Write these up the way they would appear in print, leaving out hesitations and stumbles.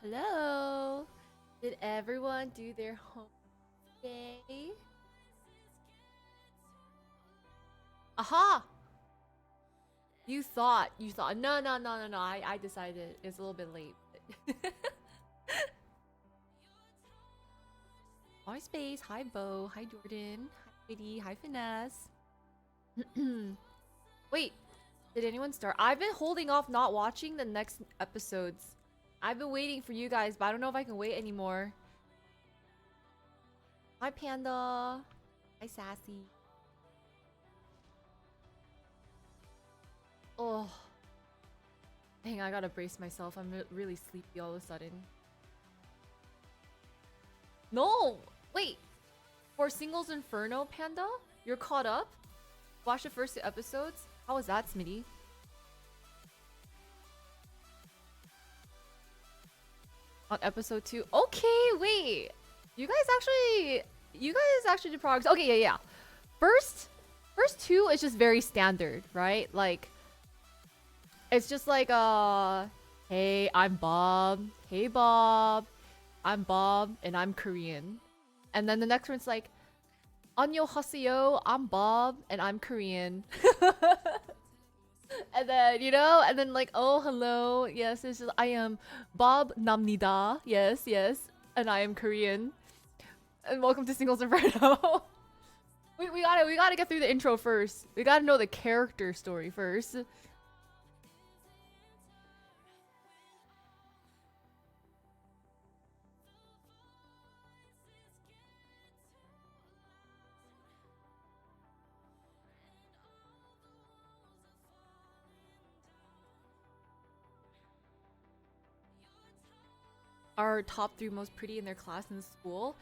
Hello. Did everyone do their homework today? Aha! You thought. No. I decided it's a little bit late. Hi Space. Hi Bo. Hi Jordan. Hi Katie. Hi Finesse. Wait, did anyone start? I've been holding off not watching the next episodes. I've been waiting for you guys, but I don't know if I can wait anymore. Hi Panda. Hi Sassy. Oh, dang, I gotta brace myself. I'm really sleepy all of a sudden. No! Wait! For Singles Inferno, Panda? You're caught up? Watch the first two episodes? How was that, Smitty? On episode 2? Okay, wait! You guys actually did progress. Okay, yeah. First two is just very standard, right? Like, it's just like, hey, I'm Bob. Hey, Bob. I'm Bob, and I'm Korean. And then the next one's like, 안녕하세요. I'm Bob, and I'm Korean. And then, and then like, oh, hello. Yes, it's just, I am Bob Namnida. Yes. And I am Korean. And welcome to Singles Inferno. we gotta get through the intro first. We gotta know the character story first. Are top 3 most pretty in their class in school?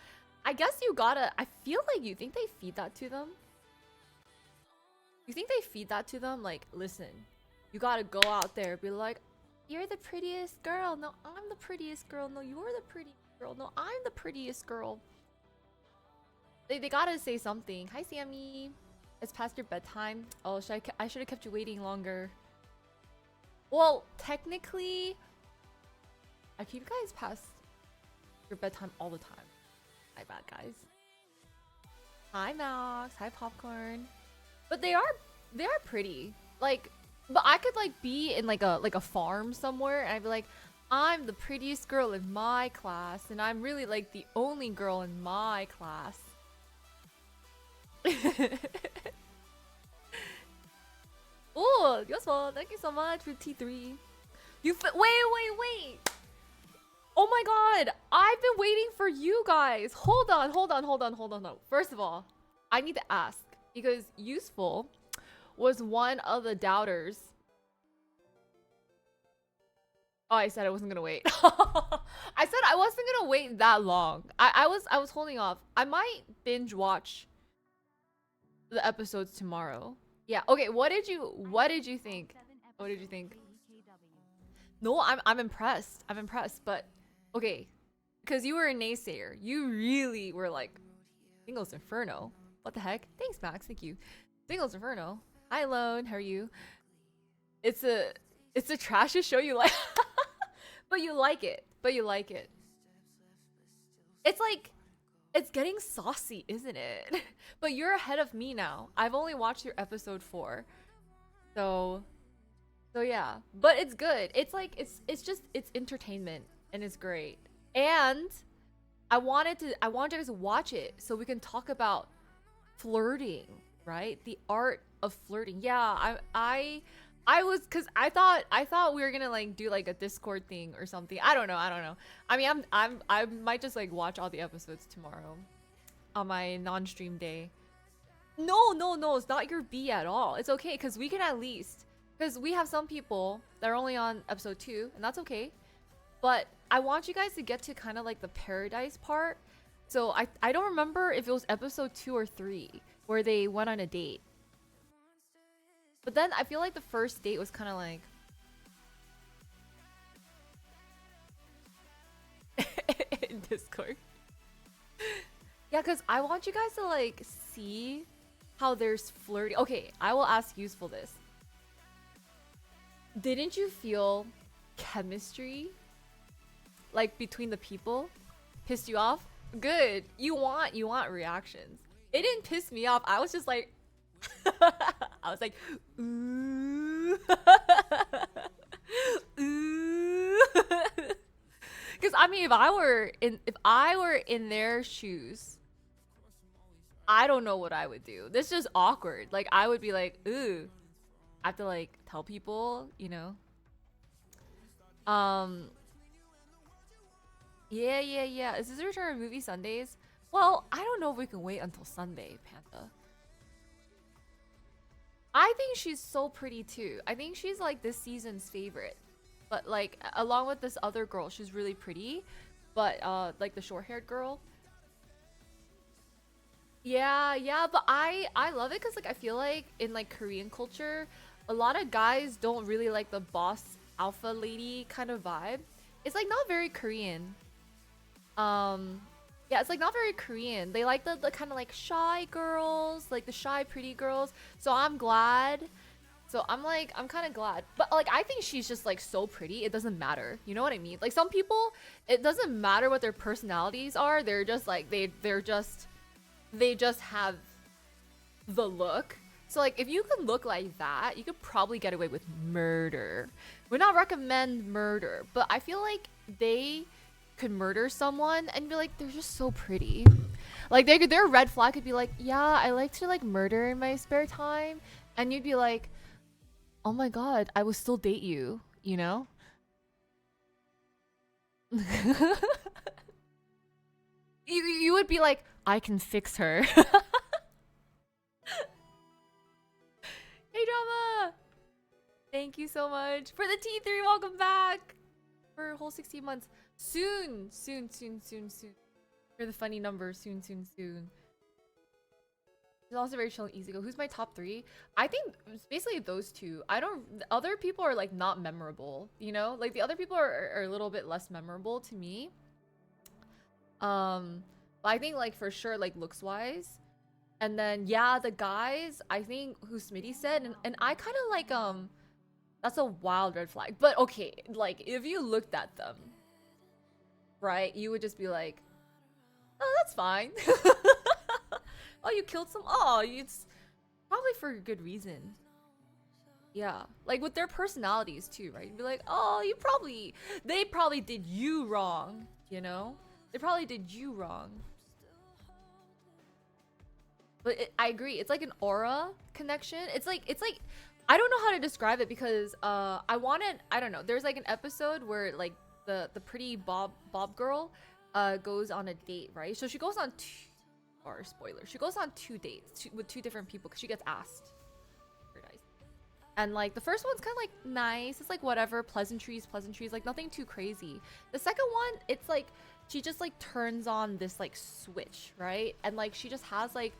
I guess you gotta. I feel like you think they feed that to them. You think they feed that to them? Like, listen, you gotta go out there, be like, you're the prettiest girl. No, I'm the prettiest girl. No, you're the prettiest girl. No, I'm the prettiest girl. They gotta say something. Hi, Sammy. It's past your bedtime. Oh, I should have kept you waiting longer. Well, technically, I keep you guys past your bedtime all the time. My bad, guys. Hi, Max. Hi, Popcorn. But they are pretty. Like, but I could like be in like a farm somewhere, and I'd be like, I'm the prettiest girl in my class, and I'm really like the only girl in my class. Oh, Yoswa, thank you so much for T3. Wait. Oh my god, I've been waiting for you guys. Hold on. No. First of all, I need to ask because Useful was one of the doubters. Oh, I said I wasn't gonna wait. I said I wasn't gonna wait that long. I was holding off. I might binge watch the episodes tomorrow. Yeah. Okay. What did you think? What did you think? No, I'm impressed. But okay, because you were a naysayer. You really were like, Singles Inferno. What the heck? Thanks, Max. Thank you. Singles Inferno. Hi, Lone. How are you? It's a trashiest show you like, but you like it. It's like, it's getting saucy, isn't it? But you're ahead of me now. I've only watched your episode 4, so yeah. But it's good. It's like it's entertainment and it's great. And I wanted you guys to watch it so we can talk about flirting, right? The art of flirting. Yeah, I was, cause I thought we were gonna like do like a Discord thing or something. I don't know. I mean, I might just like watch all the episodes tomorrow on my non-stream day. No, it's not your B at all. It's okay, cause we can at least, cause we have some people that are only on episode 2, and that's okay. But I want you guys to get to kind of like the paradise part. So I don't remember if it was episode 2 or 3 where they went on a date. But then I feel like the first date was kind of like in Discord. Yeah, because I want you guys to like see how there's flirting. Okay, I will ask Useful this. Didn't you feel chemistry like between the people pissed you off? Good. You want reactions. It didn't piss me off. I was just like I was like ooh. Ooh. Cuz I mean if I were in their shoes, I don't know what I would do. This is just awkward. Like I would be like, ooh. I have to like tell people, you know. Um yeah. Is this a return of movie Sundays? Well, I don't know if we can wait until Sunday, Panda. I think she's so pretty too. I think she's like this season's favorite. But like along with this other girl, she's really pretty. But like the short-haired girl. Yeah, but I love it cuz like I feel like in like Korean culture, a lot of guys don't really like the boss alpha lady kind of vibe. It's like not very Korean. Um yeah, it's like not very Korean. They like the kind of like shy girls, like the shy pretty girls. So I'm glad. So I'm kind of glad. But like I think she's just like so pretty. It doesn't matter. You know what I mean? Like some people, it doesn't matter what their personalities are. They're just like they just have the look. So like if you could look like that, you could probably get away with murder. Would not recommend murder, but I feel like they could murder someone and be like they're just so pretty. Like their red flag could be like, yeah, I like to like murder in my spare time, and you'd be like, oh my god, I would still date you, you know? You would be like, I can fix her. Hey drama! Thank you so much for the T3. Welcome back for a whole 16 months. Soon. For the funny numbers, soon. She's also very chill and easy go. Who's my top 3? I think it's basically those two. I don't. Other people are like not memorable. You know, like the other people are a little bit less memorable to me. But I think like for sure like looks wise. And then yeah, the guys, I think who Smitty said, and I kind of like that's a wild red flag. But okay, like if you looked at them, right, you would just be like, oh, that's fine. Oh, you killed some. Oh, it's probably for a good reason. Yeah, like with their personalities too, right? You'd be like, oh, they probably did you wrong, you know? They probably did you wrong. But I agree. It's like an aura connection. It's like I don't know how to describe it because I don't know. There's like an episode where like the pretty Bob girl goes on a date, right? So she goes on spoiler. She goes on 2 dates with 2 different people because she gets asked. And like the first one's kind of like nice. It's like whatever, pleasantries, like nothing too crazy. The second one, it's like she just like turns on this like switch, right? And like she just has like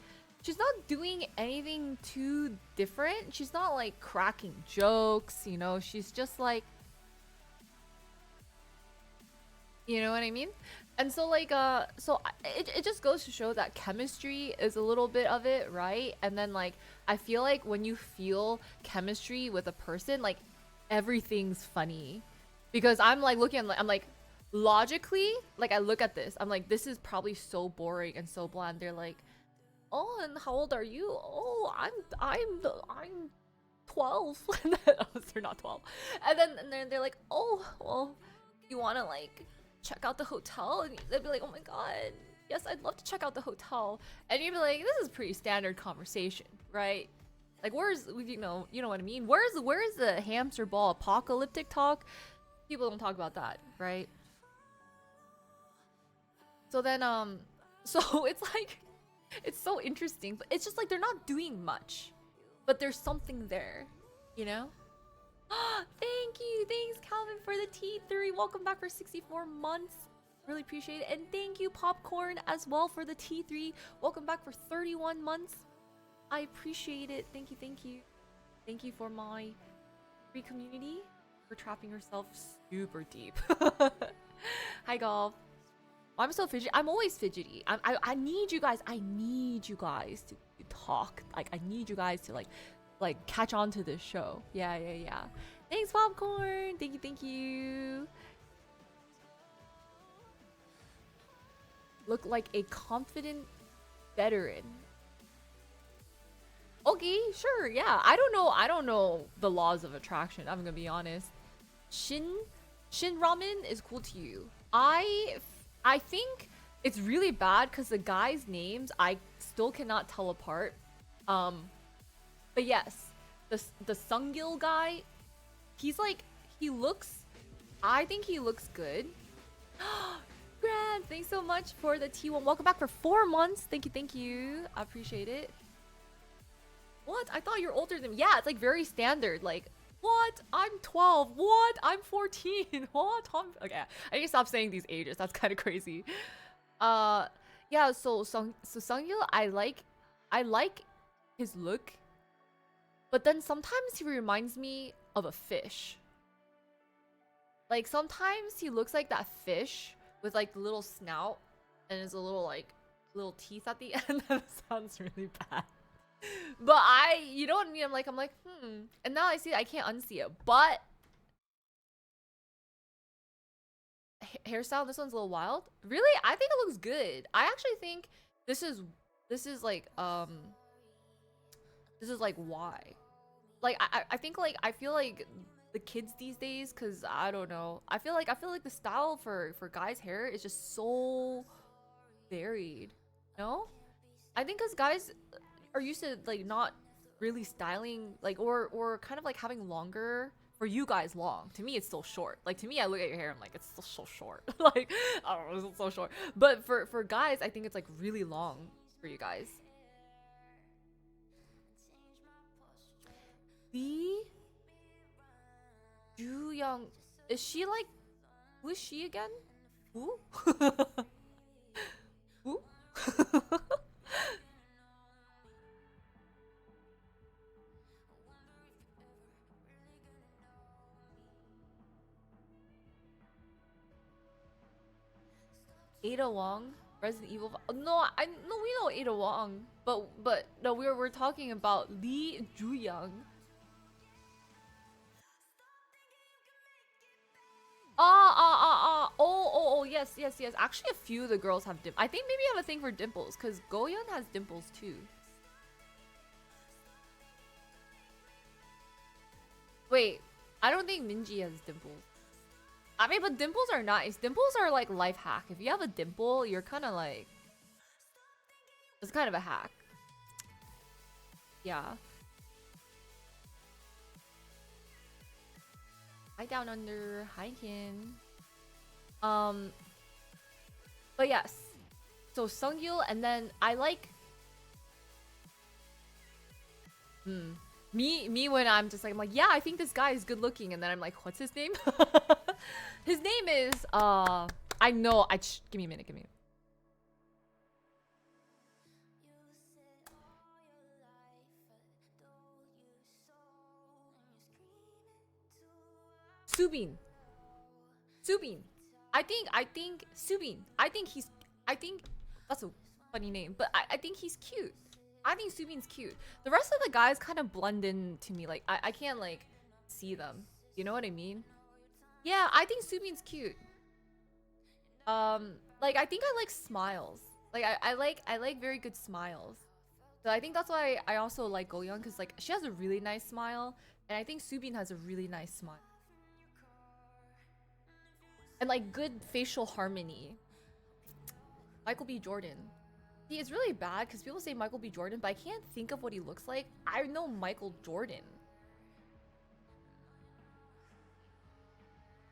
she's not doing anything too different. She's not like cracking jokes, you know. She's just like, you know what I mean? And so like it just goes to show that chemistry is a little bit of it, right? And then like I feel like when you feel chemistry with a person, like everything's funny. Because I'm like looking at I'm like logically, like I look at this, I'm like this is probably so boring and so bland. They're like, oh, and how old are you? Oh, I'm 12. They're not 12. And then they're like, oh, well, you want to like check out the hotel? And they'd be like, oh my god, yes, I'd love to check out the hotel. And you'd be like, this is pretty standard conversation, right? Like where's, you know what I mean? Where's the hamster ball apocalyptic talk? People don't talk about that, right? So then so it's like it's so interesting, but it's just like they're not doing much, but there's something there, you know? Thank you. Thanks, Calvin, for the T3. Welcome back for 64 months. Really appreciate it. And thank you, Popcorn, as well for the T3. Welcome back for 31 months. I appreciate it. Thank you. Thank you for my free community, for trapping yourself super deep. Hi, Golf. I'm so fidgety. I'm always fidgety. I need you guys. I need you guys to talk. Like, I need you guys to like catch on to this show. Yeah. Thanks, Popcorn. Thank you. look like a confident veteran. Okay, sure, yeah. I don't know the laws of attraction, I'm gonna be honest. Shin ramen is cool to you. I think it's really bad because the guys' names I still cannot tell apart. But yes, the Sungil guy, he's like, he looks, I think he looks good. Grant, thanks so much for the T1. Welcome back for 4 months. Thank you, thank you. I appreciate it. What? I thought you're older than me. Yeah, it's like very standard. Like, what? I'm 12. What? I'm 14. What? Okay, I need to stop saying these ages. That's kind of crazy. Yeah. So Sungil, I like his look, but then sometimes he reminds me of a fish. Like sometimes he looks like that fish with like the little snout and his a little like little teeth at the end. That sounds really bad. But you know what I mean? I'm like, and now I see it, I can't unsee it. But hairstyle, this one's a little wild. Really, I think it looks good. I actually think this is like this is like why. Like I think like I feel like the kids these days, cause I don't know. I feel like the style for guys' hair is just so varied. No, I think cause guys are used to like not really styling like or kind of like having longer. For you guys, long. To me, it's still short. Like to me, I look at your hair, I'm like, it's still so short. Like I don't know, it's so short. But for guys, I think it's like really long for you guys. The Ju Young, is she like, who is she again? Who? Who? Ada Wong, Resident Evil. No, no, we know Ada Wong, but no, we're talking about Lee Ju-young. Oh, yes, yes, yes. Actually, a few of the girls have dimples. I think maybe I have a thing for dimples because Goyeon has dimples too. Wait, I don't think Minji has dimples. I mean, but dimples are nice. Dimples are like life hack. If you have a dimple, you're kind of like, it's kind of a hack. Yeah. Hi down under. Hi Kin. But yes. So Sungil, and then I like me when I'm just like, I'm like, yeah, I think this guy is good looking, and then I'm like, what's his name? His name is I know. Give me a minute. Give me. Subin. Subin. I think Subin. I think that's a funny name, but I think he's cute. I think Subin's cute. The rest of the guys kind of blend in to me. Like I can't like see them. You know what I mean? Yeah, I think Subin's cute. Like I think I like smiles. Like I like very good smiles. So I think that's why I also like Goyeon, because like she has a really nice smile, and I think Subin has a really nice smile. And like good facial harmony. Michael B. Jordan. See, it's really bad because people say Michael B. Jordan, but I can't think of what he looks like. I know Michael Jordan.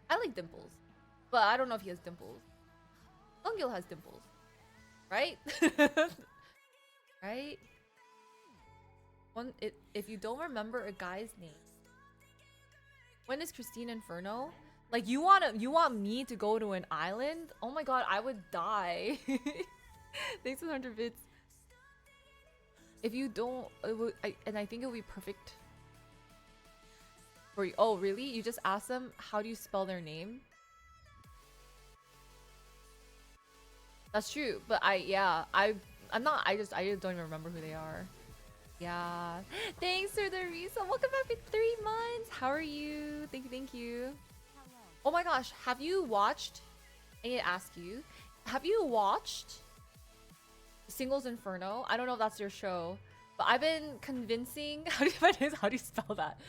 I like dimples, but I don't know if he has dimples. Sungil has dimples, right? Right? If you don't remember a guy's name, when is Christine Inferno? Like you want me to go to an island? Oh my god, I would die. Thanks for 100 bits. If you don't, and I think it would be perfect for you. Oh really? You just ask them how do you spell their name? That's true, but I'm not. I just don't even remember who they are. Yeah. Thanks for the resub. Welcome back for 3 months. How are you? Thank you. Oh my gosh, have you watched? I need to ask you. Have you watched Singles Inferno. I don't know if that's your show, but I've been convincing. How do you spell that?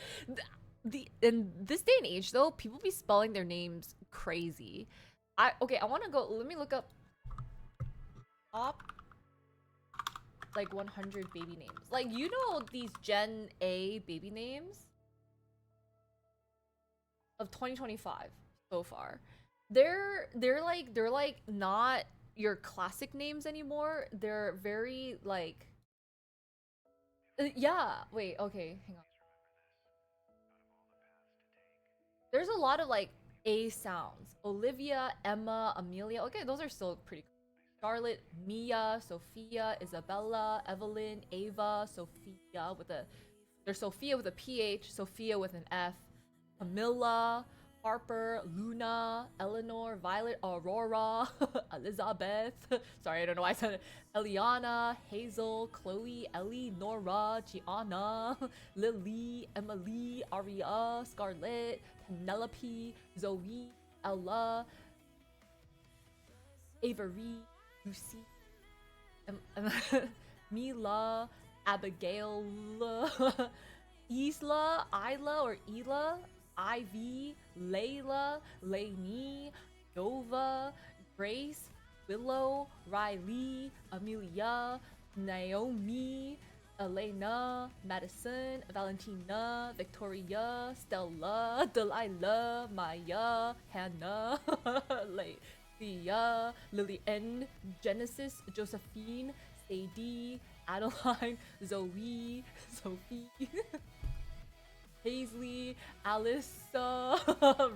In this day and age, though, people be spelling their names crazy. I want to go. Let me look up top like 100 baby names. Like, you know, these Gen A baby names of 2025 so far. They're like not your classic names anymore. They're very like yeah, wait, okay, hang on. There's a lot of like A sounds. Olivia, Emma, Amelia. Okay, those are still pretty cool. Charlotte, Mia, Sophia, Isabella, Evelyn, Ava, Sophia with a there's Sophia with a PH, Sophia with an F, Camilla, Harper, Luna, Eleanor, Violet, Aurora, Elizabeth. Sorry, I don't know why I said it. Eliana, Hazel, Chloe, Ellie, Nora, Gianna, Lily, Emily, Aria, Scarlett, Penelope, Zoe, Ella, Avery, Lucy, Mila, Abigail, Isla, Isla or Ela, Ivy, Layla, Lainey, Nova, Grace, Willow, Riley, Amelia, Naomi, Elena, Madison, Valentina, Victoria, Stella, Delilah, Maya, Hannah, Leah, Lillian, Genesis, Josephine, Sadie, Adeline, Zoe, Sophie, Paisley, Alyssa,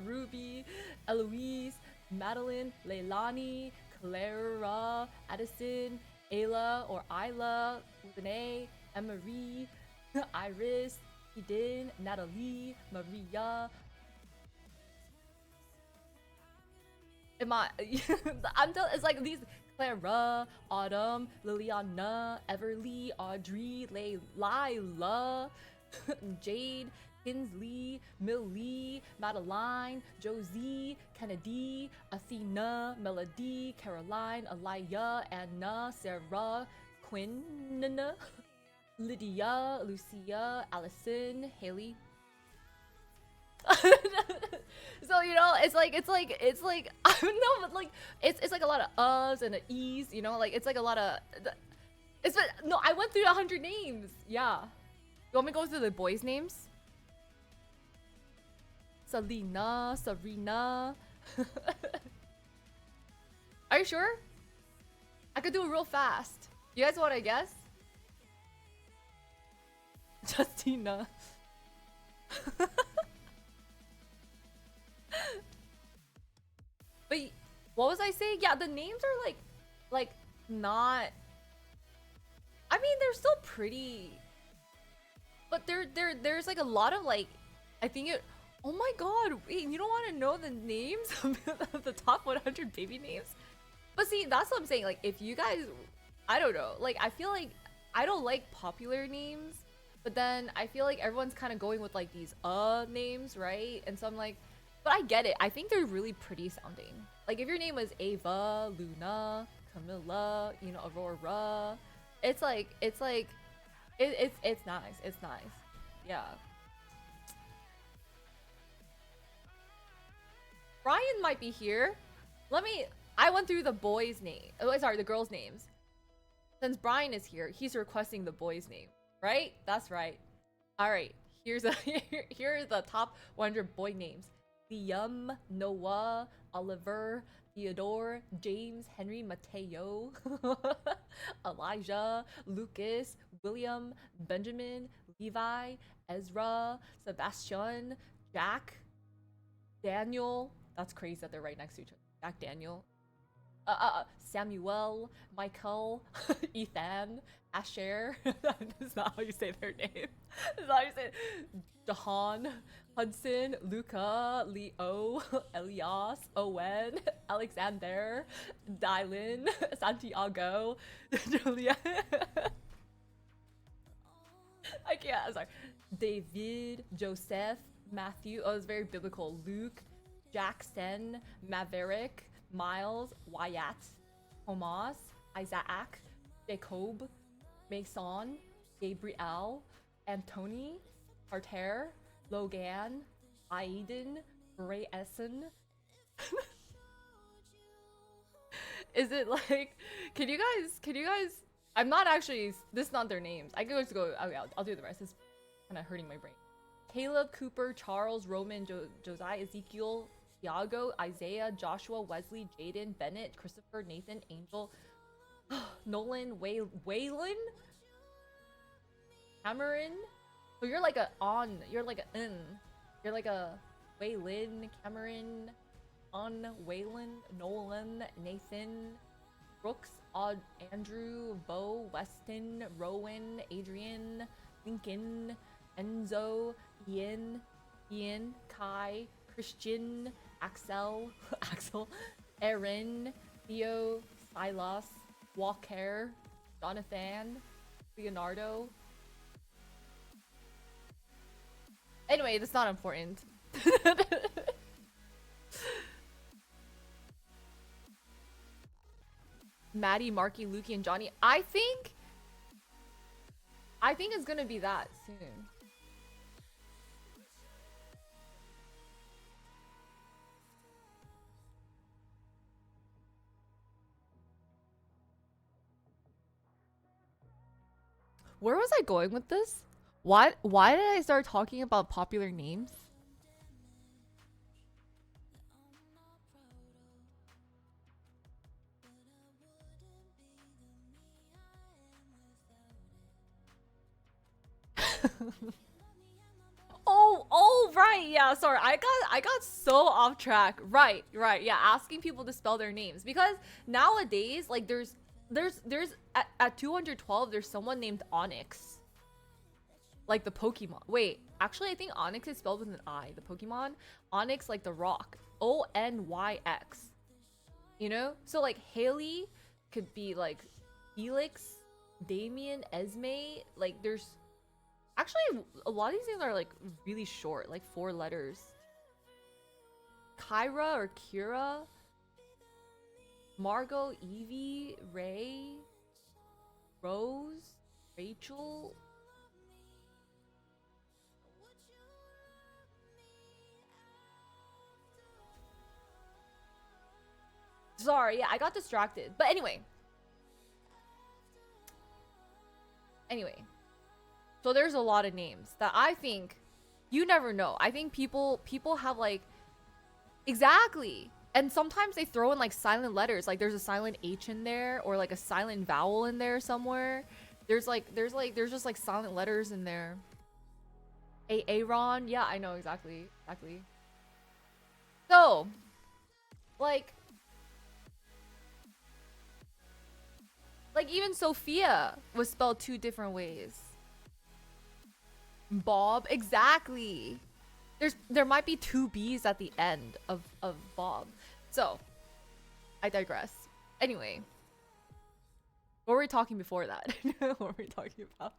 Ruby, Eloise, Madeline, Leilani, Clara, Addison, Ayla or Isla, Renee, Emery, Iris, Eden, Natalie, Maria. Am I? It's like these Clara, Autumn, Liliana, Everly, Audrey, Lila, Jade, Kinsley, Millie, Madeline, Josie, Kennedy, Athena, Melody, Caroline, Aliyah, Anna, Sarah, Quinn, Lydia, Lucia, Allison, Haley. So you know, it's like I don't know, but like it's like a lot of uhs and e's, you know, like it's like a lot of no, I went through 100 names. Yeah. You want me to go through the boys' names? Selena, Serena. Are you sure? I could do it real fast. You guys want to guess? Justina. But what was I saying? Yeah, the names are like not. I mean, they're still pretty, but there's like a lot of like, I think it. Oh my god! Wait, you don't want to know the names of the top 100 baby names? But see, that's what I'm saying. Like, if you guys, I don't know. Like, I feel like I don't like popular names, but then I feel like everyone's kind of going with like these names, right? And so I'm like, but I get it. I think they're really pretty sounding. Like, if your name was Ava, Luna, Camilla, you know, Aurora, it's it's nice. It's nice. Yeah. Brian might be here. I went through the boys' name. Oh, sorry, the girls' names. Since Brian is here, he's requesting the boys' name, right? That's right. All right. Here are the top 100 boy names: Liam, Noah, Oliver, Theodore, James, Henry, Mateo, Elijah, Lucas, William, Benjamin, Levi, Ezra, Sebastian, Jack, Daniel. That's crazy that they're right next to each other. Jack Daniel. Samuel, Michael, Ethan, Asher. That's not how you say their name. That's not how you say it. Jahan, Hudson, Luca, Leo, Elias, Owen, Alexander, Dylan, Santiago, Julia. I can't. I'm sorry. David, Joseph, Matthew. Oh, it's very biblical. Luke, Jackson, Maverick, Miles, Wyatt, Tomas, Isaac, Jacob, Mason, Gabriel, Anthony, Carter, Logan, Aiden, Ray Essen. Is it like, can you guys, I'm not actually, this is not their names. I can just go, okay, I'll do the rest. It's kind of hurting my brain. Caleb, Cooper, Charles, Roman, Josiah, Ezekiel, Thiago, Isaiah, Joshua, Wesley, Jaden, Bennett, Christopher, Nathan, Angel, Nolan, Waylon, Cameron. So you're like you're like a N. You're like a Waylon, Cameron, Waylon, Nolan, Nathan, Brooks, Andrew, Bo, Weston, Rowan, Adrian, Lincoln, Enzo, Ian, Kai, Christian, Axel, Aaron, Theo, Silas, Walker, Jonathan, Leonardo. Anyway, that's not important. Maddie, Marky, Lukey, and Johnny. I think it's gonna be that soon. Where was I going with this? Why did I start talking about popular names? Oh, right. Yeah, sorry. I got so off track. Right. Yeah, asking people to spell their names because nowadays like there's at 212 there's someone named Onyx. Like the Pokemon. Wait, actually I think Onyx is spelled with an I. The Pokemon Onyx, like the rock. Onyx. You know? So like Haley could be like Felix, Damien, Esme. Like there's actually a lot of these names are like really short, like 4 letters. Kyra or Kira, Margot, Evie, Ray, Rose, Rachel. Sorry, yeah, I got distracted. But anyway. So there's a lot of names that I think you never know. I think people have like exactly. And sometimes they throw in like silent letters. Like there's a silent H in there or like a silent vowel in there somewhere. There's just like silent letters in there. Aaron, yeah, I know exactly. So, like even Sophia was spelled 2 different ways. Bob, exactly. There might be 2 B's at the end of Bob. So, I digress. Anyway, what were we talking before that? What were we talking about?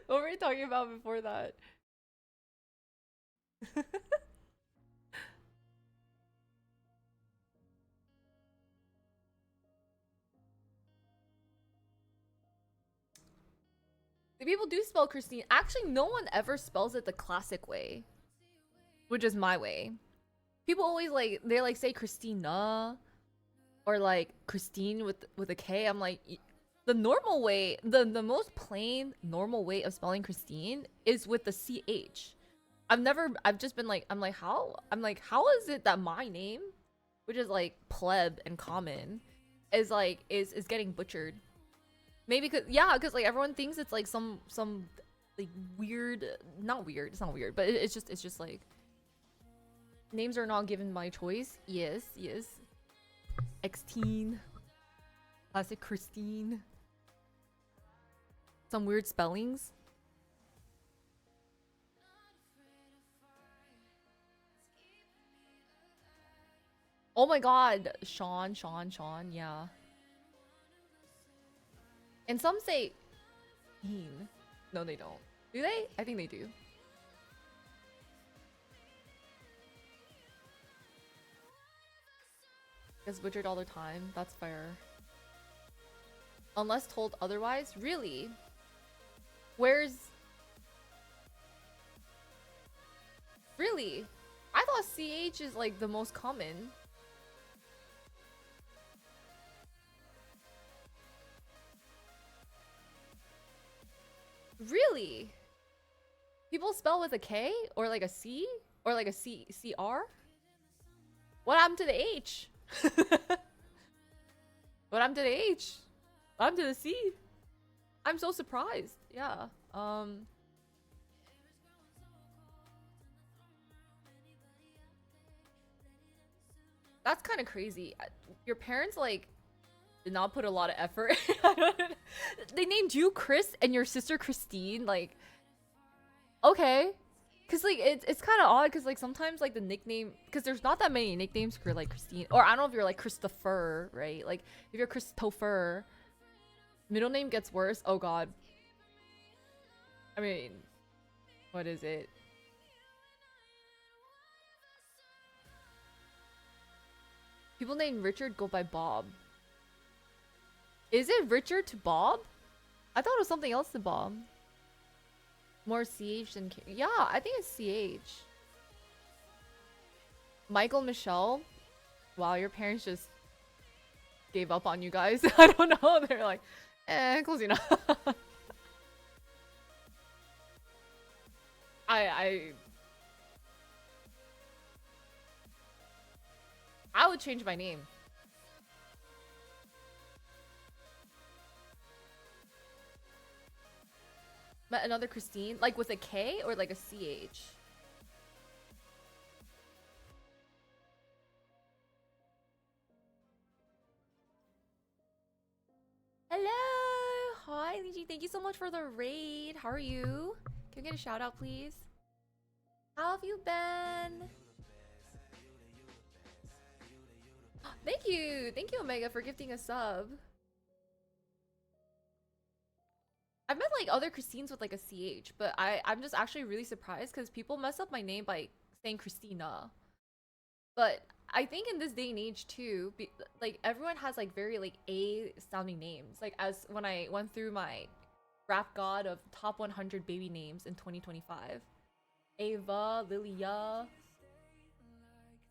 What were we talking about before that? The people do spell Christine. Actually, no one ever spells it the classic way, which is my way. People always like they like say Christina or like Christine with a K. I'm like the normal way, the most plain normal way of spelling Christine is with the CH. I've just been like how is it that my name, which is like pleb and common, is like is getting butchered? Maybe cause like everyone thinks it's like some like weird, not weird, it's not weird, but it's just like names are not given by choice. Yes. Xteen, classic Christine. Some weird spellings. Oh my god, Sean, yeah. And some say Dean. No, they don't. Do they? I think they do. Gets butchered all the time. That's fair. unless told otherwise. Really? Where's really? I thought CH is like the most common. Really? People spell with a K or like a C or like a CR? What happened to the H? What happened to the H? What happened to the C? I'm so surprised. Yeah. That's kind of crazy. Your parents like did not put a lot of effort. They named you Chris and your sister Christine. Like, okay, cause like it's kind of odd. Cause like sometimes like the nickname, cause there's not that many nicknames for like Christine, or I don't know if you're like Christopher, right? Like if you're Christopher, middle name gets worse. Oh God. I mean, what is it? People named Richard go by Bob. Is it Richard to Bob? I thought it was something else to Bob. More CH than K. Yeah, I think it's CH. Michael, Michelle. Wow, your parents just gave up on you guys. I don't know. They're like, close enough. I would change my name. Met another Christine, like with a K or like a CH. Hello! Hi, Liji. Thank you so much for the raid. How are you? Can we get a shout out, please? How have you been? Thank you! Thank you, Omega, for gifting a sub. I've met like other Christines with like a CH, but I'm just actually really surprised because people mess up my name by saying Christina. But I think in this day and age too, like everyone has like very like A sounding names. Like as when I went through my rap god of top 100 baby names in 2025. Ava, Lilia,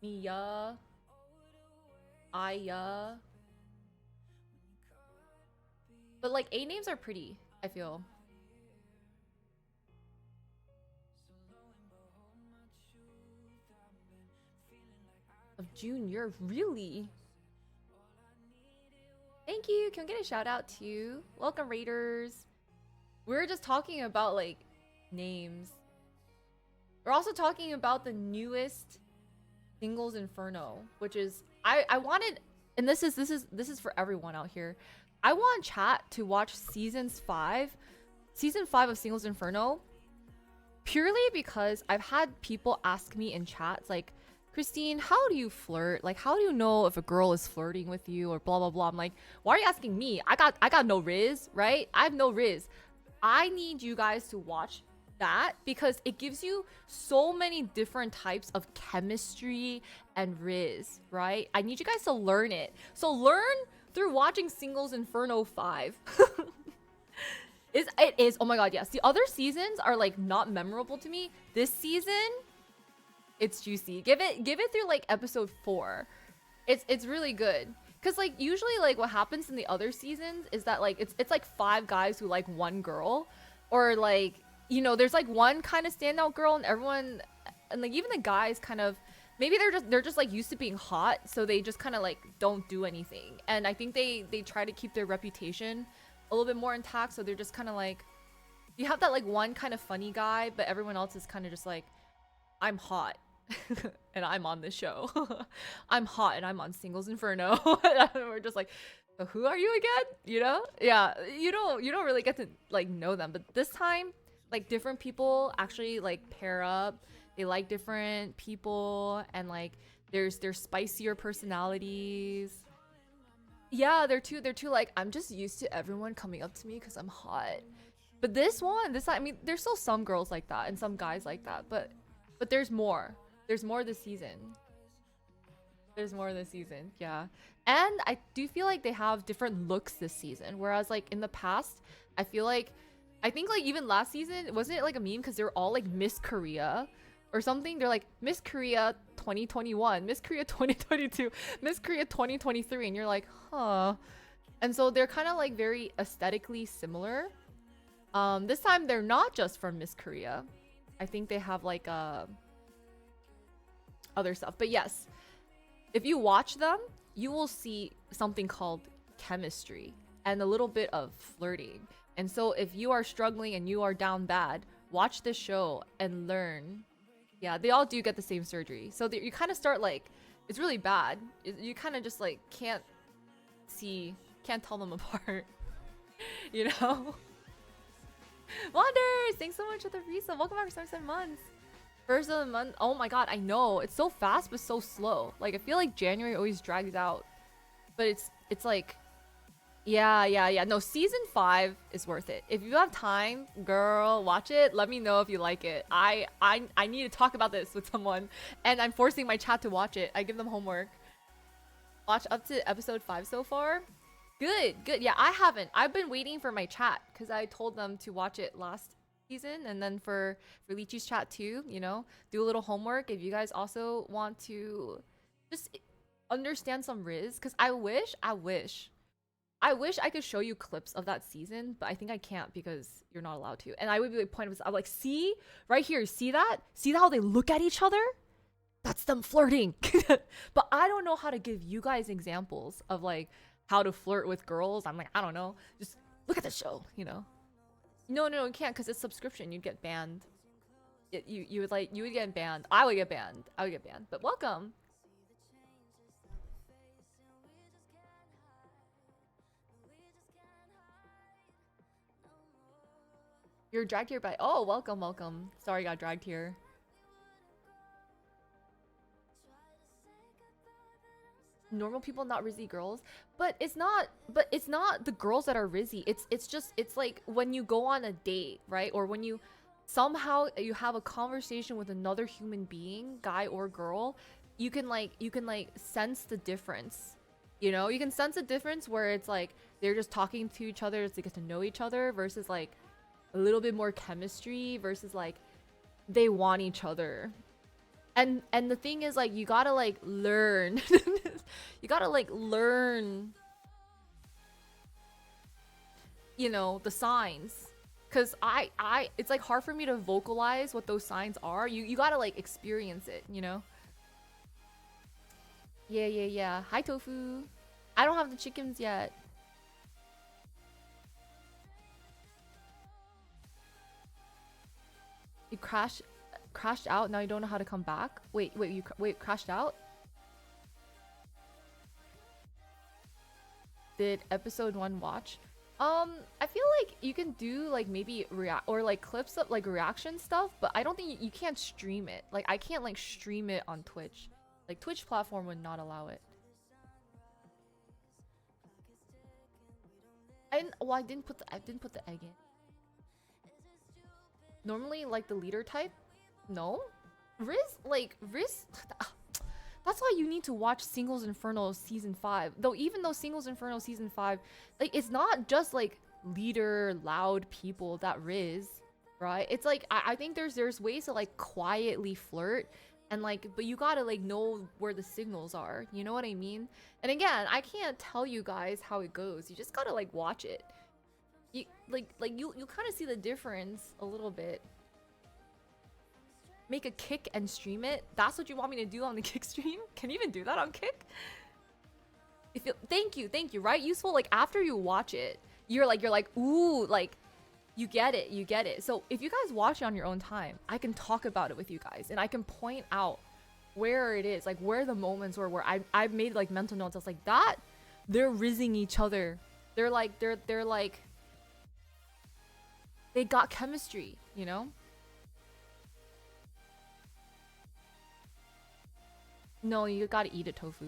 Mia, Aya. But like A names are pretty, I feel. Of Junior, really? Thank you. Can we get a shout out to you? Welcome, Raiders. We're just talking about like names. We're also talking about the newest Singles Inferno, which is I wanted, and this is for everyone out here. I want chat to watch season 5 of Singles Inferno purely because I've had people ask me in chats like, Christine, how do you flirt? Like, how do you know if a girl is flirting with you or blah blah blah? I'm like, why are you asking me? I got no riz, right? I have no riz. I need you guys to watch that because it gives you so many different types of chemistry and riz, right? I need you guys to learn it. So learn through watching Singles Inferno 5. It is, oh my god, yes. The other seasons are like not memorable to me. This season, it's juicy. Give it through like episode 4. It's really good. Cause like usually like what happens in the other seasons is that like it's like 5 guys who like one girl, or like, you know, there's like one kind of standout girl and everyone, and like even the guys kind of, maybe they're just like used to being hot, so they just kind of like don't do anything. And I think they try to keep their reputation a little bit more intact, so they're just kind of like, you have that like one kind of funny guy, but everyone else is kind of just like, I'm hot and I'm on this show. I'm hot and I'm on Singles Inferno. And we're just like, so who are you again? You know? Yeah, you don't really get to like know them, but this time like different people actually like pair up. They like different people, and like there's spicier personalities. Yeah, they're too like, I'm just used to everyone coming up to me because I'm hot. But this I mean, there's still some girls like that and some guys like that, but there's more. There's more this season. There's more this season, yeah. And I do feel like they have different looks this season. Whereas like in the past, I feel like I think like even last season, wasn't it like a meme because they're all like Miss Korea or something? They're like Miss Korea 2021, Miss Korea 2022, Miss Korea 2023, and you're like, huh. And so they're kind of like very aesthetically similar. This time they're not just from Miss Korea. I think they have like other stuff. But yes, if you watch them, you will see something called chemistry and a little bit of flirting. And so if you are struggling and you are down bad, watch this show and learn. Yeah, they all do get the same surgery. So you kind of start like, it's really bad. You kind of just like can't tell them apart. You know? Wonders! Thanks so much for the resub. Welcome back for 7 months. First of the month. Oh my god, I know. It's so fast but so slow. Like I feel like January always drags out. But it's like yeah. No, season 5 is worth it. If you have time, girl, watch it. Let me know if you like it. I need to talk about this with someone and I'm forcing my chat to watch it. I give them homework. Watch up to episode 5 so far. Good. Yeah, I haven't. I've been waiting for my chat because I told them to watch it last season, and then for Lychee's chat too, you know, do a little homework if you guys also want to just understand some Riz. Because I wish I could show you clips of that season, but I think I can't because you're not allowed to. And I would be like pointing, I'm like, see right here, see that? See how they look at each other? That's them flirting. But I don't know how to give you guys examples of like how to flirt with girls. I'm like, I don't know. Just look at the show, you know? No, you can't because it's subscription. You'd get banned. You would get banned. I would get banned. But welcome. You're dragged here by. Oh, welcome. Sorry, I got dragged here. Normal people, not Rizzy girls, but it's not the girls that are Rizzy. It's like when you go on a date, right? Or when you somehow you have a conversation with another human being, guy or girl, you can like sense the difference. You know, you can sense a difference where it's like they're just talking to each other to get to know each other versus like a little bit more chemistry versus like they want each other. And the thing is, like, you gotta like learn. You gotta like learn, you know, the signs. Cause it's like hard for me to vocalize what those signs are. You gotta like experience it, you know? Yeah. Hi, Tofu. I don't have the chickens yet. You crashed out, now you don't know how to come back? Wait, you crashed out? Did episode 1 watch? I feel like you can do like maybe react or like clips of like reaction stuff, but I don't think you can't stream it. Like I can't like stream it on Twitch. Like Twitch platform would not allow it. I didn't put the egg in. Normally like the leader type? No? Riz that's why you need to watch Singles Inferno season 5. Though even though Singles Inferno season 5, like it's not just like leader loud people that Riz, right? It's like I think there's ways to like quietly flirt and like, but you gotta like know where the signals are, you know what I mean? And again, I can't tell you guys how it goes. You just gotta like watch it. You you kind of see the difference a little bit. Make a kick and stream it. That's what you want me to do on the kick stream? Can you even do that on kick? Thank you, right? Useful. Like after you watch it, you're like ooh, like you get it. So if you guys watch it on your own time, I can talk about it with you guys and I can point out where it is, like where the moments were where I've made like mental notes. I was like, that they're rizzing each other. They're like they got chemistry, you know? No, you gotta eat it, Tofu.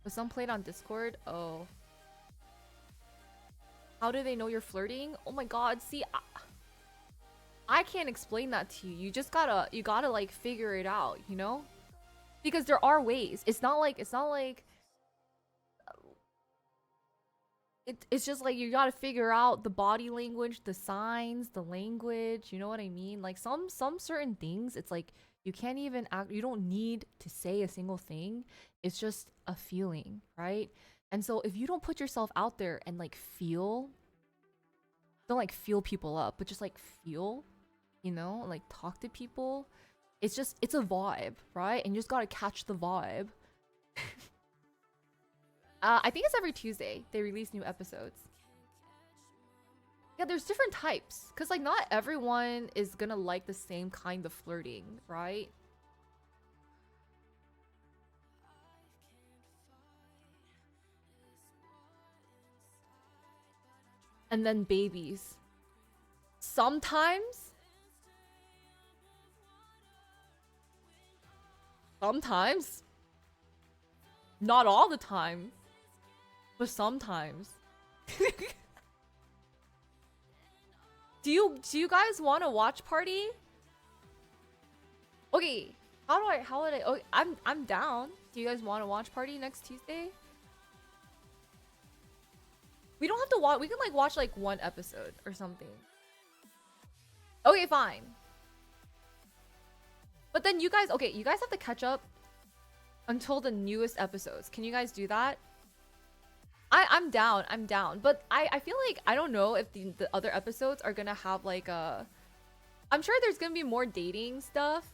Was some played on Discord? Oh. How do they know you're flirting? Oh my god, see, I can't explain that to you. You gotta like figure it out, you know? Because there are ways. It's not like it's just like you gotta figure out the body language, the signs, the language, you know what I mean? Like some certain things, it's like you can't even act, you don't need to say a single thing. It's just a feeling, right? And so if you don't put yourself out there and like feel, don't like feel people up, but just like feel, you know, like talk to people. It's just it's a vibe, right? And you just gotta catch the vibe. I think it's every Tuesday they release new episodes. Yeah, there's different types. Cause like not everyone is gonna like the same kind of flirting, right? And then babies. Sometimes, sometimes, not all the time, but sometimes. Do you guys want to watch party? Okay, how would I okay, I'm down. Do you guys want to watch party next Tuesday? We don't have to watch, we can like watch like one episode or something. Okay, fine. But then you guys, okay, you guys have to catch up until the newest episodes. Can you guys do that? I'm down. I'm down. But I feel like I don't know if the other episodes are gonna have like a I'm sure there's gonna be more dating stuff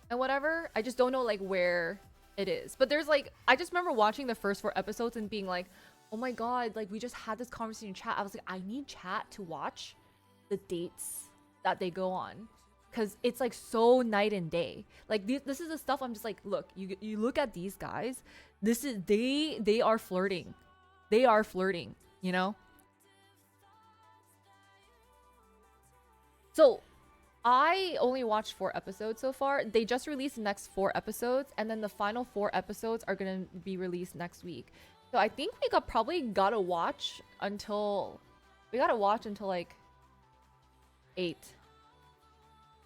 and whatever. I just don't know like where it is. But there's like I just remember watching the first 4 episodes and being like, oh my god, like we just had this conversation in chat. I was like, I need chat to watch the dates that they go on. Cause it's like so night and day. Like this is the stuff I'm just like, look, you look at these guys. This is they are flirting. They are flirting, you know? So I only watched 4 episodes so far. They just released the next 4 episodes, and then the final 4 episodes are gonna be released next week. So I think we probably gotta watch until like 8.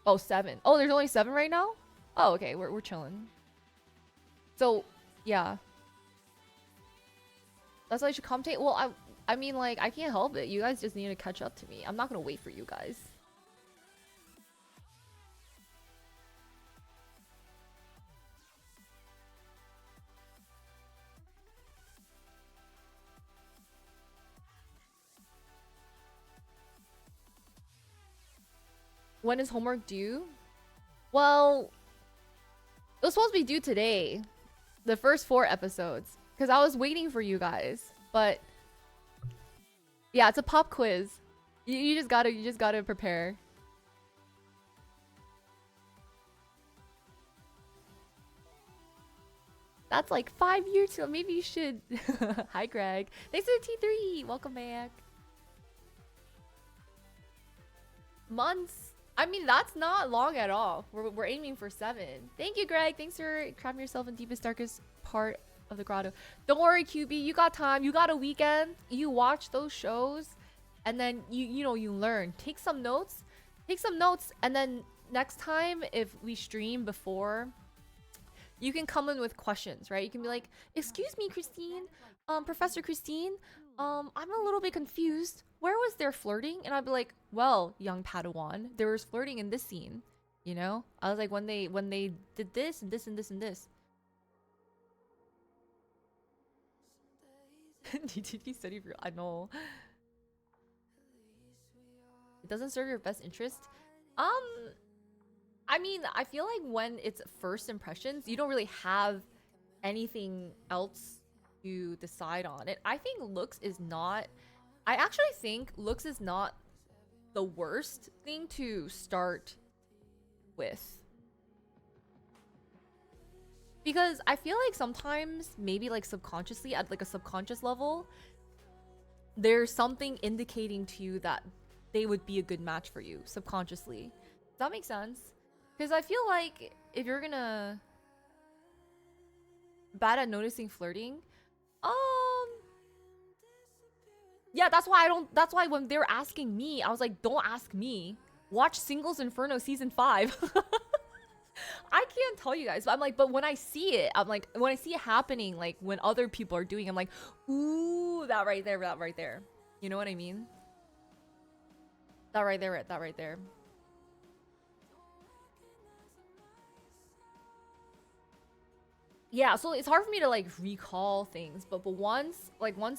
Oh, 7. Oh, there's only 7 right now? Oh, okay, we're chilling. So, yeah. That's why you should commentate. Well, I mean, like, I can't help it. You guys just need to catch up to me. I'm not gonna wait for you guys. When is homework due? Well, it was supposed to be due today. The first 4 episodes. Because I was waiting for you guys. But yeah, it's a pop quiz. You just gotta prepare. That's like 5 years ago. Maybe you should. Hi, Greg. Thanks for the T3. Welcome back. Months. I mean, that's not long at all. We're aiming for 7. Thank you, Greg. Thanks for trapping yourself in deepest, darkest part of the grotto. Don't worry, QB. You got time. You got a weekend. You watch those shows, and then you know you learn. Take some notes. Take some notes, and then next time if we stream before, you can come in with questions, right? You can be like, "Excuse me, Christine. Professor Christine. I'm a little bit confused. Where was there flirting?" And I'd be like, "Well, young Padawan, there was flirting in this scene. You know, I was like, when they did this and this and this and this." DTP study for I know. It doesn't serve your best interest. I mean, I feel like when it's first impressions, you don't really have anything else to decide on. And I think looks is not. I actually think looks is not the worst thing to start with. Because I feel like sometimes, maybe like subconsciously, at like a subconscious level, there's something indicating to you that they would be a good match for you subconsciously. Does that make sense? Because I feel like if you're gonna bad at noticing flirting, um, yeah, that's why I don't. That's why when they were asking me, I was like, don't ask me. Watch Singles Inferno season 5. I can't tell you guys, but I'm like, but when I see it, I'm like, when I see it happening, like when other people are doing, I'm like, ooh, that right there, that right there. You know what I mean? That right there, that right there. Yeah, so it's hard for me to like recall things, but once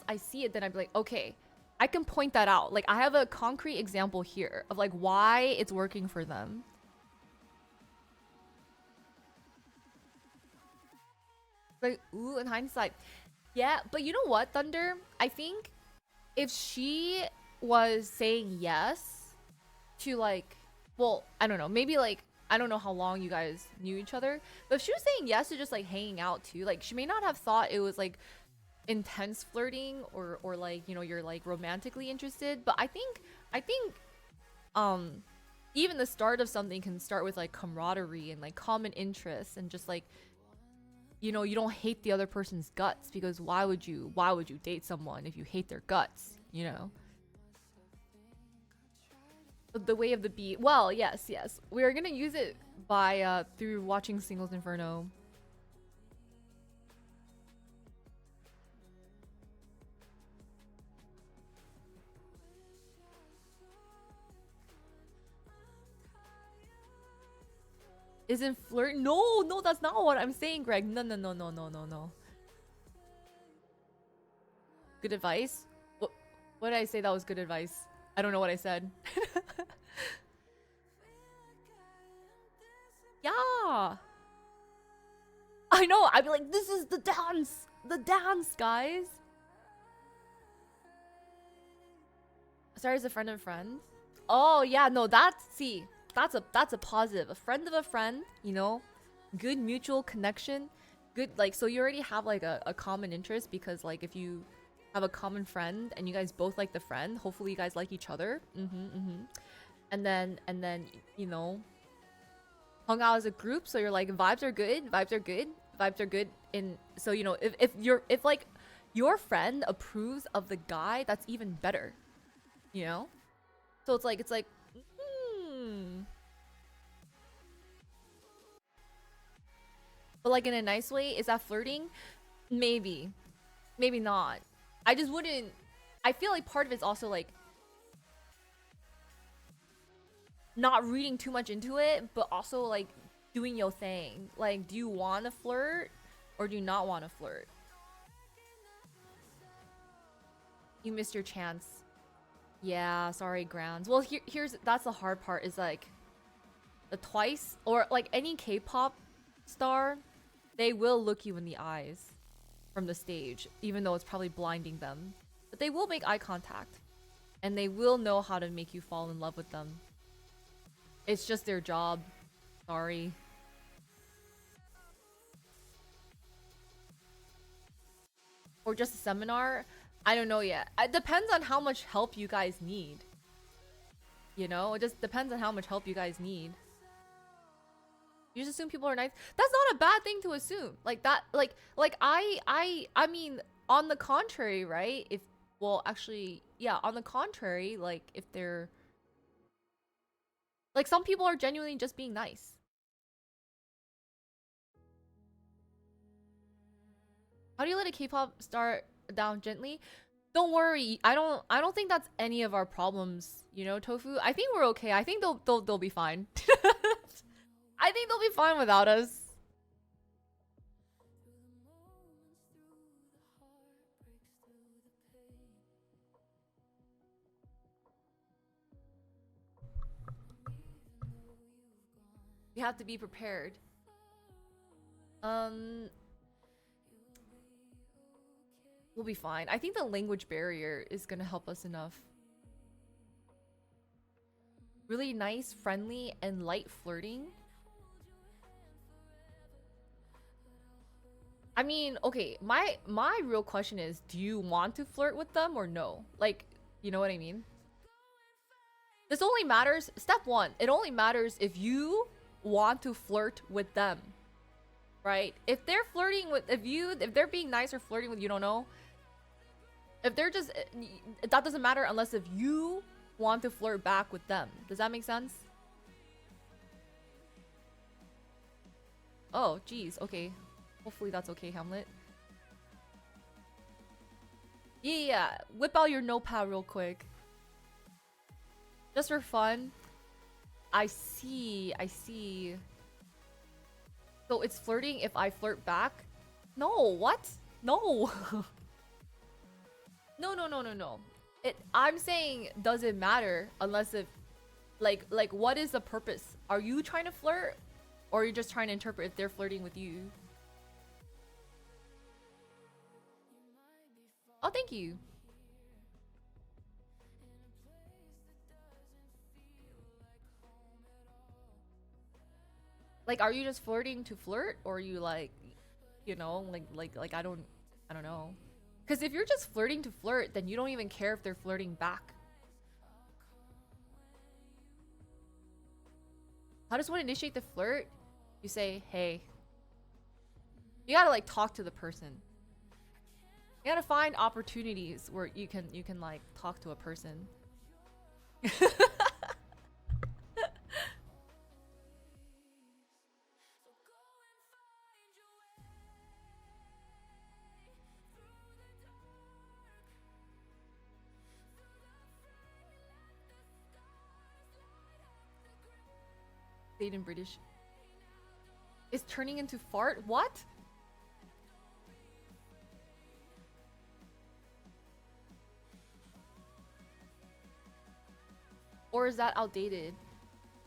I see it, then I'd be like, okay, I can point that out. Like I have a concrete example here of like why it's working for them. Like, ooh, in hindsight. Yeah, but you know what, Thunder? I think if she was saying yes to like, well, I don't know, maybe like, I don't know how long you guys knew each other, but if she was saying yes to just like hanging out too, like she may not have thought it was like intense flirting or like, you know, you're like romantically interested, but I think um even the start of something can start with like camaraderie and like common interests and just like, you know, you don't hate the other person's guts, because why would you date someone if you hate their guts, you know? The way of the bee. Well, yes. We're gonna use it by through watching Singles Inferno. Isn't flirt? No, that's not what I'm saying, Greg. No. Good advice? What did I say that was good advice? I don't know what I said. Yeah. I know. I'd be like, this is the dance. The dance, guys. Sorry, as a friend of a friend. Oh yeah, no, that's a positive. A friend of a friend, you know, good mutual connection. Good, like, so you already have like a common interest, because like if you have a common friend and you guys both like the friend, hopefully you guys like each other. And then you know, hung out as a group, so you're like vibes are good in, so you know, if like your friend approves of the guy, that's even better, you know? So it's like hmm. But like in a nice way, is that flirting? Maybe. Maybe not. I just wouldn't. I feel like part of it's also like not reading too much into it, but also like doing your thing. Like, do you want to flirt or do you not want to flirt? You missed your chance. Yeah, sorry, Grounds. Well, here's that's the hard part, is like the twice or like any K-pop star, they will look you in the eyes from the stage, even though it's probably blinding them. But they will make eye contact, and they will know how to make you fall in love with them. It's just their job. Sorry. Or just a seminar. I don't know yet. It depends on how much help you guys need. You know, it just depends on how much help you guys need. You just assume people are nice. That's not a bad thing to assume. Like that, I mean, on the contrary, right? If, well, actually, yeah, on the contrary, like if they're like, some people are genuinely just being nice. How do you let a K-pop star down gently? Don't worry. I don't think that's any of our problems, you know, Tofu. I think we're okay. I think they'll be fine. I think they'll be fine without us. We have to be prepared. Um, we'll be fine. I think the language barrier is gonna help us enough. Really nice, friendly, and light flirting. I mean, okay, my real question is, do you want to flirt with them or no? Like, you know what I mean? This only matters, step one, it only matters if you want to flirt with them, right? If they're flirting with, if they're being nice or flirting with you, don't know. If they're just, that doesn't matter unless if you want to flirt back with them. Does that make sense? Oh, geez. Okay. Hopefully that's okay, Hamlet. Yeah. Whip out your notepad real quick. Just for fun. I see. I see. So it's flirting if I flirt back? No, what? No. No, no, no, no, no. I'm saying does it matter unless if like what is the purpose? Are you trying to flirt or are you just trying to interpret if they're flirting with you? Oh, thank you. Like, are you just flirting to flirt or are you like, you know, like I don't know. Because if you're just flirting to flirt, then you don't even care if they're flirting back. How does one initiate the flirt? You say, hey. You gotta like talk to the person. You gotta find opportunities where you can like talk to a person. Stayed in British. Is turning into fart? What? Or is that outdated?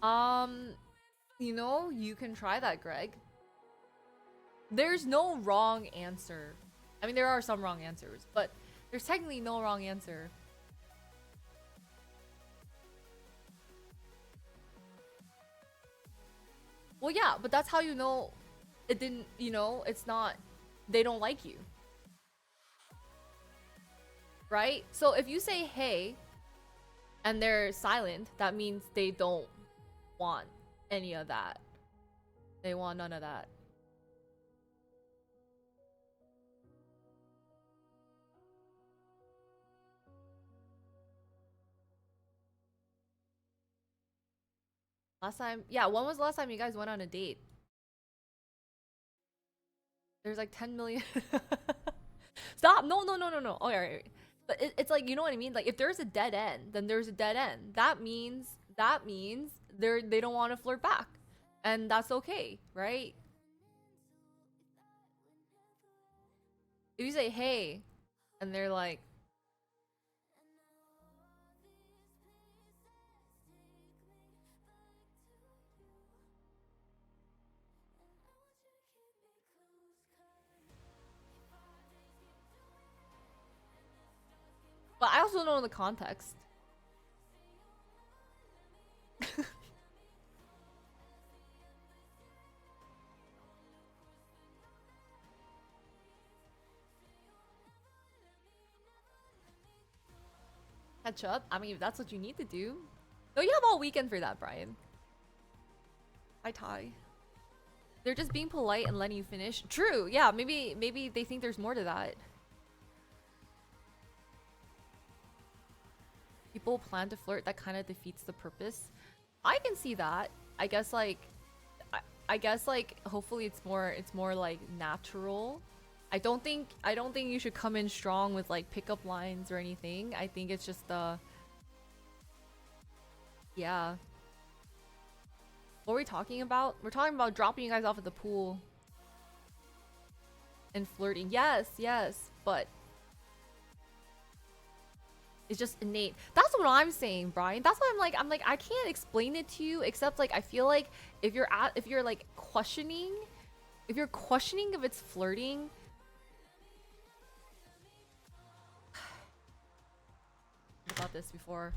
You know, you can try that, Greg. There's no wrong answer. I mean, there are some wrong answers, but there's technically no wrong answer. Well, yeah, but that's how you know it didn't, you know, it's not, they don't like you. Right? So if you say hey and they're silent, that means they don't want any of that. They want none of that. Last time, yeah, when was the last time you guys went on a date? There's like 10 million. Stop! No, no, no, no, no. Oh, alright. But it's like, you know what I mean? Like, if there's a dead end, then there's a dead end. That means they don't want to flirt back. And that's okay, right? If you say, hey, and they're like, but I also don't know the context. Catch up. I mean, if that's what you need to do. No, you have all weekend for that, Brian. Hi, Ty. They're just being polite and letting you finish. True. Yeah, maybe they think there's more to that. People plan to flirt, that kind of defeats the purpose. I can see that. I guess like I guess like hopefully it's more like natural. I don't think you should come in strong with like pickup lines or anything. I think it's just yeah. What are we talking about? We're talking about dropping you guys off at the pool and flirting. Yes, yes, but it's just innate. That's what I'm saying, Brian. That's what I'm like I can't explain it to you except like I feel like if you're like questioning if it's flirting. About this before.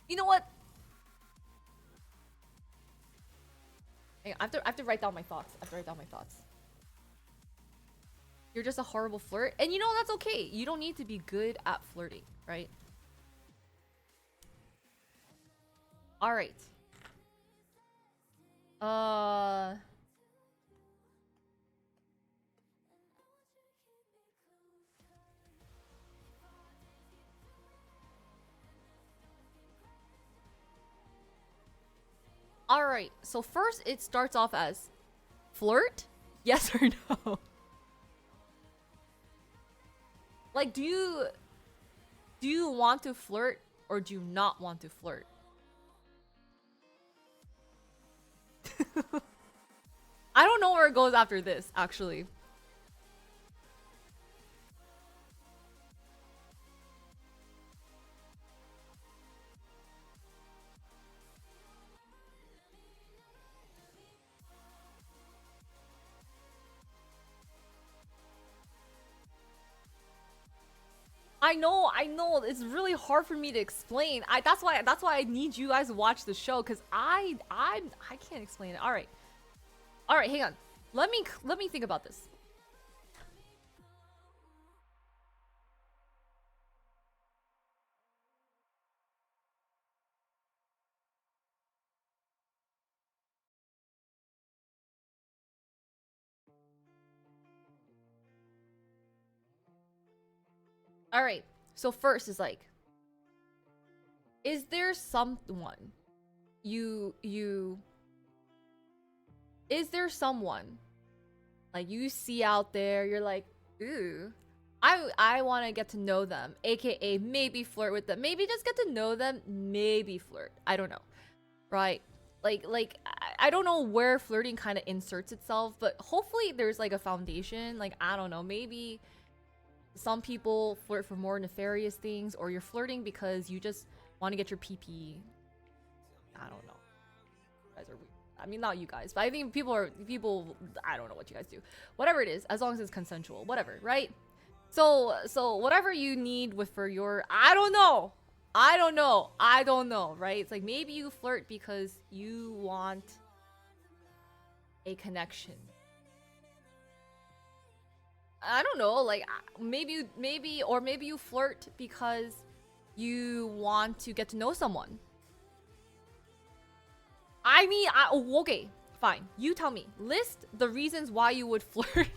You know what? I have to write down my thoughts. I have to write down my thoughts. You're just a horrible flirt. And you know, that's okay. You don't need to be good at flirting, right? Alright. Alright, so first it starts off as flirt? Yes or no? Like, do you want to flirt or do you not want to flirt? I don't know where it goes after this, actually. I know. It's really hard for me to explain. That's why I need you guys to watch the show because I can't explain it. All right, hang on. Let me think about this. All right. So first is like, is there someone you is there someone like you see out there? You're like, ooh, I want to get to know them, aka maybe flirt with them, maybe just get to know them, maybe flirt. I don't know, right? Like I don't know where flirting kind of inserts itself, but hopefully there's like a foundation. Like I don't know, maybe some people flirt for more nefarious things, or you're flirting because you just want to get your PP. I don't know. You guys are weird. I mean, not you guys, but I think people. I don't know what you guys do. Whatever it is, as long as it's consensual, whatever, right? So whatever you need with for your, I don't know, right? It's like maybe you flirt because you want a connection. I don't know, like maybe you flirt because you want to get to know someone. I mean, okay, fine. You tell me. List the reasons why you would flirt.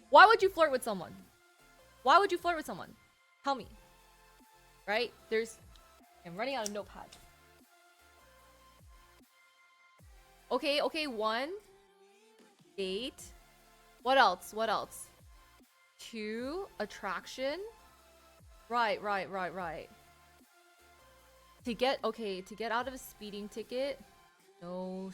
Why would you flirt with someone? Why would you flirt with someone? Tell me. Right? I'm running out of notepad. Okay, 1. Date. What else? 2. Attraction. Right. To get out of a speeding ticket. No.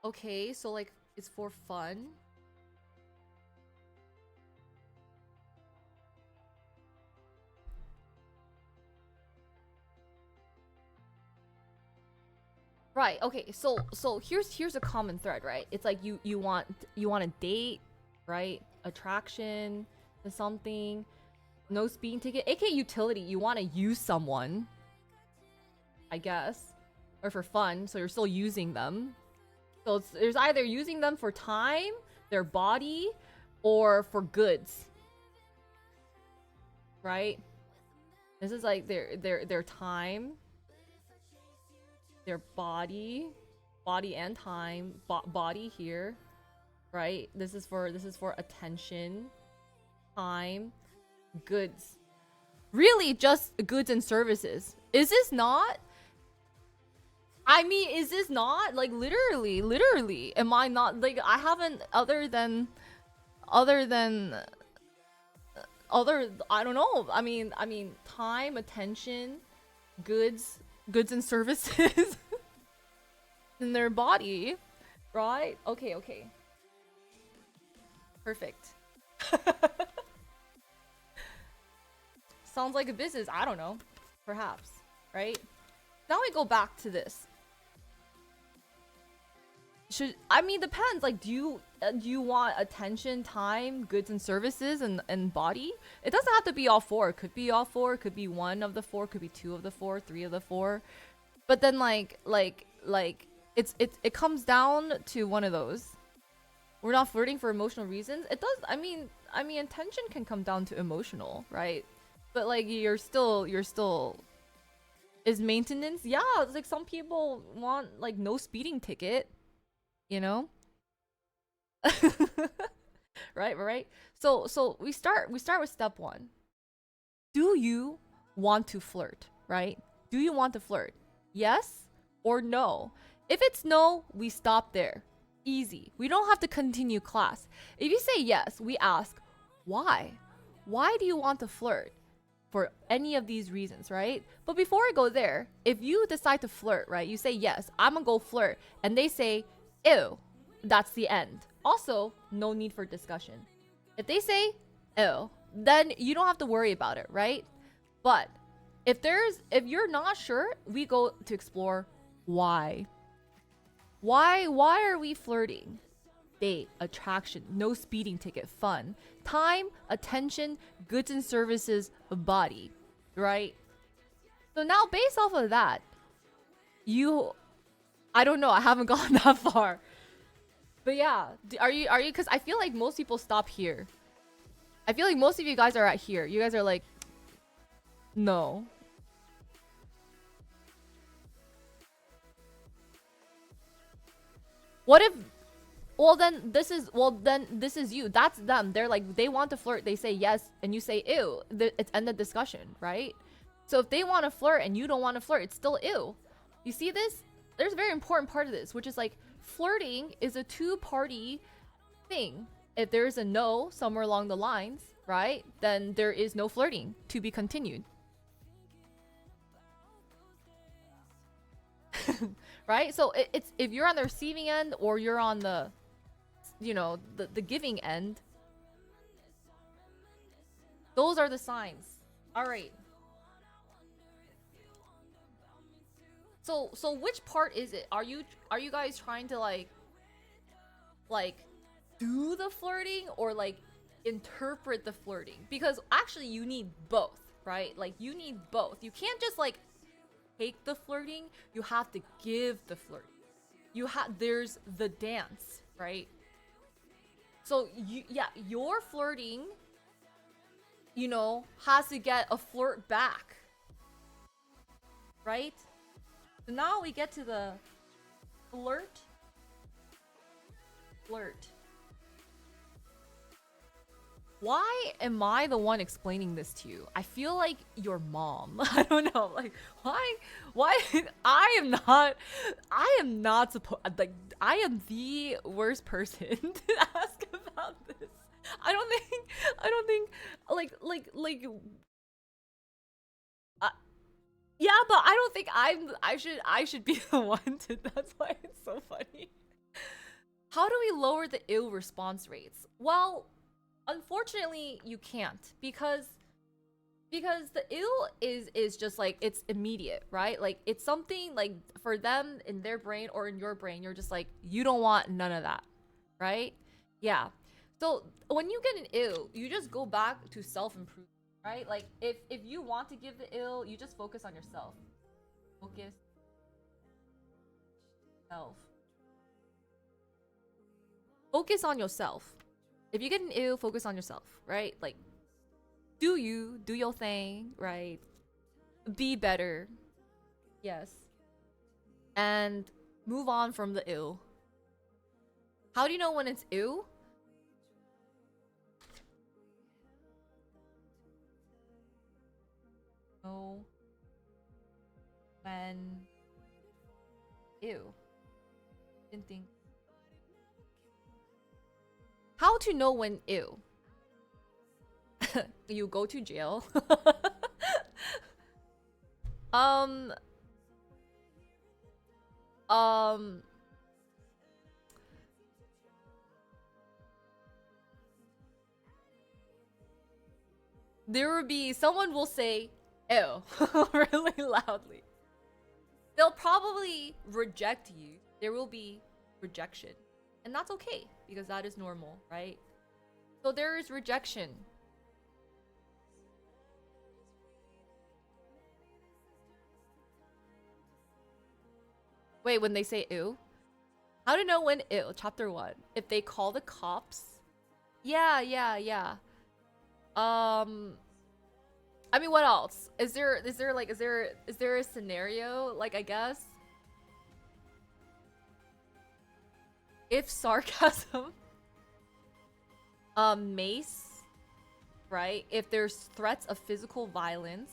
Okay, so like it's for fun. Right. Okay. So here's a common thread, right? It's like you want a date, right? Attraction to something. No speeding ticket, aka utility. You want to use someone, I guess, or for fun. So you're still using them. So there's either using them for time, their body, or for goods. Right? This is like their time, their body and time, body here, right? This is for attention, time, goods. Really, just goods and services. Is this not? I mean, is this not like literally? Am I not like I haven't other than I don't know. I mean, time, attention, goods and services in their body, right? Okay. Perfect. Sounds like a business. I don't know. Perhaps, right? Now we go back to this. should, I mean, depends. Like, do you want attention, time, goods and services, and body? It doesn't have to be all four. It could be all four. It could be one of the four. It could be two of the four. Three of the four. But then it comes down to one of those. We're not flirting for emotional reasons. It does. I mean, attention can come down to emotional, right? But like, you're still is maintenance. Yeah, it's like some people want like no speeding ticket, you know. Right. So we start with step one. Do you want to flirt, right? Do you want to flirt? Yes or no? If it's no, we stop there. Easy. We don't have to continue class. If you say yes, we ask, why? Why do you want to flirt? For any of these reasons, right? But before I go there, if you decide to flirt, right? You say, yes, I'm gonna go flirt. And they say, ew, that's the end. Also, no need for discussion. If they say, ew, then you don't have to worry about it, right? But if you're not sure, we go to explore why. Why are we flirting? Date, attraction, no speeding ticket, fun, time, attention, goods and services, body, right? So now based off of that, I don't know, I haven't gone that far. But yeah, are you cuz I feel like most people stop here. I feel like most of you guys are at here. You guys are like, no. What if then this is you. That's them. They're like, they want to flirt. They say yes, and you say ew. It's ended discussion, right? So if they want to flirt and you don't want to flirt, it's still ew. You see this? There's a very important part of this, which is like flirting is a two-party thing. If there's a no somewhere along the lines, right? Then there is no flirting to be continued. Right? So it's if you're on the receiving end or you're on the the giving end, those are the signs. All right. So which part is it? Are you guys trying to like do the flirting or like interpret the flirting? Because actually you need both, right? Like you need both. You can't just like take the flirting, you have to give the flirting. There's the dance, right? So your flirting, has to get a flirt back, right? So now we get to the flirt. Why am I the one explaining this to you? I feel like your mom. I don't know. Like, why I am not supposed, like, I am the worst person to ask about this. I don't think yeah, but I don't think I should be the one to, that's why it's so funny. How do we lower the ill response rates? Well, unfortunately, you can't because the ill is just like, it's immediate, right? Like it's something like for them in their brain or in your brain, you're just like, you don't want none of that, right? Yeah. So when you get an ill, you just go back to self-improvement, right? Like if you want to give the ill, you just focus on yourself. Focus self. Focus on yourself. If you get an ew, focus on yourself, right? Like, do your thing, right? Be better. Yes. And move on from the ill. How do you know when it's ew? Know when ew. Didn't think. How to know when ew? You go to jail. There will be someone will say ew really loudly. They'll probably reject you. There will be rejection. And that's okay because that is normal, right? So there is rejection. Wait, when they say ew? How to know when ew? Chapter 1. If they call the cops. Yeah, yeah, yeah. I mean, what else? Is there a scenario? Like, I guess if sarcasm, mace, right? If there's threats of physical violence.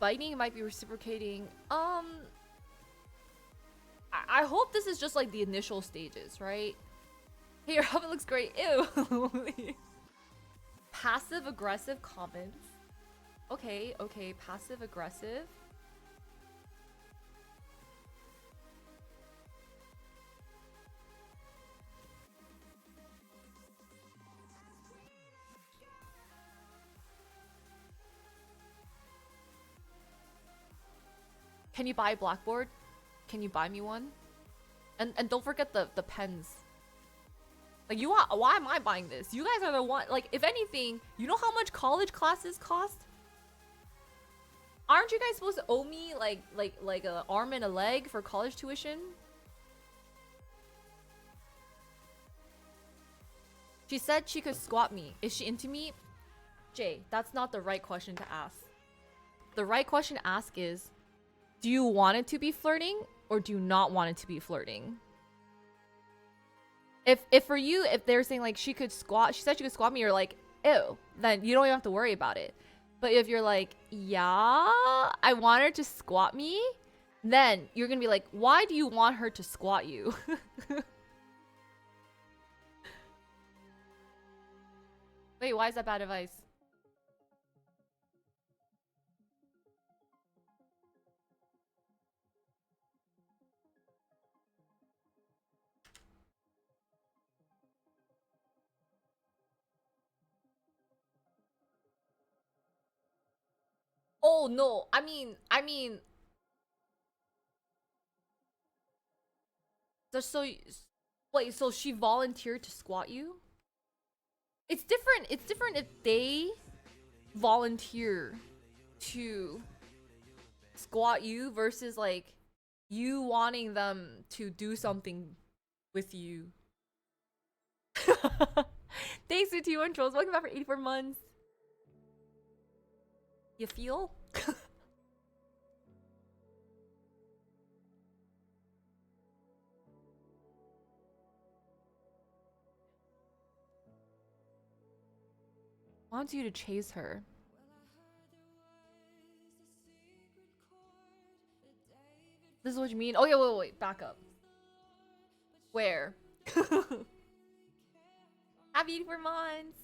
Biting might be reciprocating. I hope this is just like the initial stages, right? Hey, your outfit looks great. Ew. Passive aggressive comments. Okay, okay, passive aggressive. Can you buy a blackboard? Can you buy me one? And don't forget the pens. Like, you want, why am I buying this? You guys are the one, like, if anything, you know how much college classes cost? Aren't you guys supposed to owe me like an arm and a leg for college tuition? She said she could squat me. Is she into me? Jay, that's not the right question to ask. The right question to ask is, do you want it to be flirting or do you not want it to be flirting? If for you, if they're saying like she said she could squat me, you're like, ew, then you don't even have to worry about it. But if you're like, yeah, I want her to squat me, then you're gonna be like, why do you want her to squat you? Wait, why is that bad advice? Oh no, I mean, so wait, so she volunteered to squat you? It's different. It's different if they volunteer to squat you versus like you wanting them to do something with you. Thanks to T1 Trolls. Welcome back for 84 months. You feel? Wants you to chase her. This is what you mean? Oh yeah, wait, back up. Where? Happy 84 months.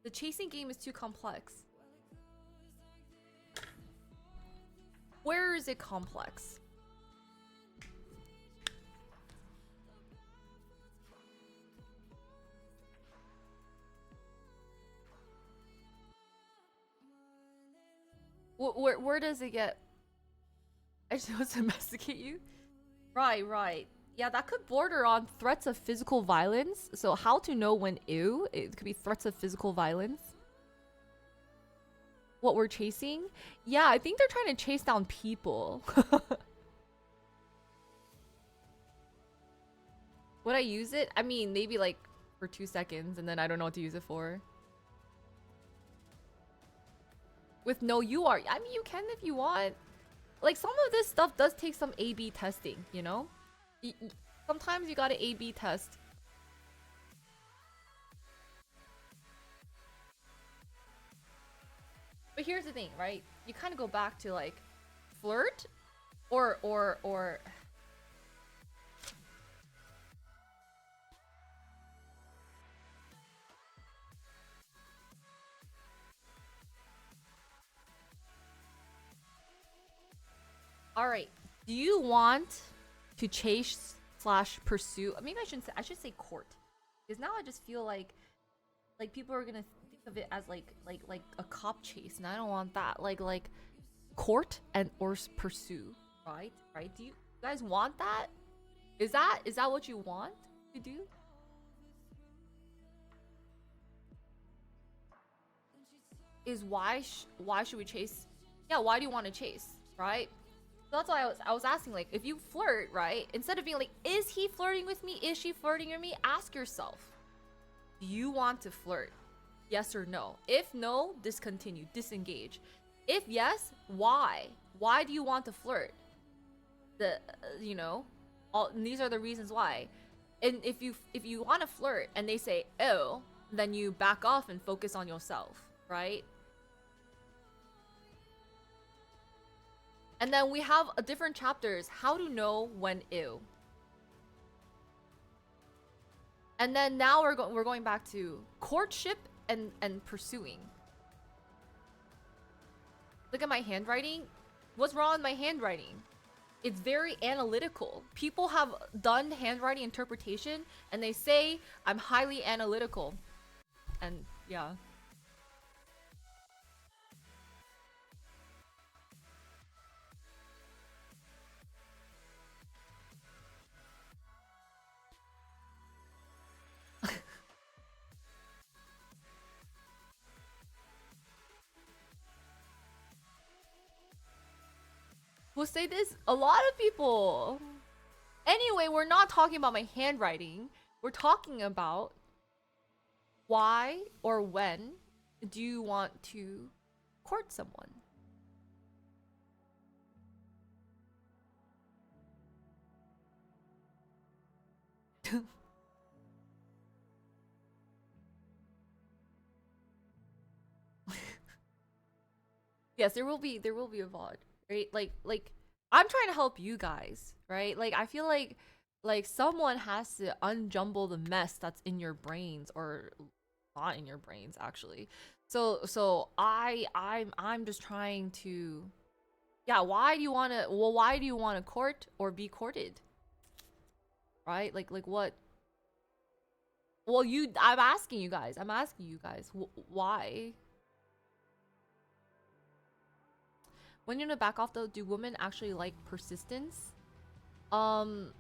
The chasing game is too complex. Where is it complex? Where does it get? I just want to domesticate you. Right. Yeah, that could border on threats of physical violence. So how to know when ew? It could be threats of physical violence. What we're chasing? Yeah, I think they're trying to chase down people. Would I use it? I mean, maybe like for 2 seconds and then I don't know what to use it for. With no UR. I mean, you can if you want. Like, some of this stuff does take some A/B testing, you know? Sometimes you gotta A/B test. But here's the thing, right? You kind of go back to like flirt or All right. Do you want to chase slash pursue? Maybe I shouldn't say. I should say court, because now I just feel like people are gonna think of it as like a cop chase, and I don't want that. Like court and or pursue, right? Right? Do you guys want that? Is that what you want to do? Is why should we chase? Yeah, why do you want to chase, right? So that's why I was asking, like, if you flirt, right? Instead of being like, is he flirting with me? Is she flirting with me? Ask yourself, do you want to flirt? Yes or no? If no, discontinue, disengage. If yes, why? Why do you want to flirt? The you know, all and these are the reasons why. And if you want to flirt and they say oh, then you back off and focus on yourself, right? And then we have a different chapters, how to know when ew. And then now we're going back to courtship and pursuing. Look at my handwriting. What's wrong with my handwriting? It's very analytical. People have done handwriting interpretation and they say I'm highly analytical. And yeah. We'll say this, a lot of people. Anyway, we're not talking about my handwriting. We're talking about why or when do you want to court someone? Yes, there will be a VOD, right? Like I'm trying to help you guys, right? Like I feel like someone has to unjumble the mess that's in your brains or not in your brains actually. So I'm just trying to, yeah, why do you want to court or be courted? Right? Like what? Well, I'm asking you guys. I'm asking you guys why? When you're gonna back off though, do women actually like persistence? Um,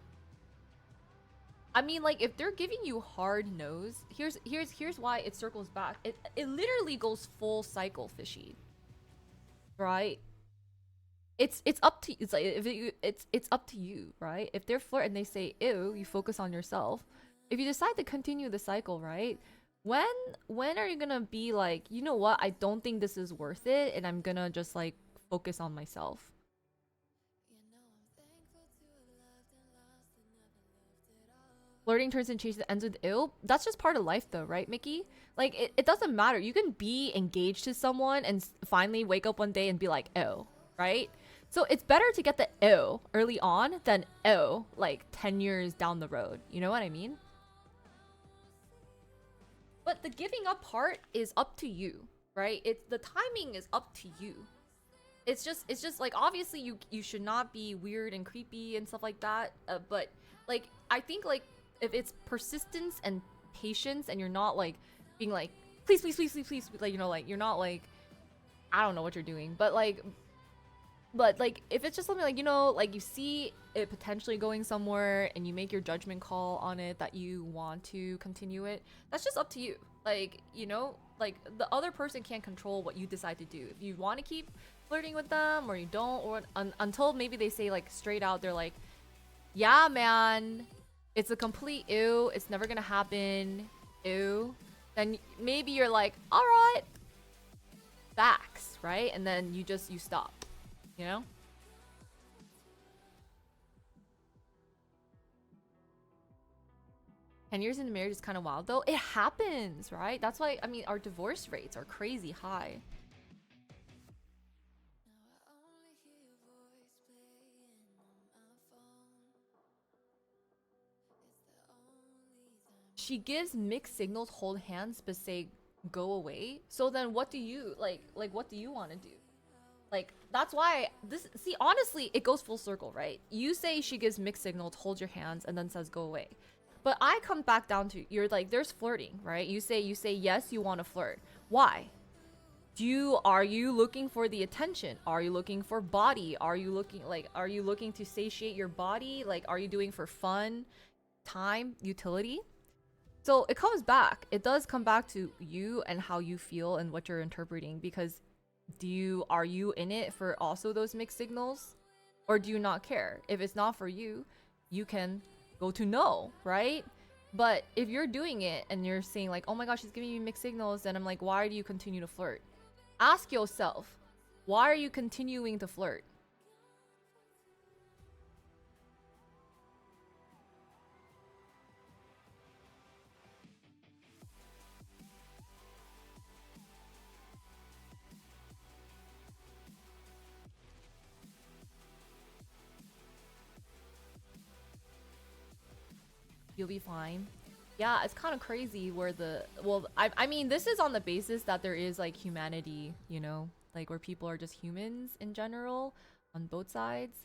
I mean, like if they're giving you hard nose, here's why it circles back. It literally goes full cycle fishy, right? It's up to, it's like if you it's up to you, right? If they're flirt and they say ew, you focus on yourself. If you decide to continue the cycle, right? When when are you gonna be like, you know what? I don't think this is worth it, and I'm gonna just like focus on myself. Flirting turns and chases ends with ill. That's just part of life though, right, Mickey? Like it doesn't matter. You can be engaged to someone and finally wake up one day and be like, oh, right? So it's better to get the oh early on than oh like 10 years down the road. You know what I mean? But the giving up part is up to you, right? It's the timing is up to you. It's just like obviously you should not be weird and creepy and stuff like that, but like I think like if it's persistence and patience and you're not like being like please please please please please, like, you know, like you're not like, I don't know what you're doing, but like if it's just something like, you know, like you see it potentially going somewhere and you make your judgment call on it that you want to continue it, that's just up to you. Like, you know, like the other person can't control what you decide to do. If you want to keep flirting with them or you don't, or until maybe they say like straight out, they're like, yeah man, it's a complete ew, it's never gonna happen, ew, then maybe you're like, all right, facts, right? And then you stop, you know. 10 years into marriage is kind of wild though. It happens, right? That's why, I mean, our divorce rates are crazy high. She gives mixed signals, hold hands, but say go away. So then what do you like what do you want to do? Like That's why this, see, honestly, it goes full circle, right? You say she gives mixed signals, holds your hands, and then says go away. But I come back down to, you're like, there's flirting, right? You say yes, you want to flirt. Why? Are you looking for the attention? Are you looking for body? Are you looking to satiate your body? Like, are you doing for fun, time, utility? So it comes back. It does come back to you and how you feel and what you're interpreting, because are you in it for also those mixed signals, or do you not care? If it's not for you, you can go to no, right? But if you're doing it and you're saying like, oh my gosh, she's giving me mixed signals, then I'm like, why do you continue to flirt? Ask yourself, why are you continuing to flirt? You'll be fine. Yeah, it's kind of crazy where I mean, this is on the basis that there is like humanity, you know, like where people are just humans in general on both sides.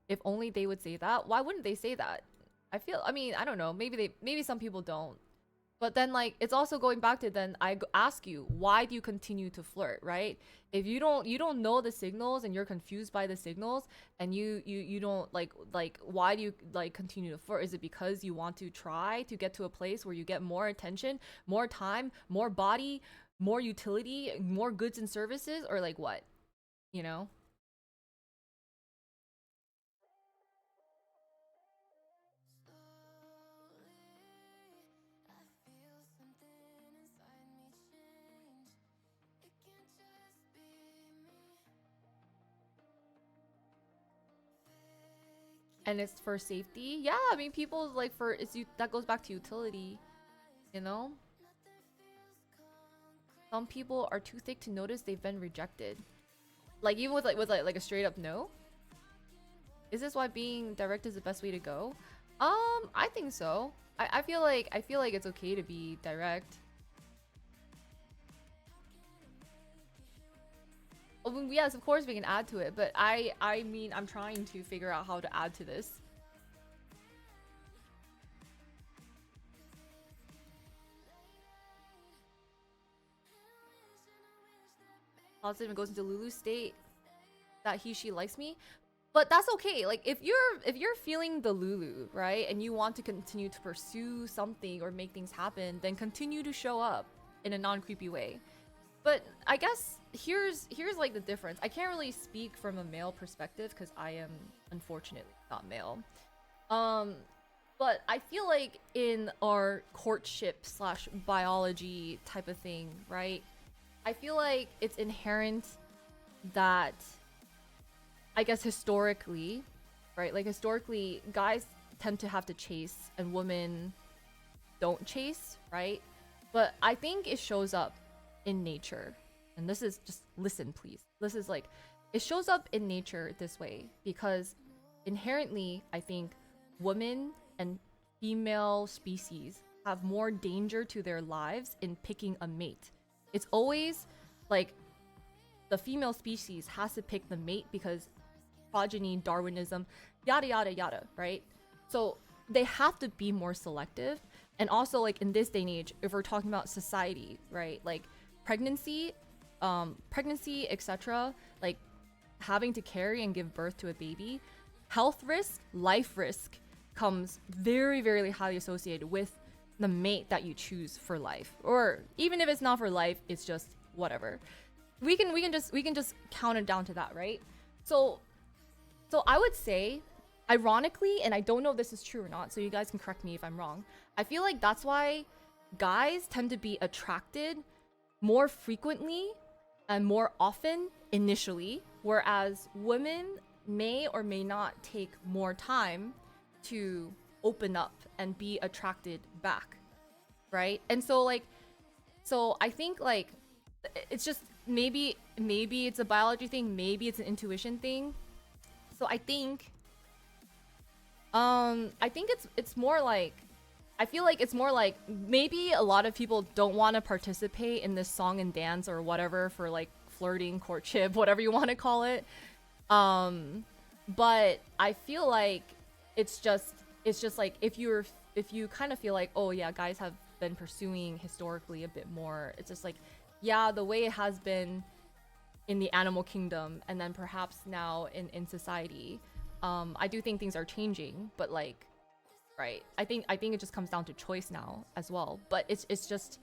If only they would say that. Why wouldn't they say that? I mean, I don't know. Maybe some people don't. But then like it's also going back to, then ask you, why do you continue to flirt, right? If you don't know the signals and you're confused by the signals, and you don't like why do you like continue to flirt? Is it because you want to try to get to a place where you get more attention, more time, more body, more utility, more goods and services, or like what? You know? And it's for safety. Yeah, I mean, people like for it's you that goes back to utility, you know? Some people are too thick to notice they've been rejected. Like even with a straight up no. Is this why being direct is the best way to go? I think so. I feel like it's okay to be direct. Oh, yes, of course we can add to it, but I mean I'm trying to figure out how to add to this. Positive and goes into Lulu state that she likes me. But that's okay. Like if you're feeling the Lulu, right? And you want to continue to pursue something or make things happen, then continue to show up in a non-creepy way. But I guess here's like the difference. I can't really speak from a male perspective because I am unfortunately not male. Um but I feel like in our courtship slash biology type of thing, right? I feel like it's inherent that, I guess historically, right? Like historically, guys tend to have to chase and women don't chase, right? But I think it shows up in nature. And this is just listen, please. This is like it shows up in nature this way because inherently, I think women and female species have more danger to their lives in picking a mate. It's always like the female species has to pick the mate because progeny, Darwinism, yada yada yada, right? So they have to be more selective. And also like in this day and age, if we're talking about society, right? Like pregnancy, etc., like having to carry and give birth to a baby, health risk, life risk comes very, very highly associated with the mate that you choose for life. Or even if it's not for life, it's just whatever. We can just count it down to that, right? So I would say, ironically, and I don't know if this is true or not, so you guys can correct me if I'm wrong. I feel like that's why guys tend to be attracted more frequently and more often initially, whereas women may or may not take more time to open up and be attracted back, right? And so I think like it's just maybe it's a biology thing, maybe it's an intuition thing. So I think it's more like, I feel like it's more like maybe a lot of people don't want to participate in this song and dance or whatever for like flirting, courtship, whatever you want to call it. But I feel like it's just like if you kind of feel like, oh yeah, guys have been pursuing historically a bit more, it's just like, yeah, the way it has been in the animal kingdom and then perhaps now in society, I do think things are changing, but like, right, I think it just comes down to choice now as well. But it's just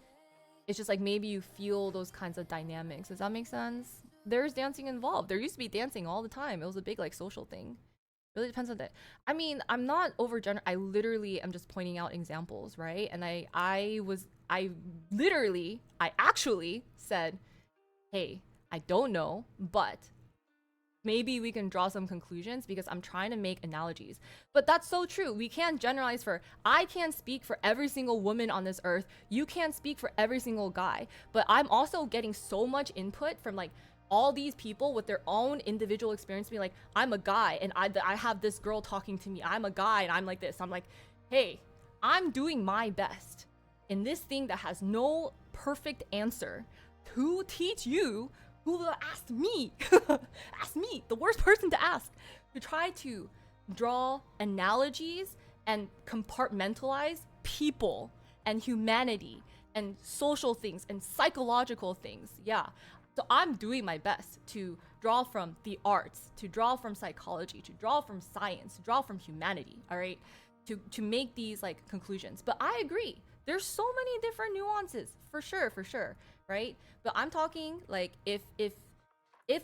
like maybe you feel those kinds of dynamics. Does that make sense? There's dancing involved. There used to be dancing all the time. It was a big like social thing. Really depends on that. I mean, I'm not over I literally am just pointing out examples, right? And I actually said, hey, I don't know, but maybe we can draw some conclusions because I'm trying to make analogies. But that's so true. We can't generalize I can't speak for every single woman on this earth. You can't speak for every single guy. But I'm also getting so much input from like all these people with their own individual experience. Being like, I'm a guy and I have this girl talking to me. I'm a guy and I'm like this. I'm like, hey, I'm doing my best in this thing that has no perfect answer to teach you who will ask me, the worst person to ask, to try to draw analogies and compartmentalize people and humanity and social things and psychological things. Yeah. So I'm doing my best to draw from the arts, to draw from psychology, to draw from science, to draw from humanity, all right? To make these like conclusions. But I agree. There's so many different nuances, for sure, right? But I'm talking like if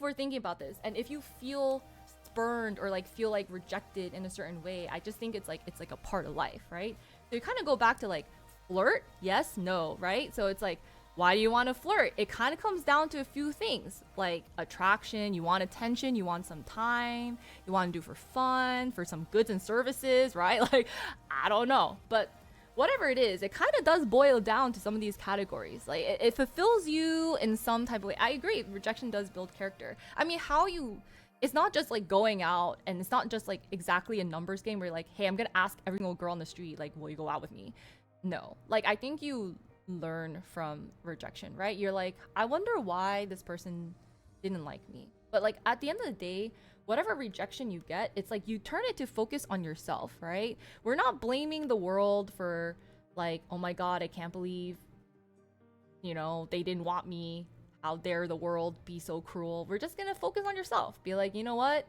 we're thinking about this and if you feel spurned or like feel like rejected in a certain way, I just think it's like a part of life, right? So you kind of go back to like flirt, yes, no, right? So it's like, why do you want to flirt? It kind of comes down to a few things like attraction, you want attention, you want some time, you want to do for fun, for some goods and services, right? Like, I don't know, but whatever it is, it kind of does boil down to some of these categories. Like, it fulfills you in some type of way. I agree, rejection does build character. I mean, it's not just like going out and it's not just like exactly a numbers game where you're like, hey, I'm gonna ask every single girl on the street, like, will you go out with me? No. Like, I think you learn from rejection, right? You're like, I wonder why this person didn't like me. But like at the end of the day, whatever rejection you get, it's like you turn it to focus on yourself, right? We're not blaming the world for like, oh my god, I can't believe, they didn't want me. How dare the world be so cruel? We're just gonna focus on yourself. Be like, you know what?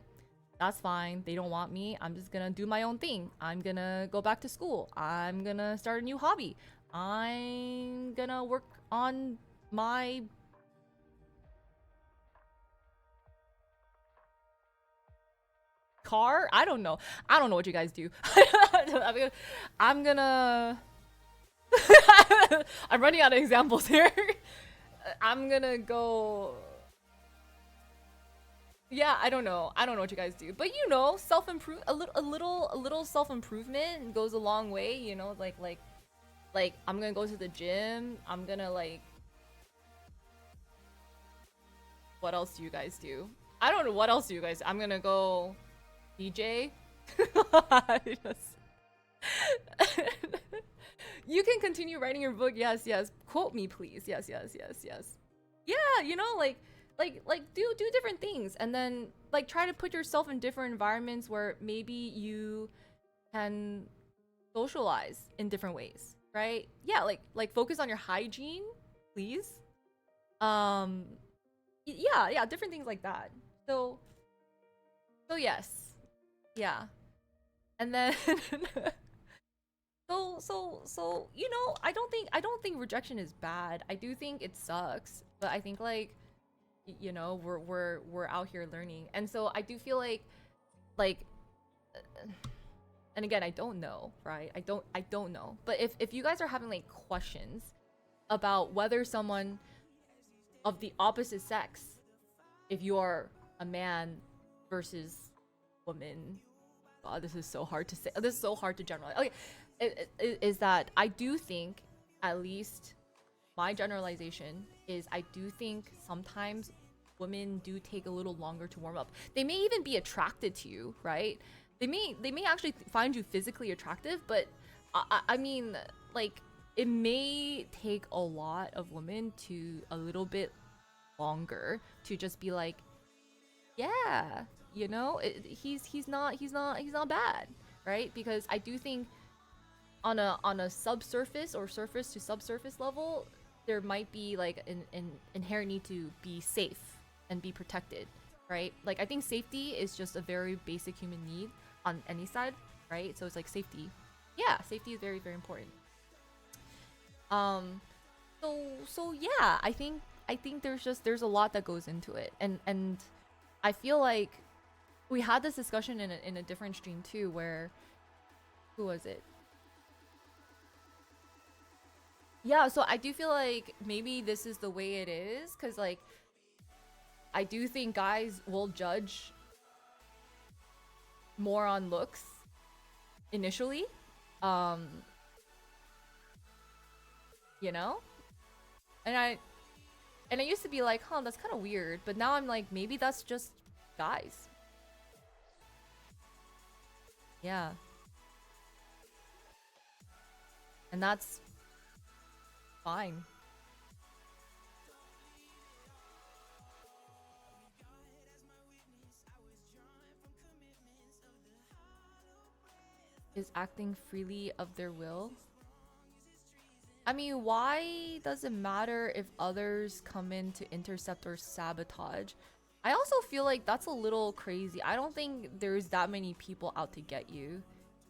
That's fine. They don't want me. I'm just gonna do my own thing. I'm gonna go back to school. I'm gonna start a new hobby. I'm gonna work on my car. I don't know what you guys do. I'm gonna I'm running out of examples here. I'm gonna go. Yeah, I don't know what you guys do, but self-improve, a little self-improvement goes a long way. Like I'm gonna go to the gym. I'm gonna like, what else do you guys do? I don't know what else do you guys do. I'm gonna go DJ. You can continue writing your book. Yes. Quote me, please. Yes. Yeah, like do different things and then like try to put yourself in different environments where maybe you can socialize in different ways, right? Yeah, like focus on your hygiene, please. Yeah, different things like that. So yes. Yeah. And then so I don't think rejection is bad. I do think it sucks, but I think like we're out here learning. And so I do feel like and again, I don't know, right? I don't know. But if you guys are having like questions about whether someone of the opposite sex, if you are a man versus woman, God, this is so hard to say. This is so hard to generalize. Okay, is that I do think, at least my generalization is, I do think sometimes women do take a little longer to warm up. They may even be attracted to you, right? They may actually find you physically attractive, but I mean, like, it may take a lot of women to a little bit longer to just be like, yeah, you know, he's not bad, right? Because I do think on a subsurface or surface to subsurface level, there might be like an inherent need to be safe and be protected, right? Like I think safety is just a very basic human need on any side, right? So it's like safety. Yeah, safety is very, very important. Um so yeah, I think there's a lot that goes into it. And I feel like we had this discussion in a different stream too where who was it? Yeah, so I do feel like maybe this is the way it is cuz like I do think guys will judge more on looks initially. Um, you know? And I used to be like, "Huh, that's kind of weird." But now I'm like, maybe that's just guys. Yeah. And that's fine. Is acting freely of their will? I mean, why does it matter if others come in to intercept or sabotage? I also feel like that's a little crazy. I don't think there's that many people out to get you,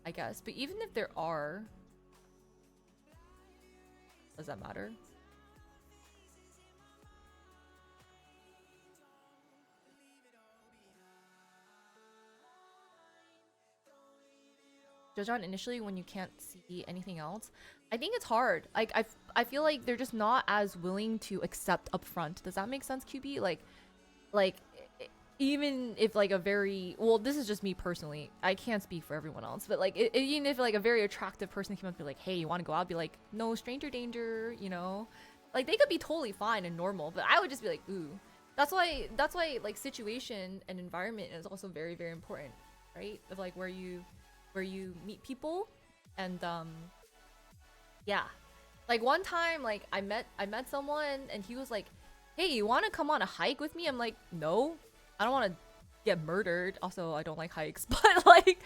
I guess. But even if there are, does that matter? Judge on initially when you can't see anything else. I think it's hard. Like I feel like they're just not as willing to accept upfront. Does that make sense, QB? Like even if like a very well, this is just me personally. I can't speak for everyone else, but like even if like a very attractive person came up and be like, "Hey, you want to go out?" I'd be like, "No, stranger danger," you know? Like they could be totally fine and normal, but I would just be like, "Ooh." That's why like situation and environment is also very, very important, right? Of like where you meet people and yeah. Like one time like I met someone and he was like, "Hey, you want to come on a hike with me?" I'm like, "No. I don't want to get murdered." Also, I don't like hikes, but like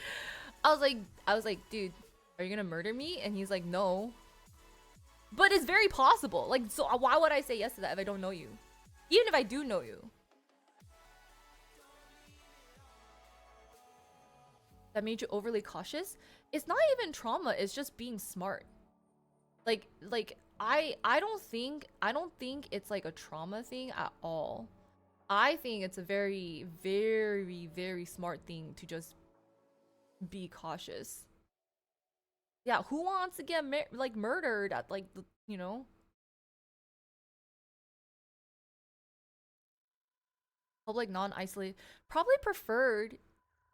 I was like, "Dude, are you going to murder me?" And he's like, "No." But it's very possible. Like so why would I say yes to that if I don't know you? Even if I do know you. That made you overly cautious? It's not even trauma, it's just being smart. Like I don't think it's like a trauma thing at all. I think it's a very, very, very smart thing to just be cautious. Yeah, who wants to get like murdered at like the, you know, public non-isolated? Probably preferred.